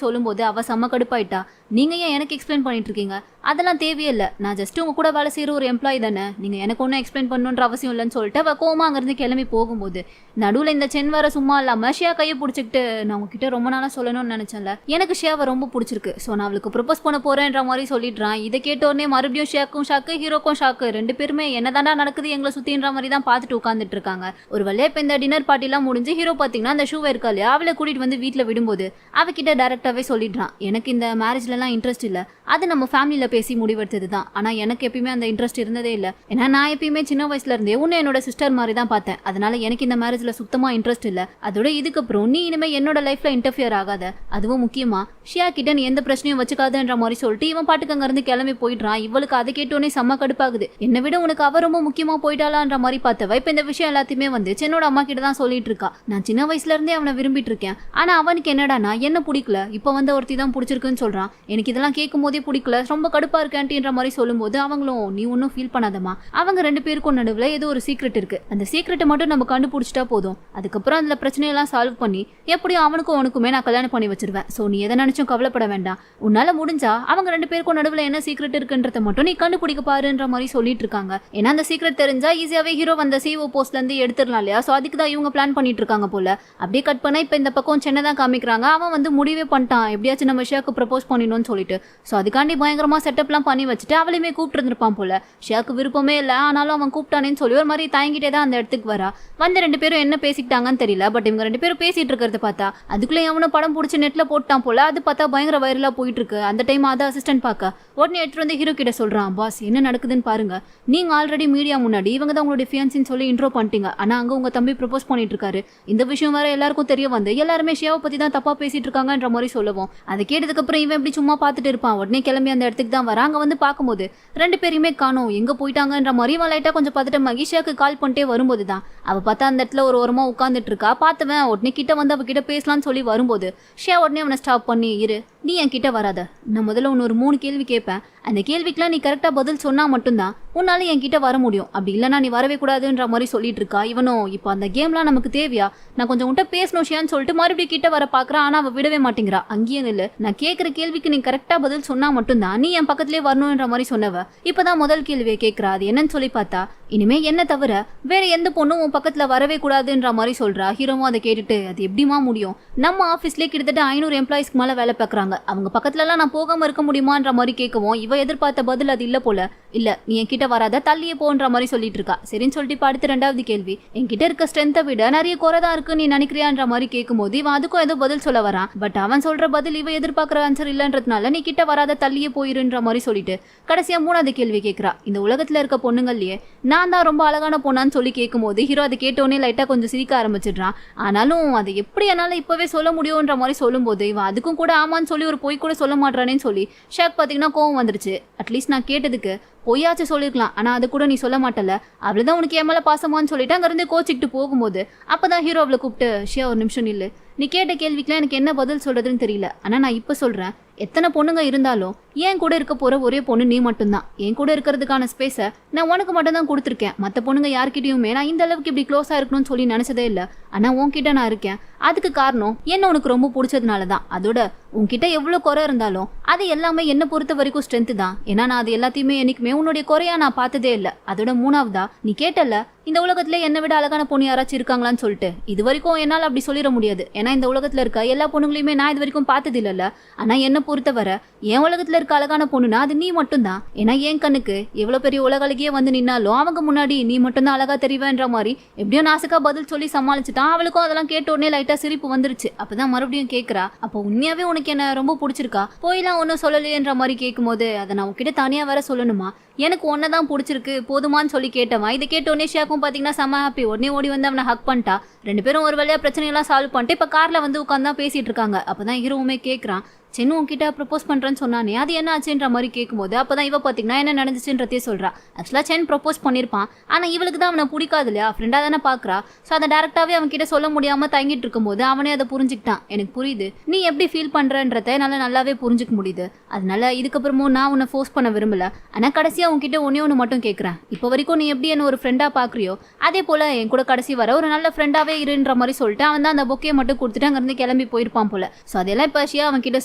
சொல்லும்போது அவ செம்ம கடுப்பாயிட்டா. நீங்க ஏன் எனக்கு எக்ஸ்பிளைன் பண்ணிட்டு இருக்கீங்க, அதெல்லாம் தேவையே இல்லை, நான் ஜஸ்ட் உங்க கூட வேலை செய்யற ஒரு எம்ப்ளாயி தானே, நீங்க எனக்கு ஒன்னும் எக்ஸ்பிளைன் பண்ணணுன்ற அவசியம் இல்லைன்னு சொல்லிட்டு அவ கோமா அங்கிருந்து கிளம்பி போகும்போது நடுவுல இந்த சென் வர சும்மா இல்லாம ஷியா கையை பிடிச்சிக்கிட்டு நான் உங்ககிட்ட ரொம்ப நாளா சொல்லணும்னு நினைச்சேன்ல, எனக்கு ஷியாவை ரொம்ப பிடிச்சிருக்கு, ஸோ நான் அவளுக்கு ப்ரொபோஸ் பண்ண போறேன்ற மாதிரி சொல்லிடுறான். இதை கேட்ட உடனே மறுபடியும் ஷியாக்கும் ஷாக்கு ஹீரோக்கும் ஷாக்கு. 2 பேருமே என்னதாண்டா நடக்குது எங்களை சுத்தின்ற மாதிரி தான் பார்த்துட்டு உட்காந்துட்டு இருக்காங்க. ஒரு வழியா இப்ப இந்த டின்னர் பார்ட்டி எல்லாம் முடிஞ்சு ஹீரோ பாத்தீங்கன்னா அந்த ஷூவை இருக்கா இல்லையா அவளை கூட்டிட்டு வந்து வீட்டுல விடும்போது அவகிட்ட டைரக்டாவே சொல்லிடுறான், எனக்கு இந்த மேரேஜ்ல எல்லாம் இன்ட்ரெஸ்ட் இல்ல, அது நம்ம ஃபேமிலியில பேசி முடிவெடுத்தது தான், ஆனா எனக்கு எப்பயுமே அந்த இன்ட்ரெஸ்ட் இருந்ததே இல்லை, ஏன்னா நான் எப்பயுமே சின்ன வயசுல இருந்தே உன்னை என்னோட சிஸ்டர் மாதிரி தான் பார்த்தேன், அதனால எனக்கு இந்த மேரேஜ்ல சுத்தமா இன்ட்ரெஸ்ட் இல்ல, அதோட இதுக்கப்புறம் நீ இனிமே என்னோட லைஃப்ல இன்டர்ஃபியர் ஆகாத, அதுவும் முக்கியமா ஷியா கிட்ட நீ எந்த பிரச்சனையும் வச்சுக்காதுன்ற மாதிரி சொல்லிட்டு இவன் பாட்டுக்கு அங்க இருந்து கிளம்பி போயிடுறான். இவளுக்கு அதை கேட்டோன்னே செம்ம கடுப்பாகுது, என்னை விட உனக்கு அவ ரொம்ப முக்கியமா போயிட்டாளான்ற மாதிரி பார்த்தவ இப்ப இந்த விஷயம் எல்லாத்தையுமே வந்து சென்னோட அம்மா கிட்ட தான் சொல்லிட்டு இருக்கா. நான் சின்ன வயசுல இருந்தே அவனை விரும்பிட்டு இருக்கேன், ஆனா அவனுக்கு என்னடானா என்ன பிடிக்கல, இப்ப வந்து ஒருத்தி தான் பிடிச்சிருக்குன்னு சொல்றான், எனக்கு இதெல்லாம் கேட்கும் போதே பிடிக்கல, ரொம்ப கடுப்பா இருக்கேன்ன்ற மாதிரி சொல்லும்போது அவங்களும் நீ ஒன்னும் ஃபீல் பண்ணாதமா, அவங்க 2 பேருக்கும் நடுவுல ஏதோ ஒரு சீக்ரெட் இருக்கு, அந்த சீக்ரெட்டை மட்டும் நம்ம கண்டுபிடிச்சிட்டா போதும், அதுக்கப்புறம் அதுல பிரச்சனையெல்லாம் சால்வ் பண்ணி எப்படியும் அவனுக்கும் உனக்குமே நான் கல்யாணம் பண்ணி வச்சிருவேன், சோ நீ எதை நினைச்சும் கவலைப்பட வேண்டாம், உன்னால முடிஞ்சா அவங்க 2 பேருக்கும் நடுவுல என்ன சீக்ரெட் இருக்குன்றத மட்டும் நீ கண்டுபிடிக்க பாருன்ற மாதிரி சொல்லிட்டு இருக்காங்க. ஏன்னா அந்த சீக்ரெட் தெரிஞ்சா ஈஸியாவே ஹீரோ வந்த சிஓ போஸ்ட்ல இருந்து எடுத்துடலாம் இல்லையா, சோ அதுக்கு தான் இவங்க பிளான் பண்ணிட்டு இருக்காங்க போல. அப்படியே கட் பண்ணா இப்ப இந்த பக்கம் சென்னை தான் காமிக்கிறாங்க. அவன் வந்து முடிவே பண்ணிட்டான் எப்படியாச்சும் நம்ம ஷியாக்கு ப்ரப்போஸ் பண்ணிடணும்னு சொல்லிட்டு, சோ அதுக்காண்டி பயங்கரமா செட்டப்லாம் பண்ணி வச்சுட்டு அவளையுமே கூப்பிட்டு இருந்திருப்பான் போல. ஷியாக்கு விருப்பமே இல்லை, ஆனாலும் அவன் கூப்பிட்டானேன்னு சொல்லி ஒரு மாதிரி தயங்கிட்டே தான் அந்த இடத்துக்கு வரா. வந்து 2 பேரும் என்ன பேசிக்கிட்டாங்கன்னு தெரியல, பட் இவங்க 2 பேரும் பேசிட்டு இருக்கிறத பார்த்தா அதுக்குள்ளே அவனும் படம் பிடிச்சி நெட்ல போட்டான் போல. அது பார்த்தா பயங்கர வைரலா போயிட்டு இருக்கு. அந்த டைம் அதை அசிஸ்டன்ட் பார்க்க உடனே எடுத்துட்டு வந்து ஹீரோ கிட்ட சொல்றான், பாஸ் என்ன நடக்குதுன்னு பாருங்க, நீங்க ஆல்ரெடி மீடியா முன்னாடி இவங்க தான் உங்களுடைய ஃபியான்சின்னு சொல்லி இன்ட்ரோ பண்ணிட்டீங்க, ஆனா அங்க உங்க தம்பி ப்ரப்போஸ் பண்ணிட்டு இருக்காரு, இந்த விஷயம் வேற எல்லாருக்கும் தெரிய வந்து எல்லாருமே ஷியாவை பத்தி தான் தப்பா பேசிட்டு இருக்காங்கன்ற மாதிரி சொல்லுவோம். அதை கேட்டதுக்கு அப்புறம் இவன் எப்படி சும்மா பார்த்துட்டு இருப்பான். உடனே கிளம்பி அந்த இடத்துக்கு தான் வராங்க. வந்து பார்க்கும்போது 2 பேருமே காணோம், எங்க போயிட்டாங்கன்ற மாதிரி இவன் லைட்டா கொஞ்சம் பதட்டமாகி ஷியாக்கு கால் பண்ணிட்டே வரும்போது தான் அவ பார்த்தா அந்த இடத்துல ஒரு ஓரமா உட்காந்துட்டு இருக்கா. பார்த்தவன் உடனே கிட்ட வந்து அவகிட்ட பேசலாம்னு சொல்லி வரும்போது ஷியா உடனே அவனை ஸ்டாப் பண்ணி, இரு நீ என் கிட்ட வராத, நான் முதல்ல உன்ன ஒரு 3 கேள்வி கேட்பேன், அந்த கேள்விக்கெல்லாம் நீ கரெக்டா பதில் சொன்னா மட்டும்தான் உன்னால என்கிட்ட வர முடியும், அப்படி இல்லைன்னா நீ வரவே கூடாதுன்ற மாதிரி சொல்லிட்டு இருக்கா. இவனும் இப்போ அந்த கேம்லாம் நமக்கு தேவையா, நான் கொஞ்சம் உன்ட்ட பேசணும் ஷியான்னு சொல்லிட்டு மறுபடியும் கிட்ட வர பாக்குறா. ஆனா அவ விடவே மாட்டேங்கிறா. அங்கேயே இல்ல, நான் கேட்கிற கேள்விக்கு நீ கரெக்டா பதில் சொன்னா மட்டும்தான் நீ என் பக்கத்திலே வரணும்ன்ற மாதிரி சொன்னவ இப்பதான் முதல் கேள்வியை கேட்கிறா. அது என்னன்னு சொல்லி பார்த்தா, இனிமே என்ன தவிர வேற எந்த பொண்ணும் உன் பக்கத்துல வரவே கூடாதுன்ற மாதிரி சொல்றா. ஹீரோவும் அதை கேட்டுட்டு அது எப்படிமா முடியும், நம்ம ஆபீஸ்லேயே கிட்டத்தட்ட 500 எம்ப்ளாயிஸ்க்கு மேல வேலை பார்க்கறாங்க, அவங்க பக்கத்துல எல்லாம் நான் போகாம இருக்க முடியுமான்ற மாதிரி கேட்கவும் இவ எதிர்பார்த்த பதில் அது இல்ல போல. இல்ல நீ என்கிட்ட வராத, தள்ளியே போன்ற மாதிரி சொல்லிட்டு இருக்கா. சரின்னு சொல்லிட்டு அடுத்த 2வது கேள்வி, என்கிட்ட இருக்க ஸ்ட்ரென்த்தை விட நிறைய குறைதான் இருக்கு நீ நினைக்கிறியான்ற மாதிரி கேட்கும்போது இவன் அதுக்கும் ஏதோ பதில் சொல்ல வரான். பட் அவன் சொல்ற பதில் இவ எதிர்பார்க்கிற ஆன்சர் இல்லன்றதுனால நீ கிட்ட வராத, தள்ளியே போயிருன்ற மாதிரி சொல்லிட்டு கடைசியா 3வது கேள்வி கேட்கிறா. இந்த உலகத்துல இருக்க பொண்ணுங்கள்லயே நான் தான் ரொம்ப அழகான பொண்ணான்னு சொல்லி கேட்கும்போது ஹீரோ அதை கேட்டோன்னே லைட்டா கொஞ்சம் சிரிக்க ஆரம்பிச்சிடுறான். ஆனாலும் அதை எப்படி என்னால இப்பவே சொல்ல முடியும்ன்ற மாதிரி சொல்லும்போது இவன் அதுக்கும் கூட ஆமான்னு சொல்லி ஒரு பொய் கூட சொல்ல மாட்டானேன்னு சொல்லி ஷாக் பாத்தீங்கன்னா கோவம் வந்துருச்சு. அட்லீஸ்ட் நான் கேட்டதுக்கு பொய்யாச்சும் சொல்லிருக்கலாம், ஆனா அது கூட நீ சொல்ல மாட்டல, அவ்வளவுதான் உனக்கு என் மேல பாசமான்னு சொல்லிட்டு அங்க இருந்து கோச்சிக்கிட்டு போகும்போது அப்பதான் ஹீரோ அவளை கூப்பிட்டு, ஷியா ஒரு நிமிஷம் இல்ல, நீ கேட்ட கேள்விக்குலாம் எனக்கு என்ன பதில் சொல்றதுன்னு தெரியல, ஆனா நான் இப்ப சொல்றேன், எத்தனை பொண்ணுங்க இருந்தாலும் என் கூட இருக்க போற ஒரே பொண்ணு நீ மட்டும்தான். என் கூட இருக்கிறதுக்கான ஸ்பேஸை நான் உனக்கு மட்டும் தான் கொடுத்துருக்கேன். மற்ற பொண்ணுங்க யார்கிட்டயுமே நான் இந்த அளவுக்கு இப்படி க்ளோஸா இருக்கணும்னு சொல்லி நினைச்சதே இல்லை. ஆனா உன்கிட்ட நான் இருக்கேன், அதுக்கு காரணம் என்ன உனக்கு ரொம்ப பிடிச்சதுனாலதான். அதோட உன்கிட்ட எவ்வளவு குறை இருந்தாலும் அது எல்லாமே என்ன பொறுத்த வரைக்கும் ஸ்ட்ரென்த் தான். ஏன்னா நான் அது எல்லாத்தையுமே என்னைக்குமே உன்னுடைய குறையா நான் பார்த்ததே இல்லை. அதோட 3வதா நீ கேட்டல இந்த உலகத்துல என்னை விட அழகான பொண்ணு யாராச்சும் இருக்காங்களான்னு சொல்லிட்டு, இது வரைக்கும் என்னால் அப்படி சொல்லிட முடியாது. ஏன்னா இந்த உலகத்துல இருக்க எல்லா பொண்ணுங்களையுமே நான் இது வரைக்கும் பார்த்தது இல்லைல்ல. ஆனா என்ன பொறுத்தவரை என் உலகத்துல இருக்க அழகான பொண்ணுனா அது நீ மட்டும்தான். ஏன்னா என் கண்ணுக்கு எவ்வளவு பெரிய உலக அழகியே வந்து நின்னாலும் அவங்க முன்னாடி நீ மட்டும்தான் அழகா தெரிவேன்ற மாதிரி எப்படியோ நாசுக்கா பதில் சொல்லி சமாளிச்சுட்டான். அவளுக்கும் அதெல்லாம் கேட்ட உடனே லைட்டா சிரிப்பு வந்துருச்சு. அப்பதான் மறுபடியும் கேட்கறா, அப்போ உண்மையாவே உனக்கு என்ன ரொம்ப பிடிச்சிருக்கா, போயெல்லாம் ஒன்னும் சொல்லலையேன்ற மாதிரி கேட்கும்போது அதை நான் உன்கிட்ட தனியா வேற சொல்லணுமா, எனக்கு ஒன்னதான் பிடிச்சிருக்கு போதுமான்னு சொல்லி கேட்டவன் இதை கேட்ட உடனே ஷியாக்கும் பாத்தீங்கன்னா செம ஹாப்பி. உடனே ஓடி வந்து அவனை ஹக் பண்ணிட்டா. 2 பேரும் ஒரு வழியா பிரச்சனையெல்லாம் சால்வ் பண்ணிட்டு இப்ப கார்ல வந்து உட்காந்து தான் பேசிட்டு இருக்காங்க. அப்பதான் ஹீரோவுமே கேட்கறான், சென்னு உன்கிட்ட ப்ரப்போஸ் பண்றேன்னு சொன்னானே அது என்ன ஆச்சுன்ற மாதிரி கேட்கும்போது அப்பதான் இவ பாத்தீங்கன்னா என்ன நடந்துச்சுன்றதே சொல்றா. ஆக்சுவலா சென் ப்ரப்போஸ் பண்ணிருப்பான், ஆனா இவளுக்கு தான் அவனை பிடிக்காது இல்லையா, ஃப்ரெண்டா தானே பாக்குறா. ஸோ அதை டேரக்டாவே அவன் கிட்ட சொல்ல முடியாம தங்கிட்டு இருக்கும்போது அவனே அதை புரிஞ்சுக்கிட்டான். எனக்கு புரியுது நீ எப்படி ஃபீல் பண்றன்றத என்னால நல்லாவே புரிஞ்சுக்க முடியுது. அதனால இதுக்கப்புறமும் நான் உன்னை ஃபோர்ஸ் பண்ண விரும்பல. ஆனா கடைசியா உன்கிட்ட ஒன்னு மட்டும் கேட்கறேன், இப்போ வரைக்கும் நீ எப்படி என்ன ஒரு ஃப்ரெண்டா பாக்குறியோ அதே போல என் கூட கடைசி வர ஒரு நல்ல ஃப்ரெண்டாவே இருன்ற மாதிரி சொல்லிட்டு அவன் தான் அந்த பொக்கையை மட்டும் கொடுத்துட்டு அங்க இருந்து கிளம்பி போயிருப்பான் போல. ஸோ அதெல்லாம் இப்போ ஷியா அவன் கிட்ட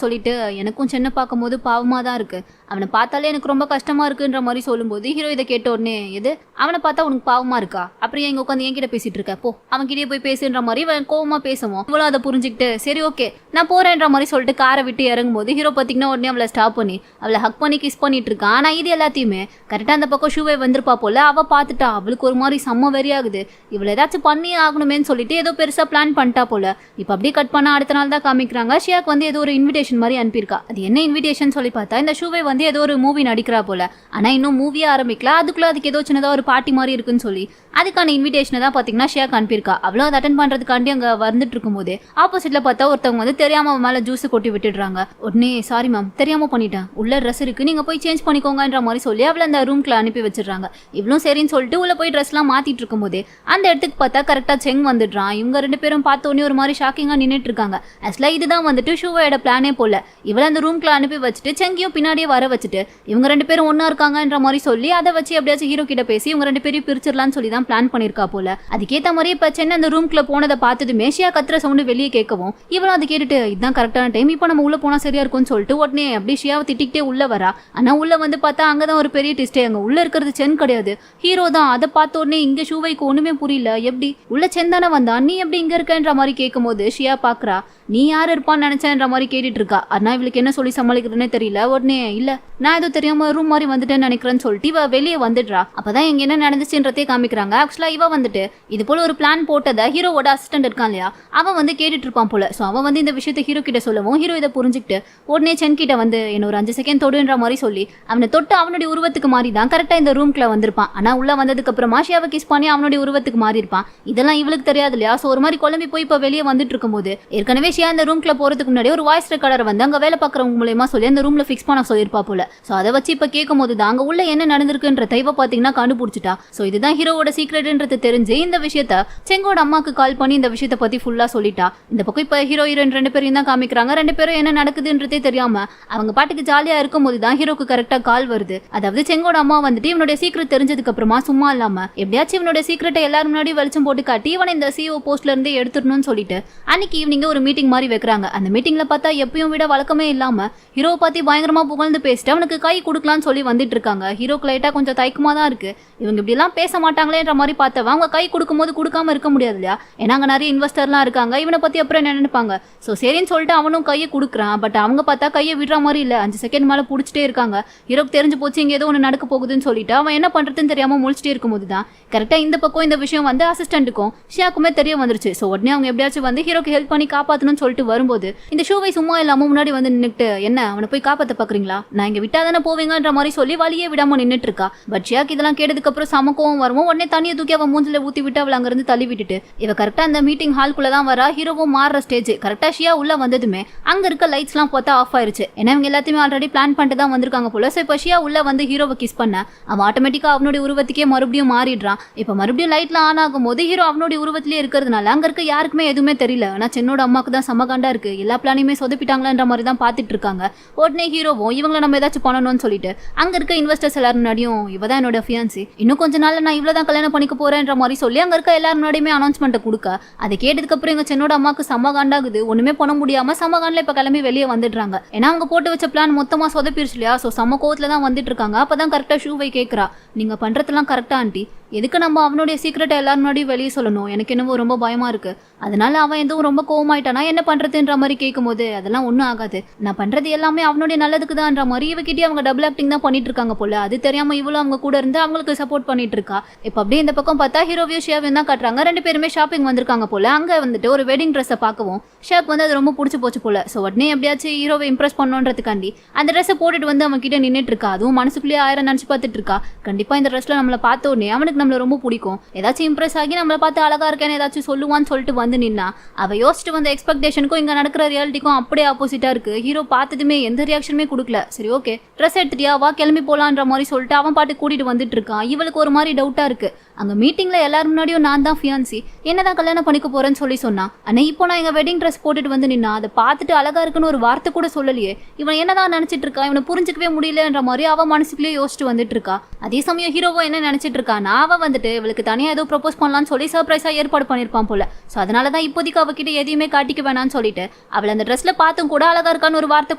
சொல்லிட்டு, எனக்கும் சென்னை பார்க்கும்போது பாவமா தான் இருக்கு, அவனை பார்த்தாலே எனக்கு ரொம்ப கஷ்டமா இருக்குன்ற மாதிரி சொல்லும்போது ஹீரோ இதை கேட்ட உடனே, எது அவனை பார்த்தா உனக்கு பாவமா இருக்கா, அப்புறம் எங்க உட்காந்து என்கிட்ட பேசிட்டு இருக்க, போ அவன் கிட்டே போய் பேசுன்ற மாதிரி அவன் கோவமா பேசுவோம். இவ்வளோ அதை புரிஞ்சுக்கிட்டு சரி ஓகே நான் போறேன்ற மாதிரி சொல்லிட்டு காரை விட்டு இறங்கும் போது ஹீரோ பார்த்தீங்கன்னா உடனே அவளை ஸ்டாப் பண்ணி அவளை ஹக் பண்ணி கிஸ் பண்ணிட்டு இருக்கான். ஆனா இது எல்லாத்தையுமே கரெக்டா அந்த பக்கம் ஷூவே வந்திருப்பா போல. அவ பார்த்துட்டா, அவளுக்கு ஒரு மாதிரி செம்ம வெறியாகுது, இவளை ஏதாச்சும் பண்ணி ஆகணுமேன்னு சொல்லிட்டு ஏதோ பெருசா பிளான் பண்ணிட்டா போல. இப்போ அப்படியே கட் பண்ணா அடுத்த நாள் தான் காமிக்கிறாங்க. ஷியாக்கு வந்து ஏதோ ஒரு இன்விடேஷன் மாதிரி அனுப்பியிருக்கா. அது என்ன இன்விடேஷன் சொல்லி பார்த்தா இந்த ஷூவே வந்து ஏதோ ஒரு மூவி நடிக்கிறா போல. ஆனா இன்னும் மூவியே ஆரம்பிக்கல, அதுக்குள்ள அதுக்கு ஏதோ சின்னதா ஒரு பார்ட்டி மாதிரி இருக்குன்னு சொல்லி அதுக்கான இன்விடேஷனை தான் பாத்தீங்கன்னா ஷியாக்கு அனுப்பியிருக்கா. அவ்வளோ அதை அட்டன் பண்றதுக்காண்டி அங்க வந்துட்டு இருக்கும் போதே ஆப்போசிட்ல பார்த்தா ஒருத்தவங்க வந்து தெரியாம மேல ஜூஸ் கொட்டி விட்டுடுறாங்க. உடனே சாரி மேம் தெரியாம பண்ணிட்டேன், உள்ள ட்ரெஸ் இருக்கு நீங்க போய் சேஞ்ச் பண்ணிக்கோங்கன்ற மாதிரி சொல்லி அவளை அந்த ரூம்க்குள்ள அனுப்பி வச்சிடுறாங்க. இவ்வளவு சரின்னு சொல்லிட்டு உள்ள போய் ட்ரெஸ் எல்லாம் மாத்திட்டு இருக்கும் போதே அந்த இடத்துக்கு பார்த்தா கரெக்டா செங் வந்துடுறான். இவங்க 2 பேரும் பார்த்தோன்னே ஒரு மாதிரி ஷாக்கிங்கா நின்றுட்டு இருக்காங்க. ஆக்சுவலா இதுதான் வந்துட்டு ஷூவோட பிளானே போல. இவளை அந்த ரூம்க்குள்ள அனுப்பி வச்சுட்டு செங்கியும் பின்னாடியே வர வச்சுட்டு இவங்க 2 பேரும் ஒன்னா இருக்காங்கன்ற மாதிரி சொல்லி அதை வச்சு எப்படியாச்சும் ஹீரோ கிட்ட பேசி இவங்க 2 பேரையும் பிரிச்சிடலாம்னு சொல்லி தான் பிளான் பண்ணிருக்கா போல. அதுக்கேத்த மாதிரி இப்ப சென்னை அந்த ரூம்க்குள்ள போனதை பார்த்ததுமே ஷியா கத்துற சவுண்டு வெளியே கேட்கவும் இவளும் அதை கேட்டுட்டு இதுதான் கரெக்டான டைம், இப்போ நம்ம உள்ள போனா சரியா இருக்கும்னு சொல்லிட்டு உடனே அப்படி ஷியாவை திட்டிக்கிட்டே உள்ள வரா. ஆனா உள்ள வந்து பார்த்தா அங்கதான் ஒரு பெரிய டிஸ்டே, அங்க உள்ள இருக்கிறது சென் கிடையாது ஹீரோ தான். அதை பார்த்த உடனே இங்க ஷூவைக்கு ஒண்ணுமே புரியல, எப்படி உள்ள சென் தானே வந்தா நீ எப்படி இங்க இருக்கன்ற மாதிரி கேட்கும் போது ஷியா பாக்குறா, நீ யார் இருப்பான்னு நினைச்சேன்ற மாதிரி கேட்டுட்டு இருக்கா. ஆனா இவளுக்கு என்ன சொல்லி சமாளிக்கிறதுனே தெரியல. உடனே இல்ல நான் ஏதோ தெரியாம ரூம் மாதிரி வந்துட்டேன்னு நினைக்கிறேன்னு சொல்லிட்டு இவ வெளியே வந்துடுறா. அப்பதான் இங்க என்ன நடந்துச்சுன்றதே காமிக்கிறாங்க. ஆக்சுவலா இவ வந்துட்டு இது போல ஒரு பிளான் போட்டதை ஹீரோவோட அசிஸ்டன்ட் இருக்கான் இல்லையா அவன் வந்து கேட்டுட்டு இருப்பான் போல. சோ அவன் வந்து இந்த விஷயத்தை ஹீரோ கிட்ட சொல்லவும் ஹீரோ இதை புரிஞ்சுக்கிட்டு உடனே சென் கிட்ட வந்து என்ன ஒரு 5 செகண்ட் தொடுன்ற மாதிரி சொல்லி அவனை தொட்டு அவனுடைய உருவத்துக்கு மாறி தான் கரெக்டா இந்த ரூம்க்குள்ள வந்திருப்பான். ஆனா உள்ள வந்ததுக்கு அப்புறமா ஷியாவை கிஸ் பண்ணி அவனுடைய உருவத்துக்கு மாறி இருப்பான். இதெல்லாம் இவளுக்கு தெரியாது. தெரியாது இல்லையா. ஸோ ஒரு மாதிரி குழம்பி போய் இப்போ வெளியே வந்துட்டு இருக்கும்போது ஏற்கனவே ஷியா அந்த ரூம்ல போறதுக்கு முன்னாடி ஒரு வாய்ஸ் ரெக்கார்டர் வந்து அங்க வேலை பார்க்குறவங்க மூலமா சொல்லி அந்த ரூம்ல ஃபிக்ஸ் பண்ண சொல்லியிருப்பா போல. ஸோ அதை வச்சு இப்போ கேட்கும் போது தான் அங்க உள்ள என்ன நடந்திருக்குன்ற தெய்வ பாத்தீங்கன்னா கண்டுபிடிச்சிட்டா. ஸோ இதுதான் ஹீரோவோட சீக்ரெட்ன்றது தெரிஞ்சு இந்த விஷயத்த செங்கோட அம்மாக்கு கால் பண்ணி இந்த விஷயத்த பத்தி ஃபுல்லா சொல்லிட்டா. இந்த பக்கம் இப்போ ஹீரோ ஹீரோயின் 2 பேரும் தான் காமிக்கிறாங்க. 2 பேரும் என்ன நடக்குதுன்றதே தெரியாம அவங்க பாட்டுக்கு ஜாலியா இருக்கும் போது தான் ஹீரோக்கு கரெக்டா கால் வருது. அதாவது செங்கோட அம்மா வந்துட்டு இவனுடைய சீக்ரெட் தெரிஞ்சதுக்கு அப்புறமா சும்மா இல்லாம எப்படியாச்சும் இவனுடைய சீக்ரெட்டை எல்லாரும் முன்னாடி வெளிச்சம் போட்டு காட்டி இவனை இந்த சிஓ போஸ்ட்ல இருந்து எடுத்துடணும்னு சொல்லிட்டு அன்னைக்கு ஈவினிங் ஒரு மீட்டிங் மாதிரி வைக்கிறாங்க. அந்த மீட்டிங்ல பார்த்தா எப்பயும் விட வழக்கமே இல்லாம ஹீரோ பத்தி பயங்கரமா புகழ்ந்து பேசிட்டு அவனுக்கு கை கொடுக்கலாம்னு சொல்லி வந்துட்டு இருக்காங்க. ஹீரோக்கு லைட்டா கொஞ்சம் தயக்கமா தான் இருக்கு. இவங்க இப்படி எல்லாம் பேச மாட்டாங்களேன்ற மாதிரி பார்த்தவன் அவங்க கை கொடுக்கும்போது கொடுக்காம இருக்க முடியாது இல்லையா. ஏன்னா அங்க நிறைய இன்வெஸ்டர்லாம் இருக்காங்க. இவனை பத்தி அப்புறம் என்ன நினைப்பாங்க. ஸோ சரின்னு சொல்லிட்டு அவனும் கையை கொடுக்குறான். பட் அவங்க பார்த்தா கையை விடுற மாதிரி இல்ல. 5 செகண்ட் மேல பிடிச்சிட்டே இருக்காங்க. ஹீரோக்கு தெரிஞ்சு போச்சு இங்க ஏதோ ஒன்று நடக்க போகுதுன்னு சொல்லிட்டு அவன் என்ன பண்றதுன்னு தெரியாம முழிச்சிட்டே இருக்கும்போது தான் கரெக்டா இந்த பக்கம் இந்த விஷயம் வந்து அசிஸ்டன்ட்டுக்கும் ஷியாக்குமே தெரிய வந்துருச்சு. ஸோ உடனே அவங்க எப்படியாச்சும் வந்து ஹீரோக்கு ஹெல்ப் பண்ணி காப்பாற்றணும்னு சொல்லிட்டு வரும்போது இந்த ஷூவை சும்மா இல்லாம முன்னாடி வந்து நின்னுட்டு என்ன அவனை போய் காப்பாற்ற பாக்குறீங்களா, நான் இங்க விட்டா தானே போவீங்கன்ற மாதிரி சொல்லி வழியே விடாம நின்னுட்டு இருக்கா. பட் ஷியாக்கு இதெல்லாம் கேட்டதுக்கு அப்புறம் சமக்கவும் வருவோம். உடனே தண்ணியை தூக்கி அவன் மூஞ்சில ஊத்தி விட்டு அவளை அங்கிருந்து தள்ளி விட்டுட்டு இவ கரெக்டா அந்த மீட்டிங் ஹால்குள்ள தான் வரா. ஹீரோவும் மாறுற ஸ்டேஜ் கரெக்டா ஷியா உள்ள வந்ததுமே அங்க இருக்க லைட்ஸ் எல்லாம் பார்த்தா ஆஃப் ஆயிருச்சு. ஏன்னா இவங்க எல்லாத்தையுமே ஆல்ரெடி பிளான் பண்ணிட்டு தான் வந்திருக்காங்க போல. ஸோ இப்போ ஷியா உள்ள வந்து ஹீரோவை கிஸ் பண்ண அவன் ஆட்டோமேட்டிக்கா அவனுடைய உருவத்துக்கே மறுபடியும் மாறிடுறான். இப்போ மறுபடியும் லைட்ல ஆன் ஆகும் போது ஹீரோ அவனுடைய உருவத்திலே இருக்கிறதுனால அங்க இருக்க யாருக்குமே எதுவுமே தெரியல. ஆனா சென்னோட அம்மாக்கு தான் சமகாண்டா இருக்கு. எல்லா பிளானையுமே சொதப்பிட்டாங்களான்ற மாதிரி தான் பாத்துட்டு இருக்காங்க. உடனே ஹீரோவும் இவங்களை நம்ம ஏதாச்சும் பண்ணணும்னு சொல்லிட்டு அங்க இருக்க இன்வெஸ்டர்ஸ் எல்லாரும் முன்னாடியும் இவதான் என்னோட ஃபியான்சி, இன்னும் கொஞ்ச நாள் நான் இவ்வளவுதான் கல்யாணம் பண்ணிக்க போறேன்ற மாதிரி சொல்லி அங்க இருக்க எல்லாரும் முன்னாடியுமே அனௌன்ஸ்மெண்ட் கொடுக்க அதை கேட்டதுக்கு அப்புறம் எங்க சென்னோட அம்மாக்கு சமகாண்டாகுது. ஒண்ணுமே பண்ண முடியாம சமகாண்டில் இப்ப கிளம்பி வெளியே வந்துடுறாங்க. ஏன்னா அவங்க போட்டு வச்ச பிளான் மொத்தமா சொதப்பிருச்சு இல்லையா. ஸோ சம கோவத்துல தான் வந்துட்டு இருக்காங்க. அப்பதான் கரெக்டா ஷூவை கேட்கறா, நீங்க பண்றதெல்லாம் கரெக்டா ஆண்டி, எதுக்கு நம்ம அவனுடைய சீக்கிரட்டை எல்லாரும் முன்னாடி வெளியே சொல்லணும், எனக்கு என்னவோ ரொம்ப பயமா இருக்கு, அதனால அவன் எதுவும் ரொம்ப கோவமாயிட்டானா என்ன பண்றதுன்ற மாதிரி கேட்கும் போது அதெல்லாம் ஒன்றும் ஆகாது, நான் பண்றது எல்லாமே அவனுடைய நல்லதுக்கு தான்ன்ற மாதிரி இவகிட்டே அவங்க டபுள் ஆக்டிங் தான் பண்ணிட்டு இருக்காங்க போல. அது தெரியாம இவ்வளவு அவங்க கூட இருந்து அவங்களுக்கு சப்போர்ட் பண்ணிட்டு இருக்கா. இப்போ அப்படியே இந்த பக்கம் பார்த்தா ஹீரோவியும் ஷியாவையும் தான் காட்டுறாங்க. 2 பேருமே ஷாப்பிங் வந்திருக்காங்க போல. அங்க வந்துட்டு ஒரு வெட்டிங் ட்ரெஸ்ஸை பார்க்கவும் ஷியாக்கு வந்து அது ரொம்ப பிடிச்சி போச்சு போல. ஸோ உடனே எப்படியாச்சும் ஹீரோவை இம்ப்ரெஸ் பண்ணணுன்றதுக்காண்டி அந்த ட்ரெஸ்ஸை போட்டுட்டு வந்து அவன் கிட்ட நின்றுட்டு இருக்கா. அதுவும் மனசுக்குள்ளேயே 1000 நினைச்சு பார்த்துட்டு இருக்கா. கண்டிப்பா இந்த ட்ரெஸ்ல நம்மளை பார்த்த உடனே அவனுக்கு நம்மள ரொம்ப பிடிக்கும், ஏதாச்சும் இம்ப்ரெஸ் ஆகி நம்மளை பார்த்து அழகா இருக்கேன்னு ஏதாச்சும் சொல்லுவான்னு சொல்லிட்டு வந்து நின்னா அவ யோசிச்சுட்டு வந்த எக்ஸ்பெக்டேஷனுக்கும் இங்க நடக்கிற ரியாலிட்டிக்கும் அப்படியே ஆப்போசிட்டா இருக்கு. ஹீரோ பார்த்ததுமே எந்த ரியாக்ஷனுமே கொடுக்கல. சரி ஓகே ட்ரெஸ் எடுத்துட்டியா வா கிளம்பி போலான்ற மாதிரி சொல்லிட்டு அவன் பாட்டு கூட்டிட்டு வந்துட்டு இருக்கான். இவளுக்கு ஒரு மாதிரி டவுட்டா இருக்கு. அங்க மீட்டிங்ல எல்லாரும் முன்னாடியும் நான் தான் ஃபியான்சி, என்னதான் கல்யாணம் பண்ணிக்க போறேன்னு சொன்னா. ஆனா இப்போ நான் எங்க வெட்டிங் ட்ரெஸ் போட்டுட்டு வந்து நின்னா அதை பார்த்துட்டு அழகா இருக்குன்னு ஒரு வார்த்தை கூட சொல்லலையே. இவன் என்னதான் நினைச்சிட்டு இருக்கா, இவனை புரிஞ்சுக்கவே முடியலன்ற மாதிரி அவ மனசுக்குள்ளேயே யோசிச்சுட்டு வந்துட்டு இருக்கா. அதே சமயம் ஹீரோவோ என்ன நினைச்சிட்டு இருக்கானா அவ வந்துட்டு இவளுக்கு தனியா ஏதோ ப்ரொபோஸ் பண்ணலாம்னு சொல்லி சர்ப்ரைஸா ஏற்பாடு பண்ணிருப்பான் போல. சோ அதனாலதான் இப்போதைக்கு அவகிட்ட எதையுமே காட்டிக்க வேணாம்னு சொல்லிட்டு அவளை அந்த ட்ரெஸ்ல பார்த்தும் கூட அழகா இருக்கான்னு ஒரு வார்த்தை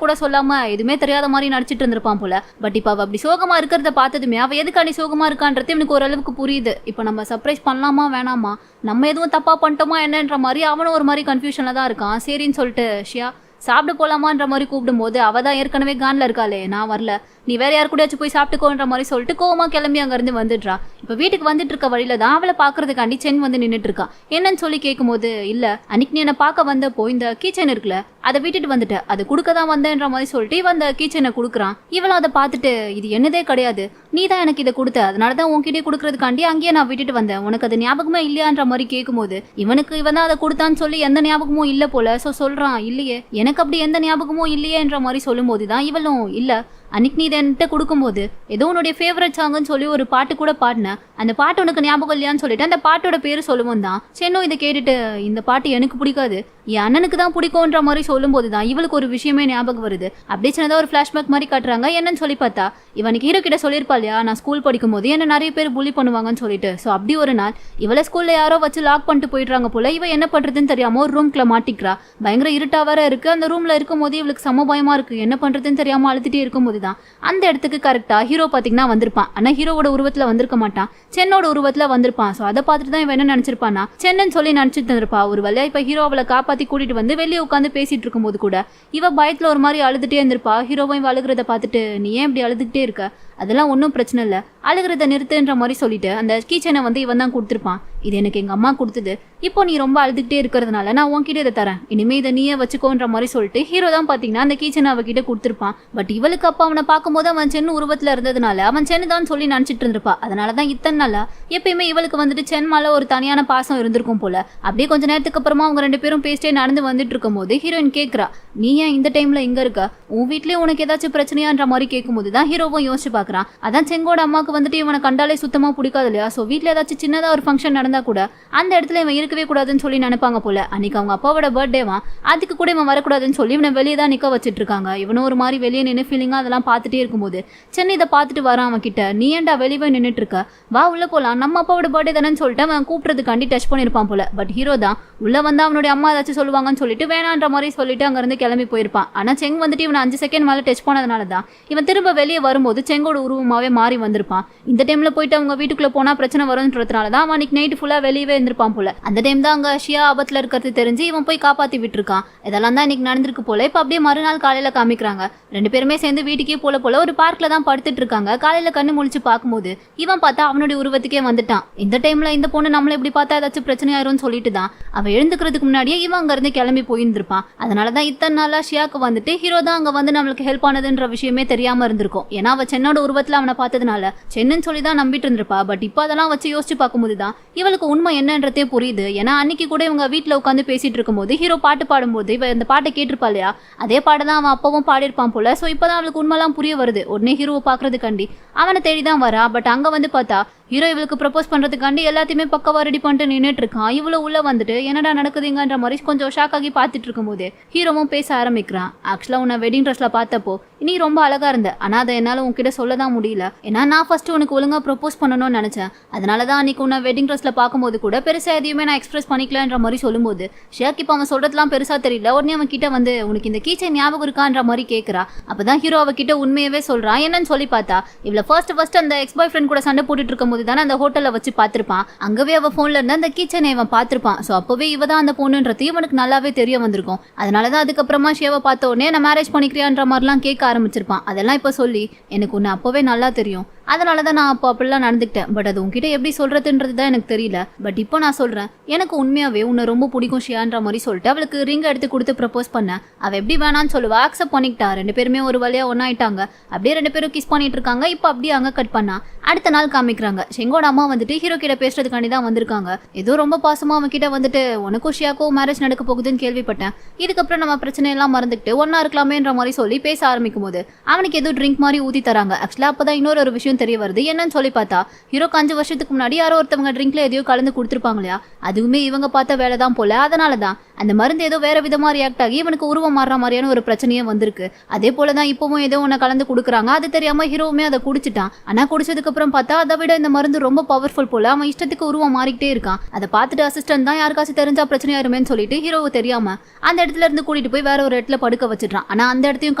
கூட சொல்லாம எதுவுமே தெரியாத மாதிரி நடிச்சிட்டு இருந்திருப்பான் போல. பட் இப்ப அவ அப்படி சோகமா இருக்கிறத பார்த்ததுமே அவ எதுக்காண்டி சோகமா இருக்கான்றது இவனுக்கு ஓரளவுக்கு புரியுது. இப்ப நம்ம சர்ப்ரைஸ் பண்ணலாமா வேணாமா, நம்ம எதுவும் தப்பா பண்ணிட்டோமா என்னன்ற மாதிரி அவனும் ஒரு மாதிரி கன்ஃபியூஷன்ல தான் இருக்கான். சரின்னு சொல்லிட்டு ஷியா சாப்பிட போலாமான்ற மாதிரி கூப்பிடும் போது அவ தான் ஏற்கனவே கான்ல இருக்காளே, நான் வரல, நீ வேற யாரு கூடயாச்சும் போய் சாப்பிட்டுக்கோன்ற மாதிரி சொல்லிட்டு கோவமா கிளம்பி அங்க இருந்து வந்துடுறா. இப்ப வீட்டுக்கு வந்துட்டு இருக்க வழியில தான் அவளை பாக்குறதுக்காண்டி சென் வந்து நின்றுட்டு இருக்கா. என்னன்னு சொல்லி கேட்கும் போது இல்ல அன்னைக்கு நீ என்ன பார்க்க வந்தப்போ இந்த கீச்சன் இருக்குல்ல அதை விட்டுட்டு வந்துட்ட, அது கொடுக்கதான் வந்தேன்ற மாதிரி சொல்லிட்டு இவன் அந்த கீச்சனை கொடுக்குறான். இவளும் அதை பார்த்துட்டு இது என்னதே கிடையாது, நீ தான் எனக்கு இதை கொடுத்த, அதனாலதான் உன்கிட்டே கொடுக்கறதுக்காண்டி அங்கேயே நான் விட்டுட்டு வந்தேன், உனக்கு அது ஞாபகமே இல்லையான்ற மாதிரி கேட்கும் போது இவனுக்கு இவன் தான் அதை கொடுத்தான்னு சொல்லி எந்த ஞாபகமும் இல்ல போல. சோ சொல்றான் இல்லையே எனக்கு அப்படி எந்த ஞாபகமும் இல்லையேன்ற மாதிரி சொல்லும் போதுதான் இவளும் இல்ல அன்னைக்கு நீ இதை என்கிட்ட கொடுக்கும்போது ஏதோ உன்னுடைய ஃபேவரட் சாங்குன்னு சொல்லி ஒரு பாட்டு கூட பாடினேன், அந்த பாட்டு உனக்கு ஞாபகம் இல்லையான்னு சொல்லிட்டு அந்த பாட்டோட பேரு சொல்லுவோம் தான். சென்னும் இதை கேட்டுட்டு இந்த பாட்டு எனக்கு பிடிக்காது, என் அண்ணனுக்கு தான் பிடிக்கும்ன்ற மாதிரி சொல்லும் போதுதான் இவளுக்கு ஒரு விஷயமே ஞாபகம் வருது. அப்படியே சின்னதா ஒரு ஃபிளாஷ்பேக் மாதிரி காட்டுறாங்க. என்னன்னு சொல்லி பார்த்தா இவனுக்கு ஹீரோ கிட்ட சொல்லியிருப்பா இல்லையா, நான் ஸ்கூல் படிக்கும் போது என்ன நிறைய பேர் புள்ளி பண்ணுவாங்கன்னு சொல்லிட்டு. ஸோ அப்படி ஒரு நாள் இவளை ஸ்கூல்ல யாரோ வச்சு லாக் பண்ணிட்டு போயிடுறாங்க போல. இவ என்ன பண்றதுன்னு தெரியாம ஒரு ரூம்குள்ள மாட்டிக்கிறா. பயங்கர இருட்டா வேற இருக்கு. அந்த ரூம்ல இருக்கும் போது இவளுக்கு சம பயமா இருக்கு. என்ன பண்றதுன்னு தெரியாம அழுத்திட்டே இருக்கும் போதுதான் அந்த இடத்துக்கு கரெக்டா ஹீரோ பாத்தீங்கன்னா வந்திருப்பான். ஆனா ஹீரோவோட உருவத்துல வந்திருக்க மாட்டான், சென்னோட உருவத்துல வந்திருப்பான். சோ அதை பார்த்துட்டு தான் இவன் என்ன நினைச்சிருப்பானா சென்னன்னு சொல்லி நினைச்சிட்டு இருந்திருப்பா. ஒரு வேலையா இப்ப ஹீரோ அவளை காப்பாத்தி கூட்டிட்டு வந்து வெளியே உட்காந்து பேசிட்டு இருக்கும் போது கூட இவ பயத்துல ஒரு மாதிரி அழுதுட்டே இருந்திருப்பா. ஹீரோவை அழுகிறத பார்த்துட்டு நீ ஏன் இப்படி அழுதுகிட்டே இருக்க, அதெல்லாம் ஒன்றும் பிரச்சனை இல்லை, அழுகிறத நிறுத்துன்ற மாதிரி சொல்லிட்டு அந்த கீச்சனை வந்து இவன் தான் கொடுத்துருப்பான். இது எனக்கு எங்கள் அம்மா கொடுத்தது, இப்போ நீ ரொம்ப அழுதுகிட்டே இருக்கிறதுனால நான் உன்கிட்ட இதை தரேன், இனிமே இதை நீயே வச்சுக்கோன்ற மாதிரி சொல்லிட்டு ஹீரோ தான் பார்த்தீங்கன்னா அந்த கீச்சனை அவகிட்ட கொடுத்துருப்பான். பட் இவளுக்கு அப்போ அவனை பார்க்கும்போது அவன் சென்னு உருவத்தில் இருந்ததுனால அவன் சென்னு தான் சொல்லி நினச்சிட்டு இருந்திருப்பா. அதனால தான் இத்தனை நாளா எப்பயுமே இவளுக்கு வந்துட்டு சென் மேலே ஒரு தனியான பாசம் இருந்திருக்கும் போல. அப்படியே கொஞ்ச நேரத்துக்கு அப்புறமா அவங்க ரெண்டு பேரும் பேசிட்டே நடந்து வந்துட்டு இருக்கும் போது ஹீரோயின் கேட்குறா, நீ ஏன் இந்த டைம்ல இங்க இருக்க, உன் வீட்லயே உனக்கு ஏதாச்சும் பிரச்சனையான்ற மாதிரி கேட்கும்போது தான் ஹீரோவும் யோசிச்சு பார்க்குறான். அதான் செங்கோட அம்மாவுக்கு வந்துட்டு இவனை கண்டாலே சுத்தமா பிடிக்காது இல்லையா, ஸோ வீட்டில் ஏதாச்சும் சின்னதா ஒரு ஃபங்க்ஷன் நடந்தா கூட அந்த இடத்துல இவன் இருக்கவே கூடாதுன்னு சொல்லி நினைப்பாங்க போல. அன்னைக்கு அவங்க அப்பாவோட பர்த்டேவா, அதுக்கு கூட இவன் வரக்கூடாதுன்னு சொல்லி இவனை வெளியே தான் நிற்க வச்சுட்டு இருக்காங்க. இவனும் ஒரு மாதிரி வெளியே நின்று ஃபீலிங்கா அதெல்லாம் பார்த்துட்டே இருக்கும்போது சென்னை இதை பார்த்துட்டு வரான் அவன் கிட்ட, நீ ஏன்டா வெளியே நின்றுட்டு இருக்க, வா உள்ள போலாம், நம்ம அப்பாவோட பர்த்டே தானேன்னு சொல்லிட்டு அவன் கூப்பிட்றதுக்காண்டி டச் பண்ணியிருப்பான் போல. பட் ஹீரோ தான் உள்ள வந்து அவனுடைய அம்மா ஏதாச்சும் சொல்லுவாங்கன்னு சொல்லிட்டு வேணான்ற மாதிரி சொல்லிட்டு அங்கிருந்து கிளம்பி போயிருப்பான். ஆனா செங் வந்துட்டு இவன் 5 செகண்ட் மேல டச் பண்ணதுனால தான் இவன் திரும்ப வெளியே வரும்போது செங்கோட உருவமாவே மாறி வந்திருப்பான். இந்த டைம்ல போயிட்டு அவங்க வீட்டுக்குள்ள போனா பிரச்சனை வரும்ன்றதுனால தான் அவன் நைட்டு ஃபுல்லா வெளியவே இருந்திருப்பான் போல. அந்த டைம் தான் அங்க ஷியா ஆபத்துல இருக்கிறது தெரிஞ்சு இவன் போய் காப்பாத்தி விட்டுருக்கான். இதெல்லாம் தான் இன்னைக்கு நடந்திருக்கு போல. இப்ப அப்படியே மறுநாள் காலையில காமிக்கிறாங்க. ரெண்டு பேருமே சேர்ந்து வீட்டுக்கே போல ஒரு பார்க்ல தான் படுத்துட்டு இருக்காங்க. காலையில கண்ணு முழிச்சு பார்க்கும்போது இவன் பார்த்தா அவனுடைய உருவத்துக்கே வந்துட்டான். இந்த டைம்ல இந்த பொண்ணு நம்மள இப்படி பார்த்தா ஏதாச்சும் பிரச்சனை ஆயிரும்னு சொல்லிட்டு தான் அவன் எழுந்துக்கிறதுக்கு முன்னாடியே இவன் அங்க இருந்து கிளம்பி போயிருந்திருப்பான். அதனாலதான் இத்தனை நாளா ஷியாக்கு வந்துட்டு ஹீரோ தான் அங்க வந்து நம்மளுக்கு ஹெல்ப் ஆனதுன்ற விஷயமே தெரியாம இருந்திருக்கும். ஏன்னா அவ சென்னோட உருவத்துல அவனை பார்த்ததுனால சென்னுன்னு சொல்லி தான் நம்பிட்டு இருந்திருப்பா. பட் இப்போ அதெல்லாம் வச்சு யோசிச்சு பார்க்கும்போது தான் இவளுக்கு உண்மை என்னன்றதே புரியுது. ஏன்னா அன்னைக்கு கூட இவங்க வீட்டுல உட்காந்து பேசிட்டு இருக்கும்போது ஹீரோ பாட்டு பாடும்போது இவ இந்த பாட்டை கேட்டிருப்பா இல்லையா, அதே பாட்டு தான் அவன் அப்பவும் பாடியிருப்பான் போல. ஸோ இப்போதான் அவளுக்கு உண்மைலாம் புரிய வருது. உடனே ஹீரோவை பாக்குறதுக்காண்டி அவனை தேடிதான் வரா. பட் அங்க வந்து பார்த்தா ஹீரோ இவளுக்கு ப்ரப்போஸ் பண்றதுக்காண்டி எல்லாத்தையுமே பக்கவா ரெடி பண்ணிட்டு நின்றுட்டு இருக்கான். இவ்வளவு உள்ள வந்துட்டு என்னடா நடக்குதுங்கன்ற மாதிரி கொஞ்சம் ஷாக் ஆகி பார்த்துட்டு இருக்கும் போது ஹீரோவும் பேச ஆரம்பிக்கிறான். ஆக்சுவலா உன்னை வெட்டிங் ட்ரெஸ்ல பார்த்தப்போ நீ ரொம்ப அழகா இருந்த, ஆனா அதை என்னால உன்கிட்ட சொல்லதான் முடியல. ஏன்னா நான் ஃபர்ஸ்ட் உனக்கு ஒழுங்கா ப்ரப்போஸ் பண்ணணும்னு நினைச்சேன். அதனாலதான் அன்னைக்கு உன்னை வெட்டிங் ட்ரெஸ்ல பார்க்கும்போது கூட பெருசா எதையுமே நான் எக்ஸ்பிரஸ் பண்ணிக்கலன்ற மாதிரி சொல்லும்போது ஷேக் இப்போ அவன் சொல்றதுலாம் பெருசா தெரியல. உடனே அவன் கிட்ட வந்து உனக்கு இந்த கீச்சை ஞாபகம் இருக்கான்ற மாதிரி கேட்கறா. அப்பதான் ஹீரோ அவகிட்ட உண்மையவே சொல்றான். என்னன்னு சொல்லி பார்த்தா இவளை ஃபர்ஸ்ட் அந்த எக்ஸ் பாய் ஃப்ரெண்ட் கூட சண்டை போட்டுட்டு இருக்கும் போது தானே அந்த ஹோட்டல்ல வச்சு பார்த்திருப்பான். அங்கவே அவ போன்ல இருந்து அந்த கீச்சனை இவன் பார்த்திருப்பான். ஸோ அப்பவே இவ தான் அந்த பொண்ணுன்றது இவனுக்கு நல்லாவே தெரிய வந்திருக்கும். அதனாலதான் அதுக்கப்புறமா ஷேவை பார்த்த உடனே நான் மேரேஜ் பண்ணிக்கிறியான்ற மாதிரிலாம் கேட்க ஆரம்பிச்சிருப்பான். அதெல்லாம் இப்போ சொல்லி எனக்கு உன்னை அப்பவே நல்லா தெரியும், அதனாலதான் நான் அப்போ அப்படிலாம் நடந்துக்கிட்டேன். பட் அது உன்கிட்ட எப்படி சொல்றதுன்றது தான் எனக்கு தெரியல. பட் இப்போ நான் சொல்றேன், எனக்கு உண்மையாவே உன்னை ரொம்ப பிடிக்கும் ஷியான்ற மாதிரி சொல்லிட்டு அவளுக்கு ரிங் எடுத்து கொடுத்து ப்ரப்போஸ் பண்ண. அவ எப்படி வேணான்னு சொல்லுவா, அக்செப்ட் பண்ணிக்கிட்டா. ரெண்டு பேருமே ஒரு வழியா ஒன்னாயிட்டாங்க. அப்படியே ரெண்டு பேரும் கிஸ் பண்ணிட்டு இருக்காங்க. இப்போ அப்படியே அங்க கட் பண்ணா அடுத்த நாள் காமிக்கிறாங்க. செங்கோட அம்மா வந்துட்டு ஹீரோ கிட்ட பேசுறதுக்காண்டி தான் வந்திருக்காங்க. ஏதோ ரொம்ப பாசமா அவன் கிட்ட வந்துட்டு உனக்கும் ஷியாக்கும் மேரேஜ் நடக்க போகுதுன்னு கேள்விப்பட்டேன், இதுக்கப்புறம் நம்ம பிரச்சனை எல்லாம் மறந்துக்கிட்டு ஒன்னா இருக்கலாமேன்ற மாதிரி சொல்லி பேச ஆரம்பிக்கும் போது அவனுக்கு ஏதோ ட்ரிங்க் மாதிரி ஊத்தி தராங்க. ஆக்சுவலா அப்பதான் இன்னொரு விஷயம் தெரிய வருது. என்னன்னு சொல்லி பார்த்தா ஹீரோக்கு 5 வருஷத்துக்கு முன்னாடி யாரோ ஒருத்தவங்க ட்ரிங்க்ல எதையோ கலந்து கொடுத்துருப்பாங்க இல்லையா, அதுவுமே இவங்க பார்த்த வேலை தான் போல. அதனாலதான் அந்த மருந்து ஏதோ வேற விதமா ரியாக்ட் ஆகி இவனுக்கு உருவம் மாறுற மாதிரியான ஒரு பிரச்சனையே வந்திருக்கு. அதே போலதான் இப்பவும் ஏதோ ஒன்னு கலந்து கொடுக்குறாங்க. அது தெரியாம ஹீரோவுமே அதை குடிச்சிட்டான். ஆனா குடிச்சதுக்கு அப்புறம் பார்த்தா அதை விட இந்த மருந்து ரொம்ப பவர்ஃபுல் போல. அவன் இஷ்டத்துக்கு உருவம் மாறிக்கிட்டே இருக்கான். அதை பார்த்துட்டு அசிஸ்டன்ட் தான் யாருக்காச்சும் தெரிஞ்சா பிரச்சனையாருமேன்னு சொல்லிட்டு ஹீரோவு தெரியாம அந்த இடத்துல இருந்து கூட்டிட்டு போய் வேற ஒரு இடத்துல படுக்க வச்சிடறான். ஆனா அந்த இடத்தையும்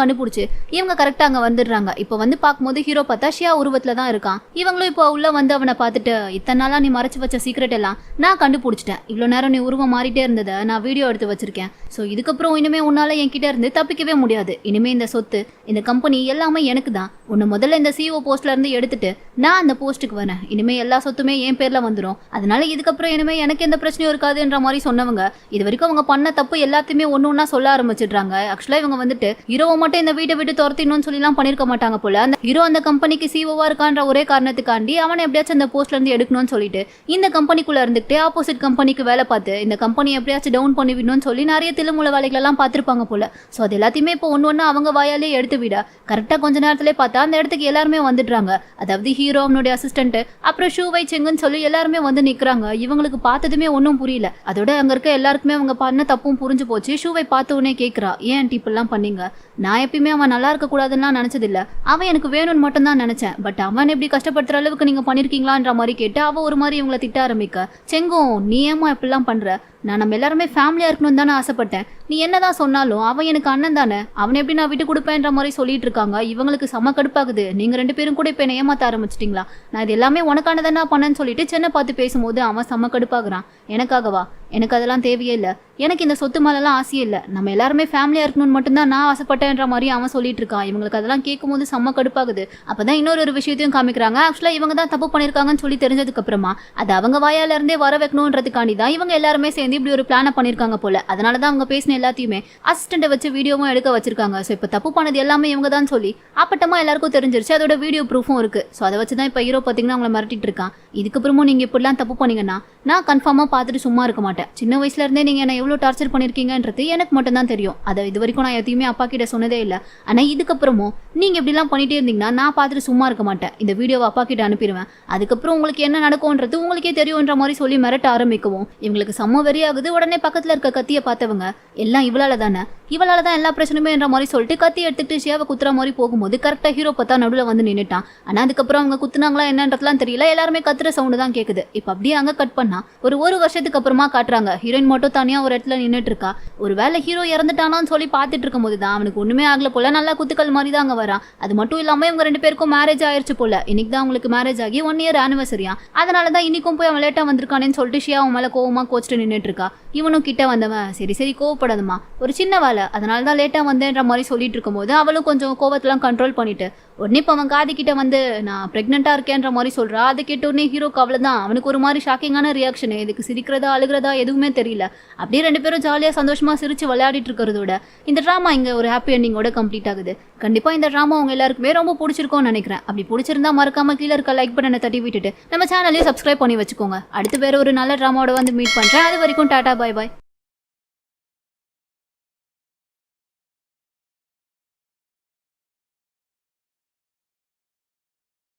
கண்டுபிடிச்சு இவங்க கரெக்டா அங்க வந்துடுறாங்க. இப்போ வந்து பார்க்கும்போது ஹீரோ பார்த்தா ஷியா உருவத்துல தான் இருக்கான். இவங்களும் இப்போ உள்ள வந்து அவனை பார்த்துட்டு இத்தனை நாளா நீ மறைச்சு வச்ச சீக்ரெட் எல்லாம் நான் கண்டுபிடிச்சிட்டேன், இவ்வளவு நேரம் நீ உருவம் மாறிட்டே இருந்ததை நான் வீடியோ எடுத்து வச்சிருக்கேன். ஸோ இதுக்கப்புறம் இனிமே உன்னால என்கிட்ட இருந்து தப்பிக்கவே முடியாது. இனிமே இந்த சொத்து இந்த கம்பெனி எல்லாமே எனக்கு தான். உன்னை முதல்ல இந்த சிஓ போஸ்ட்ல இருந்து எடுத்துட்டு நான் அந்த போஸ்ட்டுக்கு வரேன். இனிமே எல்லா சொத்துமே என் பேர்ல வந்துடும். அதனால இதுக்கப்புறம் இனிமே எனக்கு எந்த பிரச்சனையும் இருக்காதுன்ற மாதிரி சொன்னவங்க இது வரைக்கும் அவங்க பண்ண தப்பு எல்லாத்தையுமே ஒன்னொன்னா சொல்ல ஆரம்பிச்சிடுறாங்க. ஆக்சுவலா இவங்க வந்துட்டு ஹீரோவை மட்டும் இந்த வீட்டை விட்டு துரத்திடணும்னு சொல்லிலாம் பண்ணிருக்க மாட்டாங்க போல. அந்த ஹீரோ அந்த கம்பெனிக்கு சிஓவா இருக்கான்ற ஒரே காரணத்துக்காண்டி அவனை எப்படியாச்சும் அந்த போஸ்ட்ல இருந்து எடுக்கணும்னு சொல்லிட்டு இந்த கம்பெனிக்குள்ள இருந்துட்டு ஆப்போசிட் கம்பெனிக்கு வேலை பார்த்து இந்த கம்பெனி எப்படியாச்சும் டவுன் பண்ணி விடணும்னு சொல்லி நிறைய தில்லுமுள்ள வேலைகள் எல்லாம் பார்த்திருப்பாங்க போல. ஸோ அது எல்லாத்தையுமே இப்போ ஒன்னு அவங்க வாயாலே எடுத்து விட கரெக்டா கொஞ்ச நேரத்திலே பார்த்தா அந்த இடத்துக்கு எல்லாருமே வந்துடுறாங்க. அதாவது ஹீரோ அவனுடைய அசிஸ்டன்ட் அப்புறம் ஷூவை செங்குன்னு சொல்லி எல்லாருமே வந்து நிக்கிறாங்க. இவங்களுக்கு பார்த்ததுமே ஒன்றும் புரியல. அதோட அங்க இருக்க எல்லாருக்குமே அவங்க பண்ண தப்பும் புரிஞ்சு போச்சு. ஷூவை பார்த்த உடனே கேட்கிறா, ஏன் இப்பெல்லாம் பண்ணீங்க? நான் எப்பயுமே அவன் நல்லா இருக்க கூடாதுன்னா நினைச்சது இல்ல, அவன் எனக்கு வேணும்னு மட்டும் தான் நினைச்சேன். பட் அவன் எப்படி கஷ்டப்படுத்துற அளவுக்கு நீங்க பண்ணிருக்கீங்களான்ற மாதிரி கேட்டு அவ ஒரு மாதிரி இவங்களை திட்ட ஆரம்பிக்க, செங்கும் நீ ஏமா இப்படிலாம் பண்ற? நான் நம்ம எல்லாருமே ஃபேமிலியா இருக்கணும்னு தானே ஆசைப்பட்டேன். நீ என்னதான் சொன்னாலும் அவன் எனக்கு அண்ணன் தானே, அவனை எப்படி நான் விட்டு கொடுப்பேன்ற மாதிரி சொல்லிட்டு இருக்காங்க. இவங்களுக்கு செம கடுப்பாகுது. நீங்க ரெண்டு பேரும் கூட இப்ப என்ன ஏமாத்த ஆரம்பிச்சிட்டீங்களா? நான் இது எல்லாமே உனக்கானதானே பண்ணேன்னு சொல்லிட்டு சென்னை பார்த்து பேசும்போது அவன் செம கடுப்பாகிறான். எனக்காகவா? எனக்கு அதெல்லாம் தேவையே இல்லை, எனக்கு இந்த சொத்து மேலெல்லாம் ஆசையே இல்லை, நம்ம எல்லாருமே ஃபேமிலியாக இருக்கணும்னு மட்டும்தான் நான் ஆசைப்பட்டேன்ற மாதிரி அவன் சொல்லிட்டு இருக்கான். இவங்களுக்கு அதெல்லாம் கேட்கும்போது செம்ம கடுப்பாகுது. அப்பதான் இன்னொரு விஷயத்தையும் காமிக்கிறாங்க. ஆக்சுவலாக இவங்க தான் தப்பு பண்ணியிருக்காங்கன்னு சொல்லி தெரிஞ்சதுக்கு அப்புறமா அது அவங்க வாயால இருந்தே வர வைக்கணுன்றதுக்காண்டி தான் இவங்க எல்லாருமே சேர்ந்து இப்படி ஒரு பிளானை பண்ணியிருக்காங்க போல. அதனால தான் அவங்க பேசின எல்லாத்தையுமே அசிஸ்டண்ட்டை வச்சு வீடியோவும் எடுக்க வச்சிருக்காங்க. ஸோ இப்போ தப்பு பண்ணது எல்லாமே இவங்க தான் சொல்லி அப்பட்டமா எல்லாருக்கும் தெரிஞ்சிருச்சு. அதோட வீடியோ ப்ரூஃபும் இருக்கு. ஸோ அதை வச்சு தான் இப்போ ஹீரோ பார்த்தீங்கன்னா அவங்கள மிரட்டிட்டு இருக்கான். இதுக்கப்புறமும் நீங்க இப்படிலாம் தப்பு பண்ணீங்கன்னா நான் கன்ஃபார்மாக பார்த்துட்டு சும்மா இருக்க மாட்டேன். சின்ன வயசுல இருந்தே நீங்க என்ன எவ்வளோ டார்ச்சர் பண்ணிருக்கீங்கன்றது எனக்கு மட்டும் தான் தெரியும். அதை இது வரைக்கும் நான் எதையுமே அப்பா கிட்ட சொன்னதே இல்லை. ஆனால் இதுக்கப்புறமும் நீங்க இப்படிலாம் பண்ணிட்டே இருந்தீங்கன்னா நான் பார்த்துட்டு சும்மா இருக்க மாட்டேன். இந்த வீடியோவை அப்பா கிட்ட அனுப்பிடுவேன். அதுக்கப்புறம் உங்களுக்கு என்ன நடக்கும்ன்றது உங்களுக்கே தெரியும்ன்ற மாதிரி சொல்லி மிரட்ட ஆரம்பிக்கவும் இவங்களுக்கு செம்ம வெறியாகுது. உடனே பக்கத்துல இருக்க கத்தியை பார்த்தவங்க எல்லாம் இவளால தான் எல்லா பிரச்சனையுமே என்ற மாதிரி சொல்லிட்டு கத்தி எடுத்துட்டு ஷியாவை குத்துற மாதிரி போகும்போது கரெக்டா ஹீரோ பார்த்தா நடுவில் வந்து நின்னுட்டான். ஆனா அதுக்கப்புறம் அவங்க குத்துனாங்களா என்னன்றதுலாம் தெரியல. எல்லாருமே கத்துற சவுண்டு தான் கேக்குது. இப்ப அப்படியே அங்க கட் பண்ணா ஒரு வருஷத்துக்கு அப்புறமா காட்டுறாங்க. ஹீரோயின் மட்டும் தனியா ஒரு இடத்துல நின்னுட்டு இருக்கா. ஒரு வேளை ஹீரோ இறந்துட்டானான்னு சொல்லி பார்த்துட்டு இருக்கும் போது தான் அவனுக்கு ஒண்ணுமே ஆகல போல, நல்லா குத்துக்கள் மாதிரி தான் அங்க வரான். அது மட்டும் இல்லாம இவங்க 2 பேருக்கும் மேரேஜ் ஆயிருச்சு போல. இன்னைக்கு தான் அவங்களுக்கு மேரேஜ் ஆகி 1 இயர் ஆனிவர்சரியா. அதனாலதான் இன்னைக்கும் போய் அவன் லேட்டா வந்திருக்கானேன்னு சொல்லிட்டு ஷியா அவன் மேல கோவமா கோச்சிட்டு நின்னுட்டு இருக்கா. இவனும் கிட்ட வந்தவன் சரி கோவப்படாதமா, ஒரு சின்ன வேலை, அதனாலதான் லேட்டா வந்தேன்ற மாதிரி சொல்லிட்டு இருக்கும் போது அவளும் கொஞ்சம் கோவத்தெல்லாம் கண்ட்ரோல் பண்ணிட்டு உடனே இப்போ அவன் காது கிட்ட வந்து நான் பிரெக்னெண்டா இருக்கேன்ற மாதிரி சொல்றா. அதை கேட்ட உடனே ஹீரோக்கு அவ்வளவுதான். அவனுக்கு ஒரு மாதிரி ஷாக்கிங்கான ரியாக்ஷன். இதுக்கு சிரிக்கிறதா அழுகிறதா எதுவுமே தெரியல. அப்படியே 2 பேரும் ஜாலியா சந்தோஷமா சிரிச்சு விளையாடிட்டு இருக்கிறதோட இந்த ட்ராமா இங்க ஒரு ஹாப்பி எண்டிங்கோட கம்ப்ளீட் ஆகுது. கண்டிப்பா இந்த ட்ராமா உங்க எல்லாருக்குமே ரொம்ப பிடிச்சிருக்கும்னு நினைக்கிறேன். அப்படி பிடிச்சிருந்தா மறக்காம கீழே இருக்க லைக் பட்டனை தட்டி விட்டுட்டு நம்ம சேனலையும் சப்ஸ்கிரைப் பண்ணி வச்சுக்கோங்க. அடுத்து வேற ஒரு நல்ல ட்ராமாவோட வந்து மீட் பண்றேன். அது வரைக்கும் டாடா, பாய் பாய்.